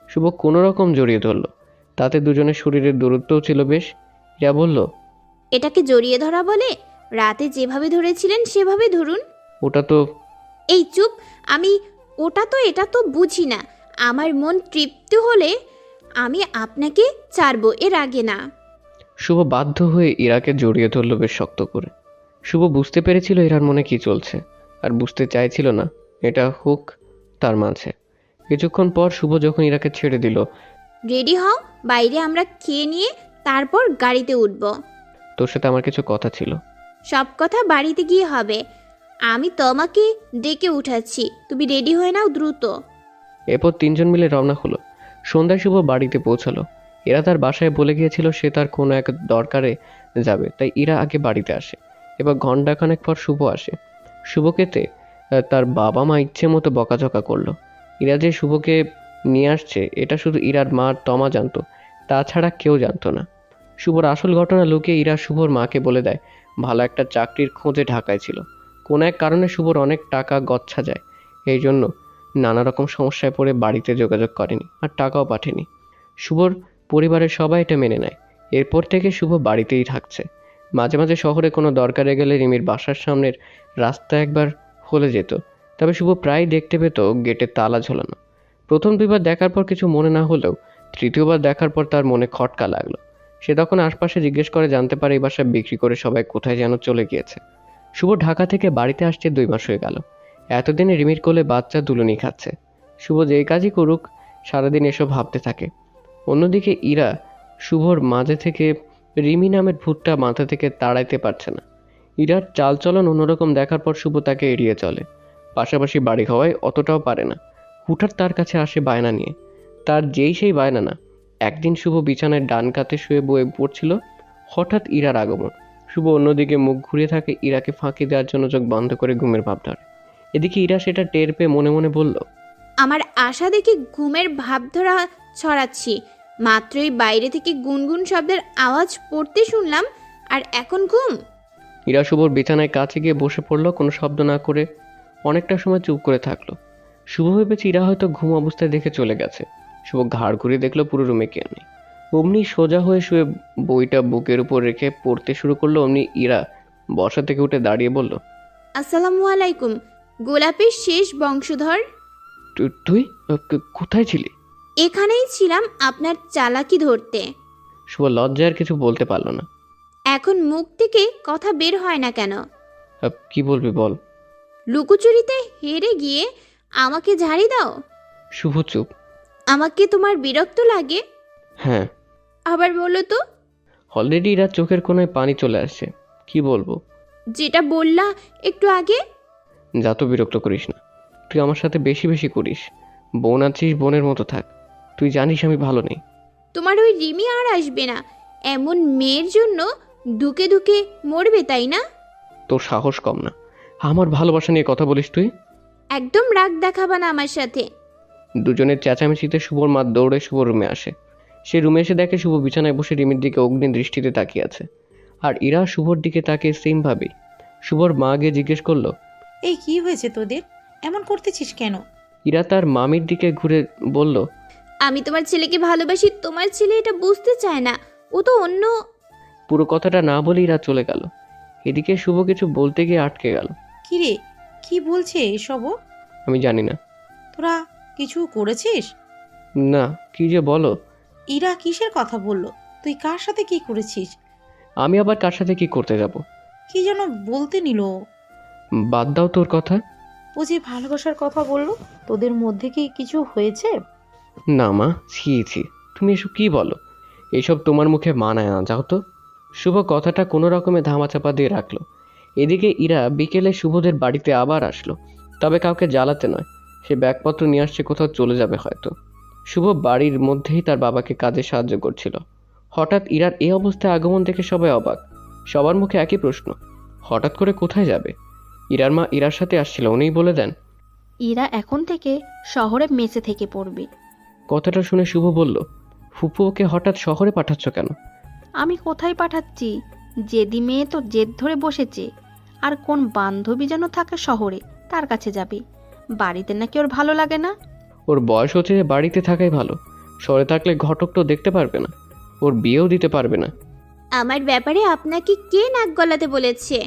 শুভ কোনো রকম জড়িয়ে ধরলো। তাতে দুজনের শরীরের দূরত্বও ছিল বেশ। ইরা বলল, এটাকে জড়িয়ে ধরা বলে? রাতে যেভাবে ধরেছিলেন সেভাবে ধরুন। ওটা তো। এই চুপ! আমি ওটা তো এটা তো বুঝি না। আমার মন তৃপ্ত হলে আমি আপনাকে ছাড়বো, এর আগে না। শুভ বাধ্য হয়ে ইরাকে জড়িয়ে ধরল বেশ শক্ত করে। শুভ বুঝতে পেরেছিল ইরার মনে কি চলছে, আর বুঝতে চাইছিল না এটা হোক তার মাঝে। কিছুক্ষণ পর শুভ যখন ইরাকে ছেড়ে দিল, রেডি হও, বাইরে আমরা খেয়ে নিয়ে তারপর গাড়িতে উঠব। তোর সাথে আমার কিছু কথা ছিল। সব কথা বাড়িতে গিয়ে হবে। আমি তোমাকে ডেকে উঠাচ্ছি, তুমি রেডি হয়ে নাও দ্রুত। এরপর তিনজন মিলে রওনা হলো। সন্ধ্যায় শুভ বাড়িতে পৌঁছালো। এরা তার বাসায় বলে গিয়েছিল সে তার কোনো এক দরকারে যাবে, তাই ইরা আগে বাড়িতে আসে। এবার ঘণ্টাখানেক পর শুভ আসে। শুভকেতে তার বাবা মা ইচ্ছে মতো বকাঝকা করলো। ইরা যে শুভকে নিয়ে আসছে এটা শুধু ইরার মা তমা জানতো, তাছাড়া কেউ জানতো না। শুভর আসল ঘটনা লুকিয়ে ইরা শুভর মাকে বলে দেয় ভালো একটা চাকরির খোঁজে ঢাকায় ছিল। কোনো এক কারণে শুভর অনেক টাকা গচ্ছা যায়, এই জন্য নানা রকম সমস্যায় পড়ে বাড়িতে যোগাযোগ করেনি আর টাকাও পাঠেনি। শুভর পরিবারের সবাই এটা মেনে নেয়। এরপর থেকে শুভ বাড়িতেই থাকছে। মাঝে মাঝে শহরে কোনো দরকারে গেলে রিমির বাসার সামনের রাস্তা একবার হলে যেত, তবে শুভ প্রায় দেখতে পেত গেটে তালা ঝোলানো। প্রথম দুইবার দেখার পর কিছু মনে না হলেও তৃতীয়বার দেখার পর তার মনে খটকা লাগলো। সে তখন আশপাশে জিজ্ঞেস করে জানতে পারে এই বাসা বিক্রি করে সবাই কোথায় যেন চলে গিয়েছে। শুভ ঢাকা থেকে বাড়িতে আসছে 2 মাস হয়ে গেল। এতদিনে রিমির কোলে বাচ্চা দুলুনি খাচ্ছে। শুভ যেই কাজই করুক সারাদিন এসব ভাবতে থাকে। অন্যদিকে ইরা শুভর মাঝে থেকে রিমি নামের ভূতটা মাথা থেকে তাড়াইতে পারছে না। ইরার চালচলন অন্যরকম দেখার পর শুভ তাকে এড়িয়ে চলে। পাশাপাশি বাড়ি হওয়ায় অতটাও পারে না। হুঠাৎ তার কাছে আসে বায়না নিয়ে। তার যেই সেই বায়না না। একদিন শুভ বিছানায় ডান কাতে শুয়ে বয়ে পড়ছিল, হঠাৎ ইরার আগমন। শুভ অন্যদিকে মুখ ঘুরিয়ে থাকে, ইরাকে ফাঁকি দেওয়ার জন্য চোখ বন্ধ করে ঘুমের ভাব ধরে। এদিকে ইরা সেটা টের পেয়ে মনে মনে বলল, আমার আশা দেখে ঘুমের ভাবধরা ছড়াচ্ছি, মাত্রই বাইরে থেকে গুনগুন শব্দের আওয়াজ পড়তে শুনলাম, আর এখন ঘুম? ইরা শুভর বিছানায় কাছে গিয়ে বসে পড়ল কোনো শব্দ না করে। অনেকটা সময় চুপ করে থাকলো। শুভ ভেবেছে ইরা হয়তো ঘুম অবস্থায় দেখে চলে গেছে। শুভ ঘাড় ঘুরিয়ে দেখলো পুরো রুমে কেউ নেই। অমনি সোজা হয়ে শুয়ে বইটা বুকের উপর রেখে পড়তে শুরু করলো। অমনি ইরা বসা থেকে উঠে দাঁড়িয়ে বলল, আসসালামু আলাইকুম। গোলাপের শেষ বংশধর। তুই কোথায় ছিলি? এখানেই ছিলাম আপনার চালাকি ধরতে। শুভ লজ্জায় আর কিছু বলতে পারলো না। এখন মুখ থেকে কথা বের হয় না কেন? কি বলবি বল। লুকোচুরিতে হেরে গিয়ে আমাকে ঝাড়ি দাও। শুভ চুপ। আমাকে তোমার বিরক্ত লাগে? হ্যাঁ। আবার বলো তো। অলরেডি রাত চোখের কোণায় পানি চলে আসছে। কি বলবো? যেটা বললা একটু আগে। যা তো বিরক্ত করিস না। তুই আমার সাথে বেশি বেশি করিস। বোন আছিস, বোনের মতো থাক। তুই জানিস আমি ভালো নেই। তোমার ওই রিমি আর আসবে না। এমন মেয়ের জন্য ধুকে ধুকে মরবে, তাই না? তোর সাহস কম না। আমার ভালোবাসা নিয়ে কথা বলিস তুই? একদম রাগ দেখাবা না আমার সাথে। দুজনের চেঁচামেচিতে শুভর মা দৌড়ে শুভ রুমে আসে। সে রুমে এসে দেখে শুভ বিছানায় বসে রিমির দিকে অগ্নি দৃষ্টিতে তাকিয়ে আছে। আর ইরা শুভর দিকে তাকিয়ে সেম ভাবে। শুভর মা গিয়ে জিজ্ঞেস করলো, এই কি হয়েছে তোদের? এমন করতেছিস কেন? ইরা তার মামির দিকে ঘুরে বলল, আমি তোমার ছেলেকে ভালোবাসি, তোমার ছেলে এটা বুঝতে চায় না। ও তো অন্য। পুরো কথাটা না বলে ইরা চলে গেল। এদিকে শুভ কিছু বলতে গিয়ে আটকে গেল। কি রে, কি বলছে এসব ও? আমি জানি না। তোরা কিছু করেছিস? না, কি যে বলো। ইরা কিসের কথা বললো? তুই কার সাথে কি করেছিস? আমি আবার কার সাথে কি করতে যাব? কি যেন বলতে নিল ও? বাদ দাও তোর কথা। ও যে ভালোবাসার কথা বললো, তোদের মধ্যে কি কিছু হয়েছে? না মা, ছি ছি, তুমি এসব কি বলো? এসব তোমার মুখে মানায় না, যাও তো। শুভ কথাটা কোনো রকমে ধামাচাপা দিয়ে রাখলো। এদিকে ইরা বিকেলে শুভদের বাড়িতে আবার আসলো। তবে কাউকে জ্বালাতে নয়। সে ব্যাগপত্র নিয়ে আসছে, কোথাও চলে যাবে হয়তো। শুভ বাড়ির মধ্যেই তার বাবাকে কাজে সাহায্য করছিল। হঠাৎ ইরার এই অবস্থায় আগমন দেখে সবাই অবাক। সবার মুখে একই প্রশ্ন, হঠাৎ করে কোথায় যাবে? ইরার মা ইরার সাথে আসছিল, উনিই বলে দেন, ইরা এখন থেকে শহরে মেসে থেকে পড়বে। কথাটা শুনে শুভ বলল, ফুপু ওকে হঠাৎ শহরে পাঠাচ্ছ কেন? আমি কোথায় পাঠাচ্ছি? জেদি মেয়ে তো জেদ ধরে বসেছে। আর কোন বান্ধবী যেন থাকে শহরে, তার কাছে যাবে। বাড়িতে নাকি ওর ভালো লাগে না। ওর বয়স হচ্ছে যে বাড়িতে থাকাই ভালো। শহরে থাকলে ঘটক তো দেখতে পারবে না, ওর বিয়েও দিতে পারবে না। আমার ব্যাপারে আপনাকে কে নাক গলাতে বলেছে?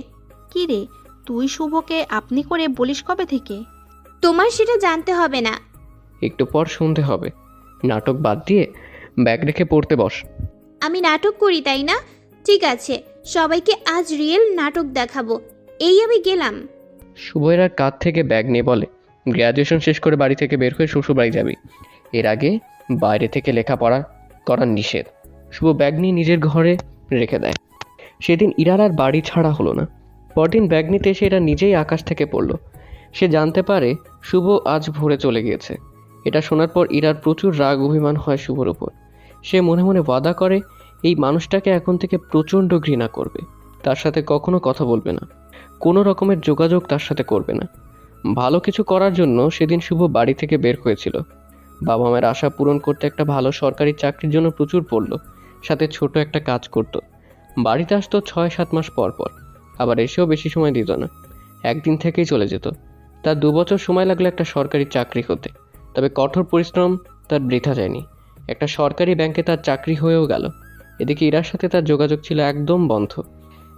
কি রে, তুই শুভকে আপনি করে বলিস কবে থেকে? তোমার সেটা জানতে হবে না। একটু পর শুনতে হবে। নাটক বাদ দিয়ে ব্যাগ রেখে পড়তে বস। আমি নাটক করি, তাই না? ঠিক আছে, সবাইকে আজ রিয়েল নাটক দেখাবো। এই আমি গেলাম। শুভের আর কাঁধ থেকে ব্যাগ নিয়ে বলে, গ্র্যাজুয়েশন শেষ করে বাড়ি থেকে বের হয়ে শ্বশুরবাড়ি যাবি। এর আগে বাইরে থেকে লেখাপড়া করার নিষেধ। শুভ ব্যাগ নিয়ে নিজের ঘরে রেখে দেয়। সেদিন ইরার আর বাড়ি ছাড়া হলো না। পরদিন ব্যাগ নিতে এসে এরা নিজেই আকাশ থেকে পড়ল। সে জানতে পারে শুভ আজ ভোরে চলে গিয়েছে। এটা শোনার পর ইরার প্রচুর রাগ অভিমান হয় শুভর উপর। সে মনে মনে ওয়াদা করে এই মানুষটাকে এখন থেকে প্রচণ্ড ঘৃণা করবে। তার সাথে কখনো কথা বলবে না, কোনো রকমের যোগাযোগ তার সাথে করবে না। ভালো কিছু করার জন্য সেদিন শুভ বাড়ি থেকে বের হয়েছিল। বাবা মায়ের আশা পূরণ করতে একটা ভালো সরকারি চাকরির জন্য প্রচুর পড়ল, সাথে ছোট একটা কাজ করত। বাড়িতে আসতো 6-7 মাস পর পর, আবার এসেও বেশি সময় দিত না, একদিন থেকেই চলে যেত। তার 2 বছর সময় লাগলো একটা সরকারি চাকরি হতে। তবে কঠোর পরিশ্রম তার বৃথা যায়নি। একটা সরকারি ব্যাংকে তার চাকরি হয়েও গেল। এদিকে ইরার সাথে তার যোগাযোগ ছিল একদম বন্ধ।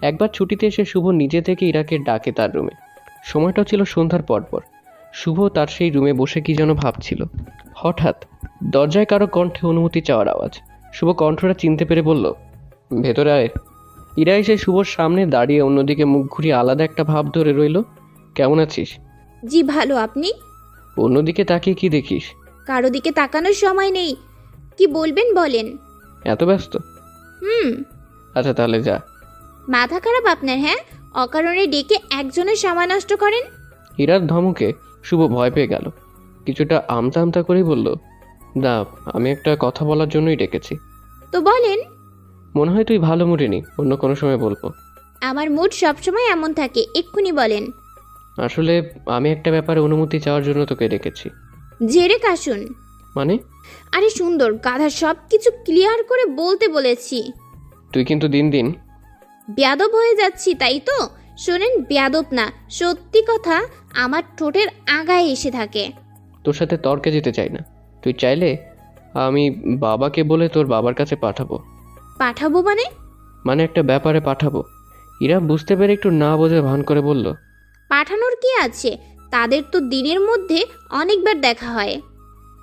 একবার ছুটিতে এসে শুভ নিজে থেকে ইরাকে ডাকে তার রুমে। সময়টা ছিল সন্ধ্যার পরপর। শুভ তার সেই রুমে বসে কি যেন ভাবছিল। হঠাৎ দরজায় কারো কণ্ঠে অনুমতি চাওয়ার আওয়াজ। শুভ কণ্ঠটা চিনতে পেরে বলল, ভেতরে আয়। ইরা এসে শুভর সামনে দাঁড়িয়ে অন্যদিকে মুখ ঘুরিয়ে আলাদা একটা ভাব ধরে রইল। কেমন আছিস? জি ভালো, আপনি? অন্যদিকে তাকিয়ে কি দেখিস? কারো দিকে তাকানোর সময় নেই। কি বলবেন বলেন। এত ব্যস্ত? আচ্ছা তাহলে যা। মাথা খারাপ আপনার? হ্যাঁ, অকারণে ডেকে একজনের সময় নষ্ট করেন। ইরার ধমকে শুভ ভয় পেয়ে গেল। কিছুটা আমতা আমতা করেই বলল, না, আমি একটা কথা বলার জন্যই ডেকেছি। তো বলেন। মনে হয় তুই ভালো মুডে নি, অন্য কোনো সময় বলবো। আমার মুড সবসময় এমন থাকে, এক্ষুনি বলেন। আসলে আমি একটা ব্যাপারে অনুমতি চাওয়ার জন্য তোকে ডেকেছি। ঝেড়ে কাশুন। মানে? আরে সুন্দর গাধা, সব কিছু ক্লিয়ার করে বলতে বলেছি। তুই কিন্তু দিন দিন বেয়াদব হয়ে যাচ্ছি, তাই তো? শোনেন, বেয়াদব না, সত্যি কথা আমার ঠোঁটের আগায় এসে থাকে। তোর সাথে তর্কে যেতে চাই না। তুই চাইলে আমি বাবাকে বলে তোর বাবার কাছে পাঠাবো। পাঠাবো মানে? মানে একটা ব্যাপারে পাঠাবো। ইরা বুঝতে পেরে একটু না বোঝে ভান করে বলল, পাঠানোর কি আছে? তাদের তো দিনের মধ্যে অনেকবার দেখা হয়।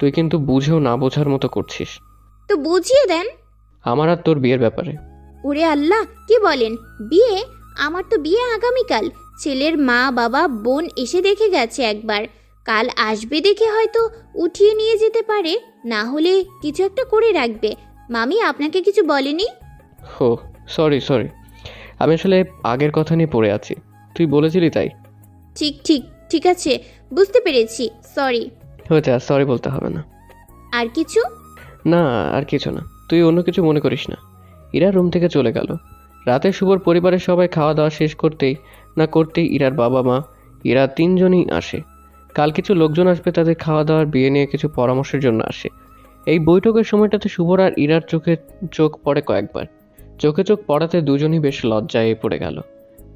তুই কিন্তু বুঝেও না বোঝার মতো করছিস। তো বুঝিয়ে দেন। আমার আর তোর বিয়ের ব্যাপারে। ওরে আল্লাহ, কি বলেন? বিয়ে? আমার তো বিয়ে আগামীকাল। ছেলের মা বাবা বোন এসে দেখে গেছে একবার, কাল আসবে দেখে হয়তো উঠিয়ে নিয়ে যেতে পারে, না হলে কিছু একটা করে রাখবে। মামি আপনাকে কিছু বলেনি? হো, সরি সরি, আমি আসলে আগের কথা নিয়ে পড়ে আছি। তুই বলেছিলি তাই। ঠিক ঠিক ঠিক আছে, বুঝতে পেরেছি, সরি। হয়েছে, আর সরি বলতে হবে না। আর কিছু? না, আর কিছু না। তুই অন্য কিছু মনে করিস না। ইরা রুম থেকে চলে গেল। রাতে শুভর পরিবারের সবাই খাওয়া দাওয়া শেষ করতেই ইরার বাবা মা ইরা তিনজনই আসে। কাল কিছু লোকজন আসবে, তাদের খাওয়া দাওয়ার বিয়ে নিয়ে কিছু পরামর্শের জন্য আসে। এই বৈঠকের সময়টাতে শুভর আর ইরার চোখে চোখ পড়ে কয়েকবার। চোখে চোখ পড়াতে দুজনই বেশ লজ্জায় পড়ে গেল।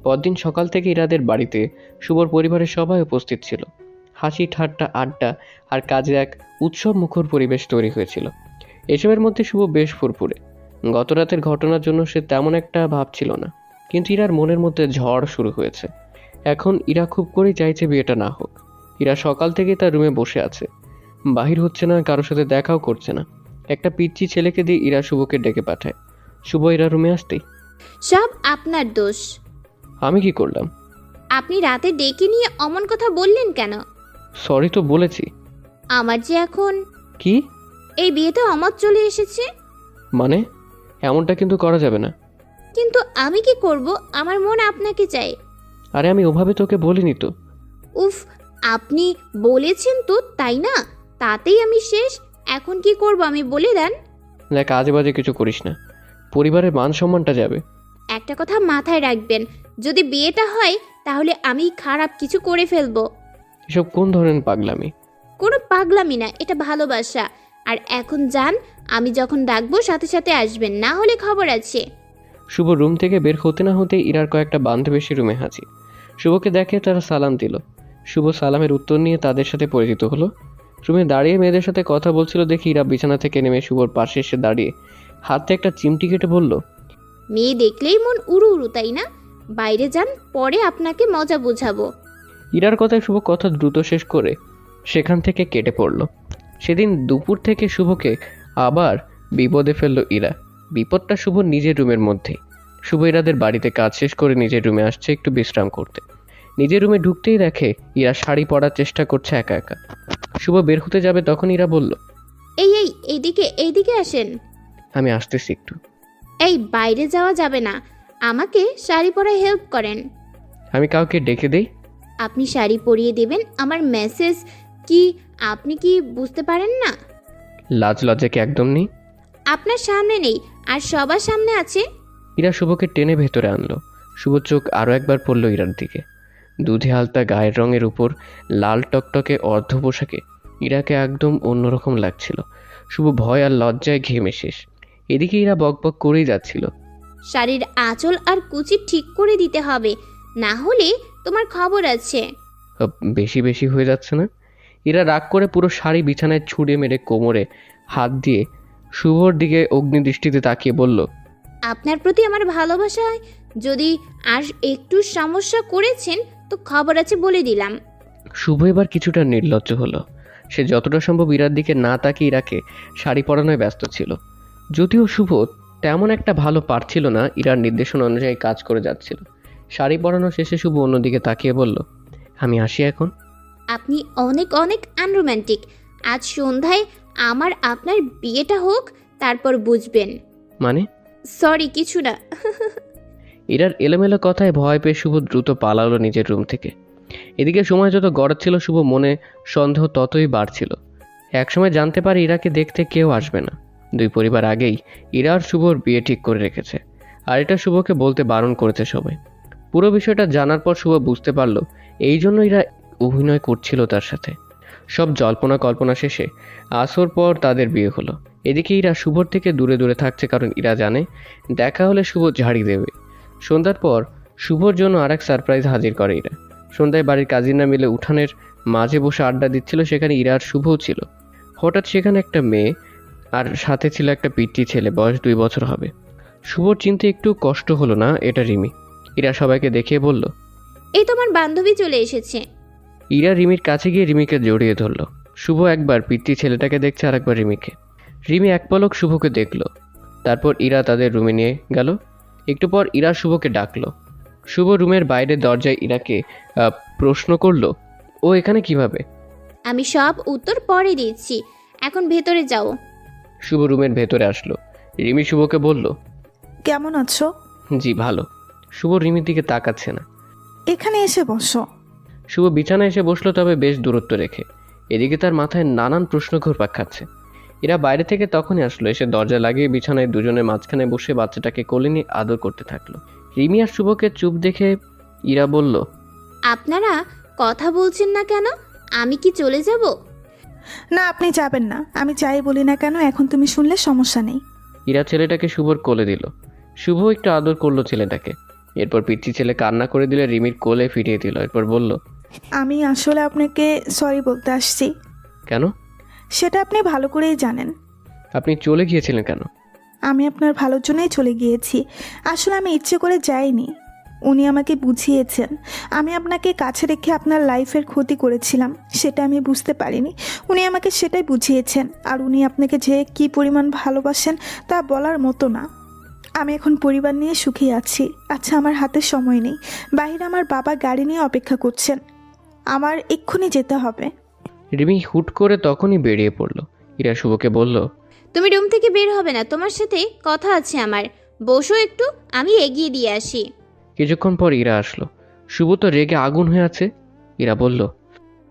পরদিন সকাল থেকে ইরাদের বাড়িতে শুভর পরিবারের সবাই উপস্থিত ছিল। হাসি ঠাট্টা আড্ডা আর কাজে এক উৎসব মুখর পরিবেশ তৈরি হয়েছিল। এসবের মধ্যে শুভ বেশ ফুরফুরে। গত রাতের ঘটনার জন্য সে তেমন একটা ভাবছিল না, কিন্তু ইরার মনের মধ্যে ঝড় শুরু হয়েছে। এখন ইরা খুব করেই চাইছে বিয়েটা না হোক। ইরা সকাল থেকেই তার রুমে বসে আছে, বাহির হচ্ছে না, কারোর সাথে দেখাও করছে না। একটা পিচ্চি ছেলেকে দিয়ে ইরা শুভকে ডেকে পাঠায়। শুভ ইরা রুমে আসতেই, সব আপনার দোষ। আমি কি করলাম? আপনি রাতে ডেকে নিয়ে অমন কথা বললেন কেন? সরি তো বলেছি। আমার যে এখন কি? এই বিয়েতে অমত চলে এসেছে। মানে? এমনটা কিন্তু করা যাবে না। কিন্তু আমি কি করব? আমার মন আপনাকে চাই। আরে আমি ওভাবে তোকে বলিনি তো। উফ, আপনি বলেছেন তো, তাই না? তাতেই আমি শেষ। এখন কি করব আমি বলে দেন। দেখ, আজে বাজে কিছু করিস না, পরিবারের মান সম্মানটা যাবে। একটা কথা মাথায় রাখবেন, যদি বিয়েটা হয় তাহলে আমি খারাপ কিছু করে ফেলবো। এসব কোন ধরনের পাগলামি? কোনো পাগলামি না, এটা ভালোবাসা। আর এখন যান, আমি যখন ডাকবো সাথে সাথে আসবেন, না হলে খবর আছে। শুভ রুম থেকে বের হতে না হতে ইরার কয়েকটা বান্ধবী এসে রুমে হাজির। শুভকে দেখে তারা সালাম দিল। শুভ সালামের উত্তর নিয়ে তাদের সাথে পরিচিত হলো। রুমে দাঁড়িয়ে মেয়েদের সাথে কথা বলছিল দেখে ইরা বিছানা থেকে নেমে শুভর পাশে এসে দাঁড়িয়ে হাতে একটা চিমটি কেটে বলল, মেয়ে দেখলেই মন উড়ু উড়ু, তাই না? বাইরে যান, পরে আপনাকে মজা বোঝাবো। ইরার কথায় শুভ কথা দ্রুত শেষ করে সেখান থেকে কেটে পড়ল। সেদিন দুপুর থেকে শুভকে আবার বিপদে ফেলল ইরা। বিপদটা শুভ নিজের রুমের মধ্যেই। শুভ ইরাদের বাড়িতে কাজ শেষ করে নিজের রুমে আসছে একটু বিশ্রাম করতে। নিজের রুমে ঢুকতেই দেখে ইরা শাড়ি পরার চেষ্টা করছে একা একা। শুভ বের হতে যাবে, তখন ইরা বলল, এইদিকে এইদিকে আসেন। আমি আসতেছি একটু। এই বাইরে যাওয়া যাবে না, আমাকে শাড়ি পরায় হেল্প করেন। আমি কাউকে ডেকে দেই? আপনি শাড়ি পরিয়ে দেবেন, আমার মেসেজ কি আপনি কি বুঝতে পারেন না? লাজ লজ্জা কি একদম নেই? আপনার সামনে নেই, আর সবার সামনে আছে। ইরা শুভকে টেনে ভেতরে আনলো। শুভ চোখ আরও একবার পড়ল ইরার দিকে। দুধে আলতা গায়ের রঙের উপর লাল টকটকে অর্ধ পোশাকে ইরাকে একদম অন্যরকম লাগছিল। শুভ ভয় আর লজ্জায় ঘেমে শেষ। এদিকে ইরা বকবক করেই যাচ্ছিল, শাড়ির আঁচল আর কুচি ঠিক করে দিতে হবে, না হলে তোমার খবর আছে। বেশি বেশি হয়ে যাচ্ছে না? ইরা রাগ করে পুরো শাড়ি বিছানায় ছুঁড়ে মেরে কোমরে হাত দিয়ে শুভর দিকে অগ্নিদৃষ্টিতে তাকিয়ে বলল, আপনার প্রতি আমার ভালোবাসায় যদি আর একটু সমস্যা করেছেন তো খবর আছে বলে দিলাম। শুভ এবার কিছুটা নির্লজ্জ হলো। সে যতটা সম্ভব ইরার দিকে না তাকিয়ে ইরাকে শাড়ি পরানোয় ব্যস্ত ছিল। যদিও শুভ তেমন একটা ভালো পারছিল না, ইরার নির্দেশনা অনুযায়ী কাজ করে যাচ্ছিল। শাড়ি পরানো শেষে শুভ অন্যদিকে তাকিয়ে বলল, আমি আসি এখন। আপনি অনেক অনেক আনরোম্যান্টিক। আজ সন্ধ্যায় আমার আপনার বিয়েটা হোক, তারপর বুঝবেন। মানে? সরি, কিছু না। ইরার এলোমেলো কথায় ভয় পেয়ে শুভ দ্রুত পালালো নিজের রুম থেকে। এদিকে সময় যত গড়াচ্ছিল শুভ মনে সন্দেহ ততই বাড়ছিল। একসময় জানতে পারে ইরাকে দেখতে কেউ আসবে না। দুই পরিবার আগেই ইরা আর শুভর বিয়ে ঠিক করে রেখেছে, আর এটা শুভকে বলতে বারণ করেছে সবাই। পুরো বিষয়টা জানার পর শুভ বুঝতে পারল এই জন্য ইরা অভিনয় করছিল তার সাথে। সব জল্পনা কল্পনা শেষে আসর পর তাদের বিয়ে হলো। এদিকে ইরা শুভর থেকে দূরে দূরে থাকছে, কারণ ইরা জানে দেখা হলে শুভ ঝাড়ি দেবে। সন্ধ্যার পর শুভর জন্য আরেক সারপ্রাইজ হাজির করে ইরা। সন্ধ্যায় বাড়ির কাজিনরা মিলে উঠানের মাঝে বসে আড্ডা দিচ্ছিল, সেখানে ইরা আর শুভও ছিল। হঠাৎ সেখানে একটা মেয়ে আর সাথে ছিল একটা পিচ্চি ছেলে, বয়স 2 বছর হবে। শুভর চিনতে একটু কষ্ট হলো না, এটা রিমি। ইরা সবাইকে দেখিয়ে বলল, এই তোমার বান্ধবী চলে এসেছে। ইরা রিমির কাছে গিয়ে রিমিকে জড়িয়ে ধরলো। শুভ একবার পিতৃ ছেলেটাকে দেখছে আর একবার রিমিকে। রিমি এক পলক শুভকে দেখলো, তারপর ইরা তাদের রুমে নিয়ে গেল। একটু পর ইরা শুভকে ডাকলো। শুভ রুমের বাইরে দরজায় ইরাকে প্রশ্ন করলো, ও এখানে কিভাবে? আমি সব উত্তর পরে দিচ্ছি, এখন ভেতরে যাও। শুভ রুমের ভেতরে আসলো। রিমি শুভকে বলল, কেমন আছো? জি ভালো। শুভ রিমির দিকে তাকাচ্ছে না। এখানে এসে বসো। শুভ বিছানায় এসে বসলো, তবে বেশ দূরত্ব রেখে। এদিকে তার মাথায় নানান প্রশ্ন ঘুরপাক খাচ্ছে। এরা বাইরে থেকে তখনই আসলো, এসে দরজা লাগিয়ে বিছানায় দুজনের মাঝখানে বসে বাচ্চাটাকে কোলে নিয়ে আদর করতে থাকলো। রিমি আর শুভকে চুপ দেখে ইরা বলল, আপনারা কথা বলছেন না কেন? আমি কি চলে যাব? না, আপনি যাবেন না। আমি যাই বলি না কেন, এখন তুমি শুনলে সমস্যা নেই। ইরা ছেলেটাকে শুভর কোলে দিল। শুভ একটু আদর করলো ছেলেটাকে। এরপর পিচ্ছি ছেলে কান্না করে দিলে রিমির কোলে ফিরিয়ে দিল। এরপর বলল, আমি আসলে আপনাকে সরি বলতে আসছি। কেন? সেটা আপনি ভালো করেই জানেন। আপনি চলে গিয়েছিলেন কেন? আমি আপনার ভালোর জন্যই চলে গিয়েছি। আসলে আমি ইচ্ছে করে যাইনি, উনি আমাকে বুঝিয়েছেন। আমি আপনাকে কাছে রেখে আপনার লাইফের ক্ষতি করেছিলাম, সেটা আমি বুঝতে পারিনি। উনি আমাকে সেটাই বুঝিয়েছেন। আর উনি আপনাকে যে কী পরিমাণ ভালোবাসেন তা বলার মতো না। আমি এখন পরিবার নিয়ে সুখী আছি। আচ্ছা, আমার হাতে সময় নেই, বাইরে আমার বাবা গাড়ি নিয়ে অপেক্ষা করছেন, আমার এক্ষুনি যেতে হবে। রিমি হুট করে তখনই বেরিয়ে পড়ল। ইরা শুভকে বলল, তুমি রুম থেকে বের হবে না, তোমার সাথে কথা আছে আমার। বসো একটু, আমি এগিয়ে দিয়ে আসি। কিছুক্ষণ পর ইরা আসলো। শুভ তো রেগে আগুন হয়ে আছে। ইরা বলল,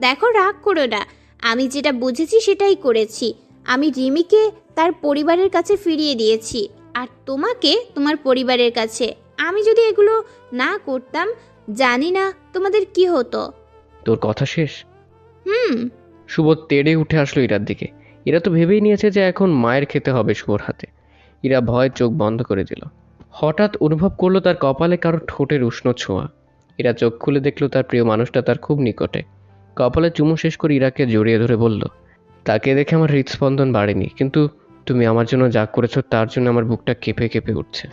দেখো, রাগ করো না, আমি যেটা বুঝেছি সেটাই করেছি। আমি রিমিকে তার পরিবারের কাছে ফিরিয়ে দিয়েছি, আর তোমাকে তোমার পরিবারের কাছে। আমি যদি এগুলো না করতাম, জানি না তোমাদের কি হতো। তোর কথা শেষ? হুম। শুভ তেড়ে উঠে আসলো ইরার দিকে। ইরা তো ভেবেই নিয়েছে যে এখন মায়ের খেতে হবে শুভর হাতে। ইরা ভয়ে চোখ বন্ধ করে দিল। হঠাৎ অনুভব করলো তার কপালে কারো ঠোঁটের উষ্ণ ছোঁয়া। ইরা চোখ খুলে দেখলো তার প্রিয় মানুষটা তার খুব নিকটে। কপালে চুমু শেষ করে ইরাকে জড়িয়ে ধরে বলল, তাকে দেখে আমার হৃদস্পন্দন বাড়েনি, কিন্তু তুমি আমার জন্য যা করেছো তার জন্য আমার বুকটা কেঁপে কেঁপে উঠছে।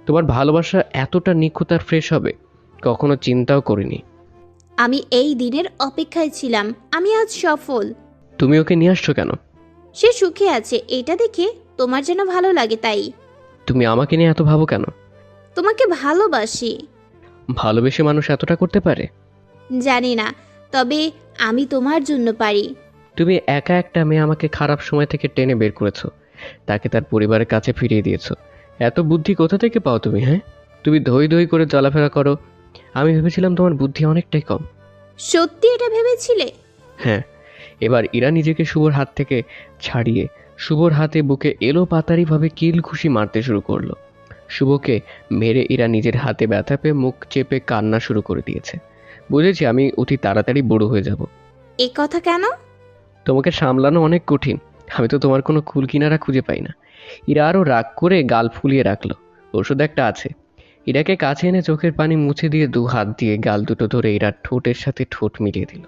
তোমার ভালোবাসা এতটা নিখুঁত আর ফ্রেশ হবে কখনো চিন্তাও করিনি। আমি এই দিনের অপেক্ষায় ছিলাম, আমি আজ সফল। তুমি ওকে নিয়ে আসছো কেন? সে সুখে আছে, এটা দেখে তোমার যেন ভালো লাগে তাই। তুমি আমাকে নিয়ে এত ভাবো কেন? তোমাকে ভালোবাসি। ভালোবেসে মানুষ এতটা করতে পারে? জানি না, তবে আমি তোমার জন্য পারি। তুমি একা একটা মেয়ে আমাকে খারাপ সময় থেকে টেনে বের করেছো, তাকে তার পরিবারের কাছে ফিরিয়ে দিয়েছো। এত বুদ্ধি কোথা থেকে পাও তুমি? হ্যাঁ, তুমি ধই ধই করে চলাফেরা করো। আমি ভেবেছিলাম তোমার বুদ্ধি অনেকটাই কম। সত্যি এটা ভেবেছিলে? হ্যাঁ। এবার ইরা নিজেকে শুভর হাত থেকে ছাড়িয়ে শুভর হাতে বুকে এলো পাতারিভাবে কিল ঘুষি মারতে শুরু করলো। শুভকে মেরে ইরা নিজের হাতে ব্যথা পেয়ে মুখ চেপে কান্না শুরু করে দিয়েছে। বুঝেছি আমি অতি তাড়াতাড়ি বুড়ো হয়ে যাব। এ কথা কেন? তোমাকে সামলানো অনেক কঠিন, আমি তো তোমার কোনো কুল কিনারা খুঁজে পাই না। ইরা আরও রাগ করে গাল ফুলিয়ে রাখলো। ওষুধ একটা আছে। ইরাকে কাছে এনে চোখের পানি মুছে দিয়ে দু হাত দিয়ে গাল দুটো ধরে ইরার ঠোঁটের সাথে ঠোঁট মিলিয়ে দিল।